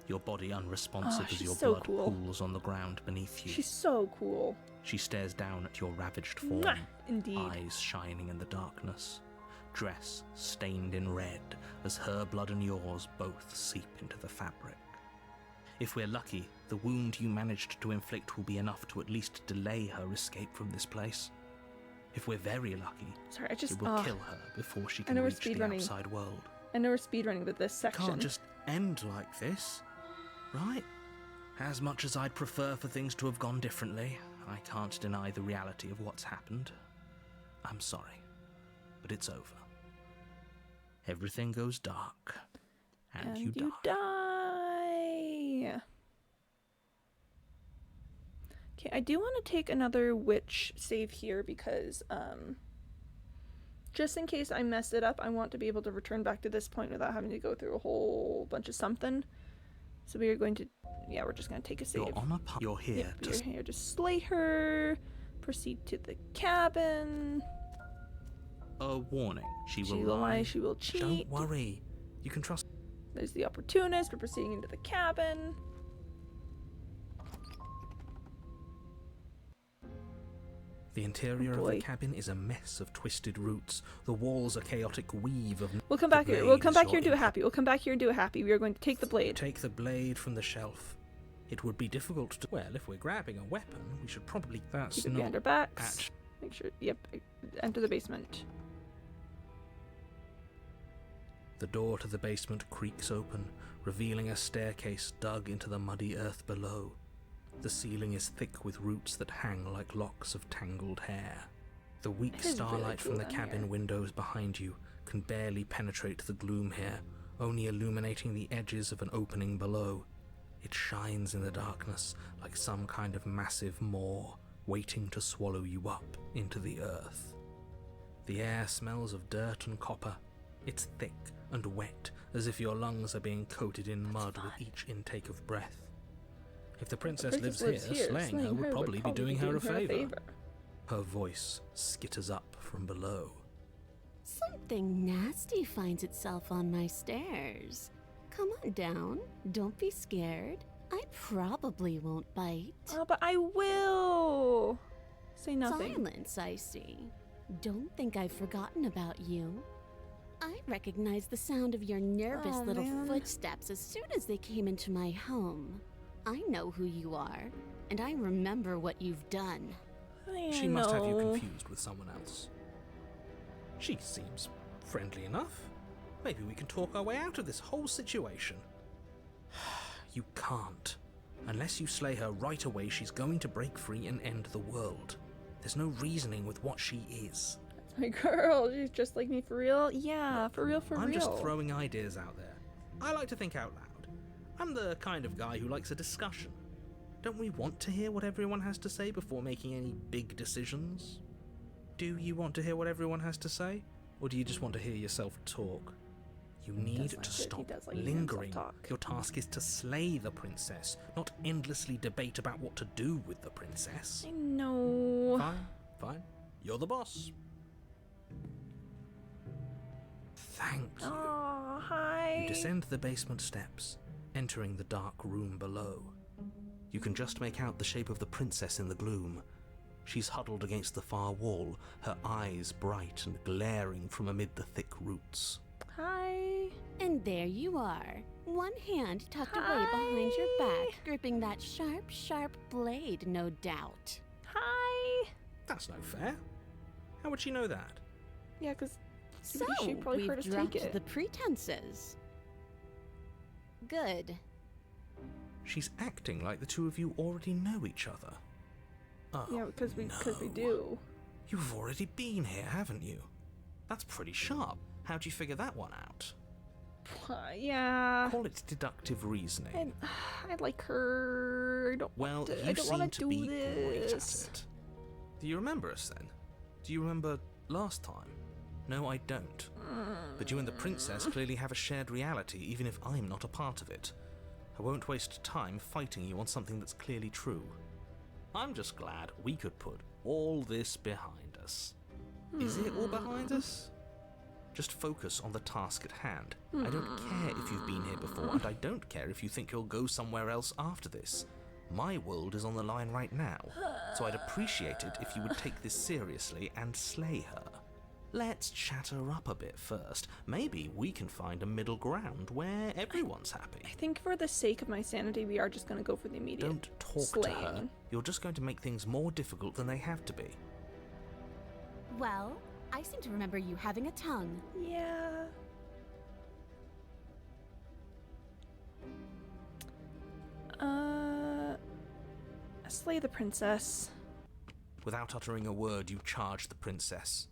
your body unresponsive as she's your so blood cool. pools on the ground beneath you. She's so cool. She stares down at your ravaged form, Mwah! Indeed. eyes shining in the darkness, dress stained in red as her blood and yours both seep into the fabric. If we're lucky, the wound you managed to inflict will be enough to at least delay her escape from this place. If we're very lucky, Sorry, I just. it will kill her before she I can know we're reach the speedrunning. outside world. I know we're speedrunning, but this section. Can't just end like this, right? As much as I'd prefer for things to have gone differently, I can't deny the reality of what's happened. I'm sorry, but it's over. Everything goes dark, and you die. Okay, I do want to take another witch save here because, just in case I mess it up, I want to be able to return back to this point without having to go through a whole bunch of something. So we are going to, yeah, we're just going to take a save. You're on a path. You're here Yep, to you're here to slay her. Proceed to the cabin. a warning. She She will will lie. lie, she will cheat. Don't worry. You can trust. There's the opportunist. We're proceeding into the cabin. The interior of boy. the cabin is a mess of twisted roots. The walls a chaotic weave of... We'll come The back here. We'll blade come is back your here and do a input. happy. We'll come back here and do a happy. We are going to take the blade. Take the blade from the shelf. It would be difficult to... Well, if we're grabbing a weapon, we should probably... That's Keep it not... behind our backs. At... Make sure. Yep. Enter the basement. The door to the basement creaks open, revealing a staircase dug into the muddy earth below. The ceiling is thick with roots that hang like locks of tangled hair. The weak It is really starlight from cool the in cabin here. windows behind you can barely penetrate the gloom here, only illuminating the edges of an opening below. It shines in the darkness like some kind of massive maw waiting to swallow you up into the earth. The air smells of dirt and copper. It's thick and wet, as if your lungs are being coated in mud with each intake of breath. If the princess lives here, slaying her would probably be doing her a favor. Her voice skitters up from below. Something nasty finds itself on my stairs. Come on down. Don't be scared. I probably won't bite. Oh, but I will. Say nothing. Silence, I see. Don't think I've forgotten about you. I recognized the sound of your nervous Oh, little man. footsteps as soon as they came into my home. I know who you are, and I remember what you've done. She must have you confused with someone else. She seems friendly enough. Maybe we can talk our way out of this whole situation. You can't. Unless you slay her right away, she's going to break free and end the world. There's no reasoning with what she is. That's my girl. She's just like me for real. Yeah, for real, for I'm real. just throwing ideas out there. I like to think out loud. I'm the kind of guy who likes a discussion. Don't we want to hear what everyone has to say before making any big decisions? Do you want to hear what everyone has to say? Or do you just want to hear yourself talk? You need like to it. He stop does like hearing himself lingering. talk. Your task is to slay the princess, not endlessly debate about what to do with the princess. I know. Fine. You're the boss. Thank you. Oh, hi. You descend the basement steps, entering the dark room below. You can just make out the shape of the princess in the gloom. She's huddled against the far wall, her eyes bright and glaring from amid the thick roots. Hi. And there you are, one hand tucked away behind your back, gripping that sharp, sharp blade, no doubt. Hi. That's no fair. How would she know that? Yeah, because So, she probably we've heard us dropped take it. the pretenses. Good. She's acting like the two of you already know each other. Oh, Yeah, because we no. do. You've already been here, haven't you? That's pretty sharp. How'd you figure that one out? Yeah. Call it deductive reasoning. I like her. I don't Well, want to, I you don't seem want to do be great at this. it. Do you remember us then? Do you remember last time? No, I don't. But you and the princess clearly have a shared reality, even if I'm not a part of it. I won't waste time fighting you on something that's clearly true. I'm just glad we could put all this behind us. Is it all behind us? Just focus on the task at hand. I don't care if you've been here before, and I don't care if you think you'll go somewhere else after this. My world is on the line right now, so I'd appreciate it if you would take this seriously and slay her. Let's chat her up a bit first. Maybe we can find a middle ground where everyone's happy. I think for the sake of my sanity, we are just going to go for the immediate Don't talk slaying. to her. You're just going to make things more difficult than they have to be. Well, I seem to remember you having a tongue. Yeah. Slay the princess. Without uttering a word, you charge the princess.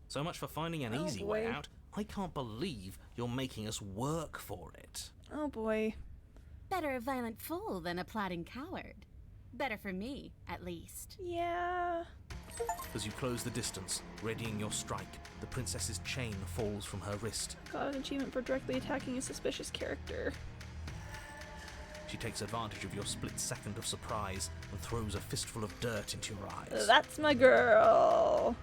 So much for finding an Oh, easy way boy. out. I can't believe you're making us work for it. Oh boy. Better a violent fool than a plotting coward. Better for me, at least. Yeah. As you close the distance, readying your strike, the princess's chain falls from her wrist. Got an achievement for directly attacking a suspicious character. She takes advantage of your split second of surprise and throws a fistful of dirt into your eyes. That's my girl.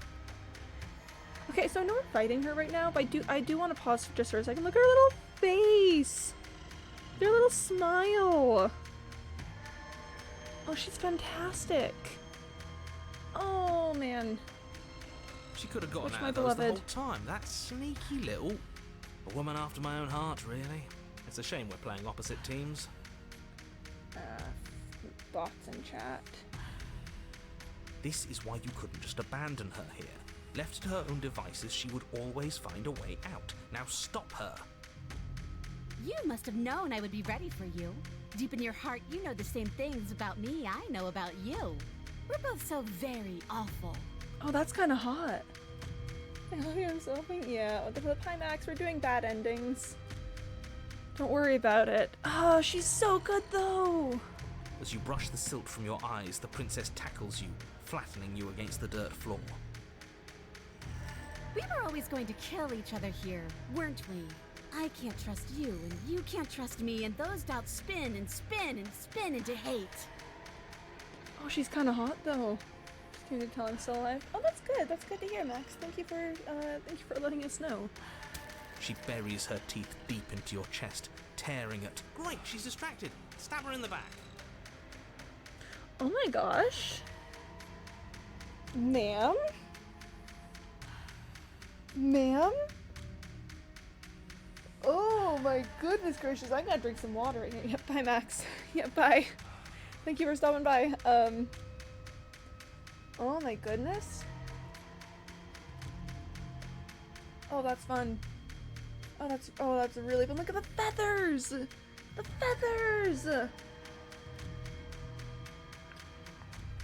Okay, so I know we're fighting her right now, but I do want to pause just for a second. Look at her little face! Their little smile! Oh, she's fantastic! Oh, man. She could have gotten Which out my of those the beloved? whole time. That sneaky little... A woman after my own heart, really. It's a shame we're playing opposite teams. Bots in chat. This is why you couldn't just abandon her here. Left to her own devices, she would always find a way out. Now stop her. You must have known I would be ready for you. Deep in your heart, you know the same things about me I know about you. We're both so very awful. Oh, that's kind of hot. I love you, I'm so hoping. Yeah, with the Pimax, we're doing bad endings. Don't worry about it. Oh, she's so good though. As you brush the silt from your eyes, the princess tackles you, flattening you against the dirt floor. We were always going to kill each other here, weren't we? I can't trust you, and you can't trust me, and those doubts spin and spin and spin into hate. Oh, she's kind of hot though. Just came to tell I'm still alive. Oh, that's good. That's good to hear, Max. Thank you for letting us know. She buries her teeth deep into your chest, tearing at... Great, she's distracted. Stab her in the back. Oh my gosh. Ma'am? Ma'am? Oh my goodness gracious, I gotta drink some water. Yep, bye Max. Yep, bye. Thank you for stopping by. Oh my goodness. Oh, that's fun. Oh, that's really fun. Look at the feathers! The feathers!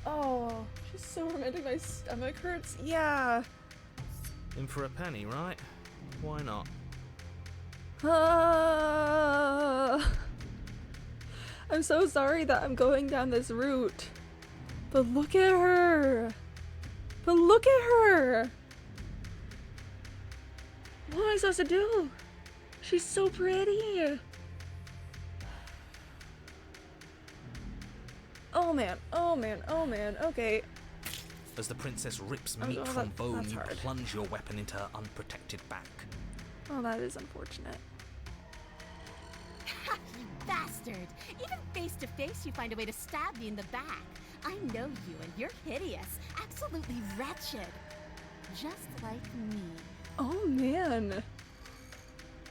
Oh, she's so romantic. My stomach hurts. Yeah. In for a penny, right? Why not? I'm so sorry that I'm going down this route. But look at her. But look at her. What am I supposed to do? She's so pretty. Oh man, oh man, oh man, okay. As the princess rips Oh, meat oh, from bone, that's you hard. plunge your weapon into her unprotected back. Oh, that is unfortunate. Ha! You bastard! Even face to face, you find a way to stab me in the back. I know you, and you're hideous. Absolutely wretched. Just like me. Oh man.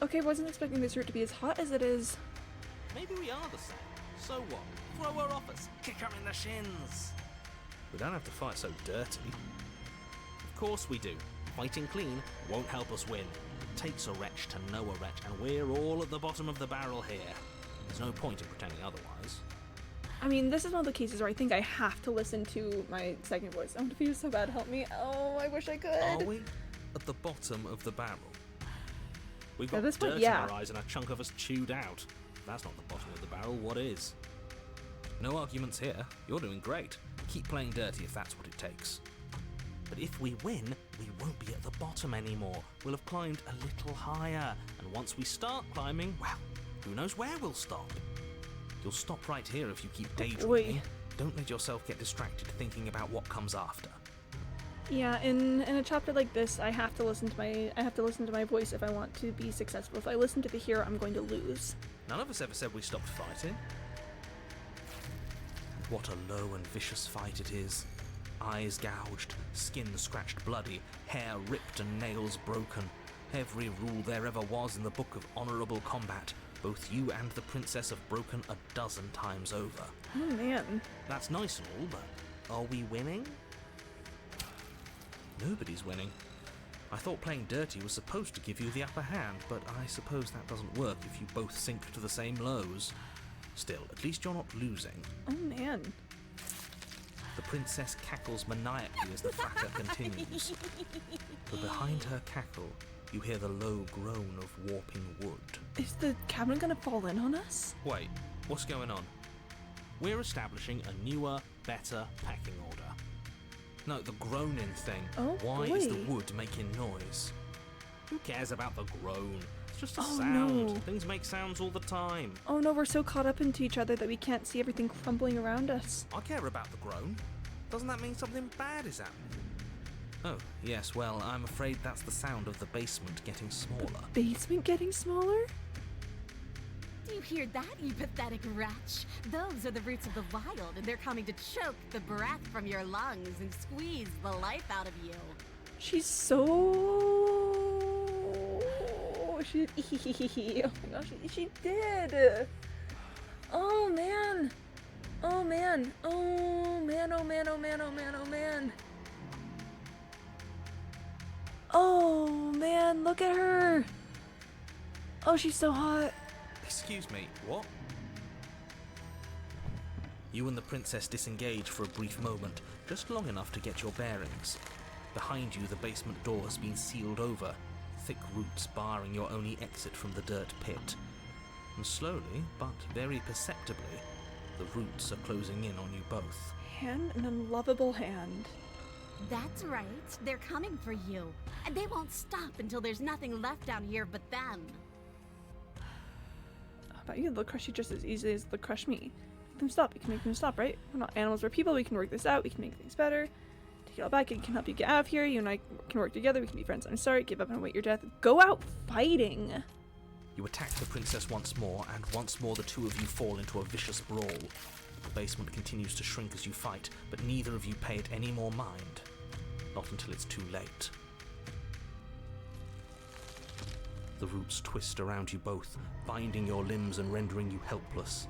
Okay, wasn't expecting this route to be as hot as it is. Maybe we are the same. So what? Throw her off us. Kick her in the shins. We don't have to fight so dirty. Of course we do. Fighting clean won't help us win. It takes a wretch to know a wretch, and we're all at the bottom of the barrel here. There's no point in pretending otherwise. I mean, this is one of the cases where I think I have to listen to my second voice. I want to feel so bad. Help me. Oh, I wish I could. Are we at the bottom of the barrel? We've got At this point, dirt yeah. in our eyes and a chunk of us chewed out. If that's not the bottom of the barrel, what is? No arguments here. You're doing great. Keep playing dirty if that's what it takes. But if we win, we won't be at the bottom anymore. We'll have climbed a little higher. And once we start climbing, well, who knows where we'll stop? You'll stop right here if you keep daydreaming. Don't let yourself get distracted thinking about what comes after. Yeah, in a chapter like this, I have to listen to my voice if I want to be successful. If I listen to the hero, I'm going to lose. None of us ever said we stopped fighting. What a low and vicious fight it is. Eyes gouged, skin scratched bloody, hair ripped and nails broken. Every rule there ever was in the book of honourable combat. Both you and the princess have broken a dozen times over. Oh man. That's nice and all, but are we winning? Nobody's winning. I thought playing dirty was supposed to give you the upper hand, but I suppose that doesn't work if you both sink to the same lows. Still, at least you're not losing. Oh man. The princess cackles maniacally as the fracas continues. But behind her cackle, you hear the low groan of warping wood. Is the cabin gonna fall in on us? Wait, what's going on? We're establishing a newer, better packing order. No, the groaning thing. Oh, Why boy. is the wood making noise? Who cares about the groan? It's just a Oh, sound. no. Things make sounds all the time. Oh no, we're so caught up into each other that we can't see everything crumbling around us. I care about the groan. Doesn't that mean something bad is happening? Oh, yes, well, I'm afraid that's the sound of the basement getting smaller. Basement getting smaller? Do you hear that, you pathetic wretch? Those are the roots of the wild, and they're coming to choke the breath from your lungs and squeeze the life out of you. She's so... She... Oh my gosh, she did! Oh man! Oh man! Oh man, oh man, oh man, oh man, oh man! Oh man, look at her! Oh, she's so hot. Excuse me, what? You and the princess disengage for a brief moment, just long enough to get your bearings. Behind you, the basement door has been sealed over, thick roots barring your only exit from the dirt pit. And slowly, but very perceptibly, the roots are closing in on you both. Hand, an unlovable hand. That's right. They're coming for you. And they won't stop until there's nothing left down here but them. I bet you could look crush you just as easily as look crush me. Make them stop. You can make them stop, right? We're not animals, we're people. We can work this out. We can make things better. Take it all back. It can help you get out of here. You and I can work together. We can be friends. I'm sorry. Give up and await your death. Go out fighting. You attack the princess once more, and once more the two of you fall into a vicious brawl. The basement continues to shrink as you fight, but neither of you pay it any more mind. Not until it's too late. The roots twist around you both, binding your limbs and rendering you helpless.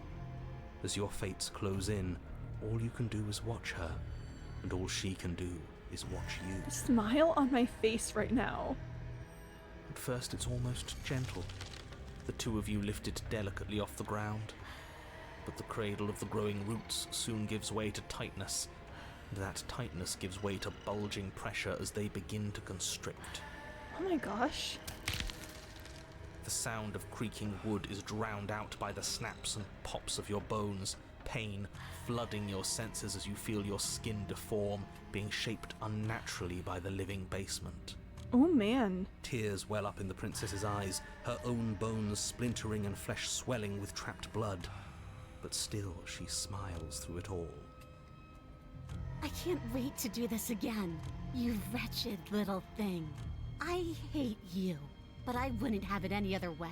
As your fates close in, all you can do is watch her, and all she can do is watch you. The smile on my face right now. At first it's almost gentle. The two of you lift it delicately off the ground. But the cradle of the growing roots soon gives way to tightness, and that tightness gives way to bulging pressure as they begin to constrict. Oh my gosh. The sound of creaking wood is drowned out by the snaps and pops of your bones, pain flooding your senses as you feel your skin deform, being shaped unnaturally by the living basement. Oh man. Tears well up in the princess's eyes, her own bones splintering and flesh swelling with trapped blood. But still she smiles through it all. I can't wait to do this again, you wretched little thing. I hate you, but I wouldn't have it any other way.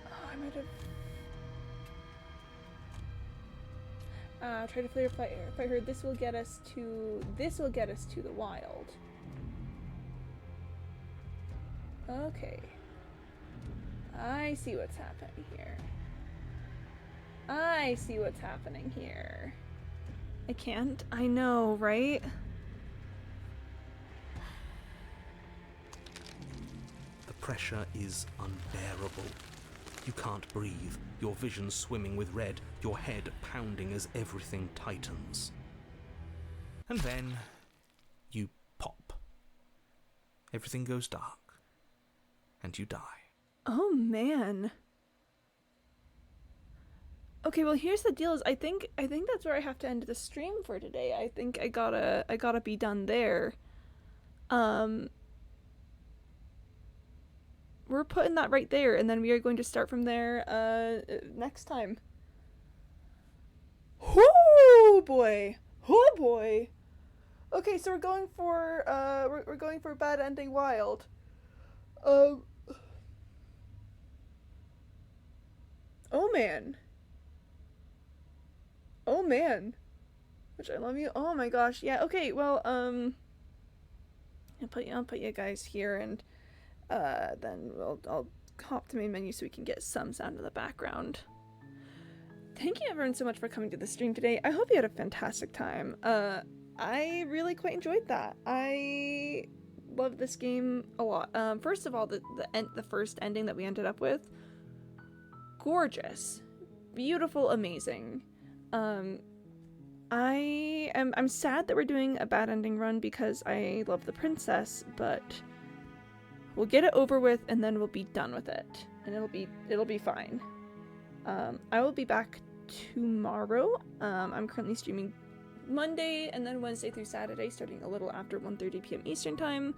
Oh, I might have... try to flare fire. If I heard this will get us to the wild. Okay. I see what's happening here. I see what's happening here. I can't. I know, right? The pressure is unbearable. You can't breathe, your vision swimming with red, your head pounding as everything tightens. And then you pop. Everything goes dark. And you die. Oh man. Okay, well here's the deal is I think that's where I have to end the stream for today. I think I gotta be done there. We're putting that right there, and then we are going to start from there next time. Oh boy. Oh boy. Okay, so we're going for we're going for bad ending wild. Oh man. Oh man. Which I love you. Oh my gosh. Yeah, okay, well, I'll put you guys here, and then I'll hop to main menu so we can get some sound in the background. Thank you everyone so much for coming to the stream today. I hope you had a fantastic time. I really quite enjoyed that. I love this game a lot. First of all, the first ending that we ended up with, gorgeous, beautiful, amazing. I'm sad that we're doing a bad ending run because I love the princess, but we'll get it over with and then we'll be done with it, and it'll be fine. I will be back tomorrow. I'm currently streaming Monday and then Wednesday through Saturday, starting a little after 1:30 p.m. Eastern time.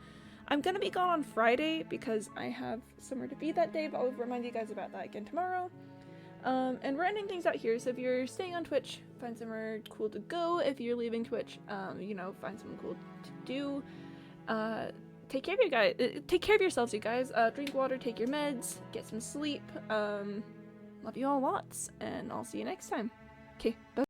I'm gonna be gone on Friday because I have somewhere to be that day, but I'll remind you guys about that again tomorrow. And we're ending things out here, so if you're staying on Twitch, find somewhere cool to go. If you're leaving Twitch, you know, find something cool to do. Take care of you guys. Take care of yourselves, you guys. Drink water, take your meds, get some sleep. Love you all lots, and I'll see you next time. Okay, bye.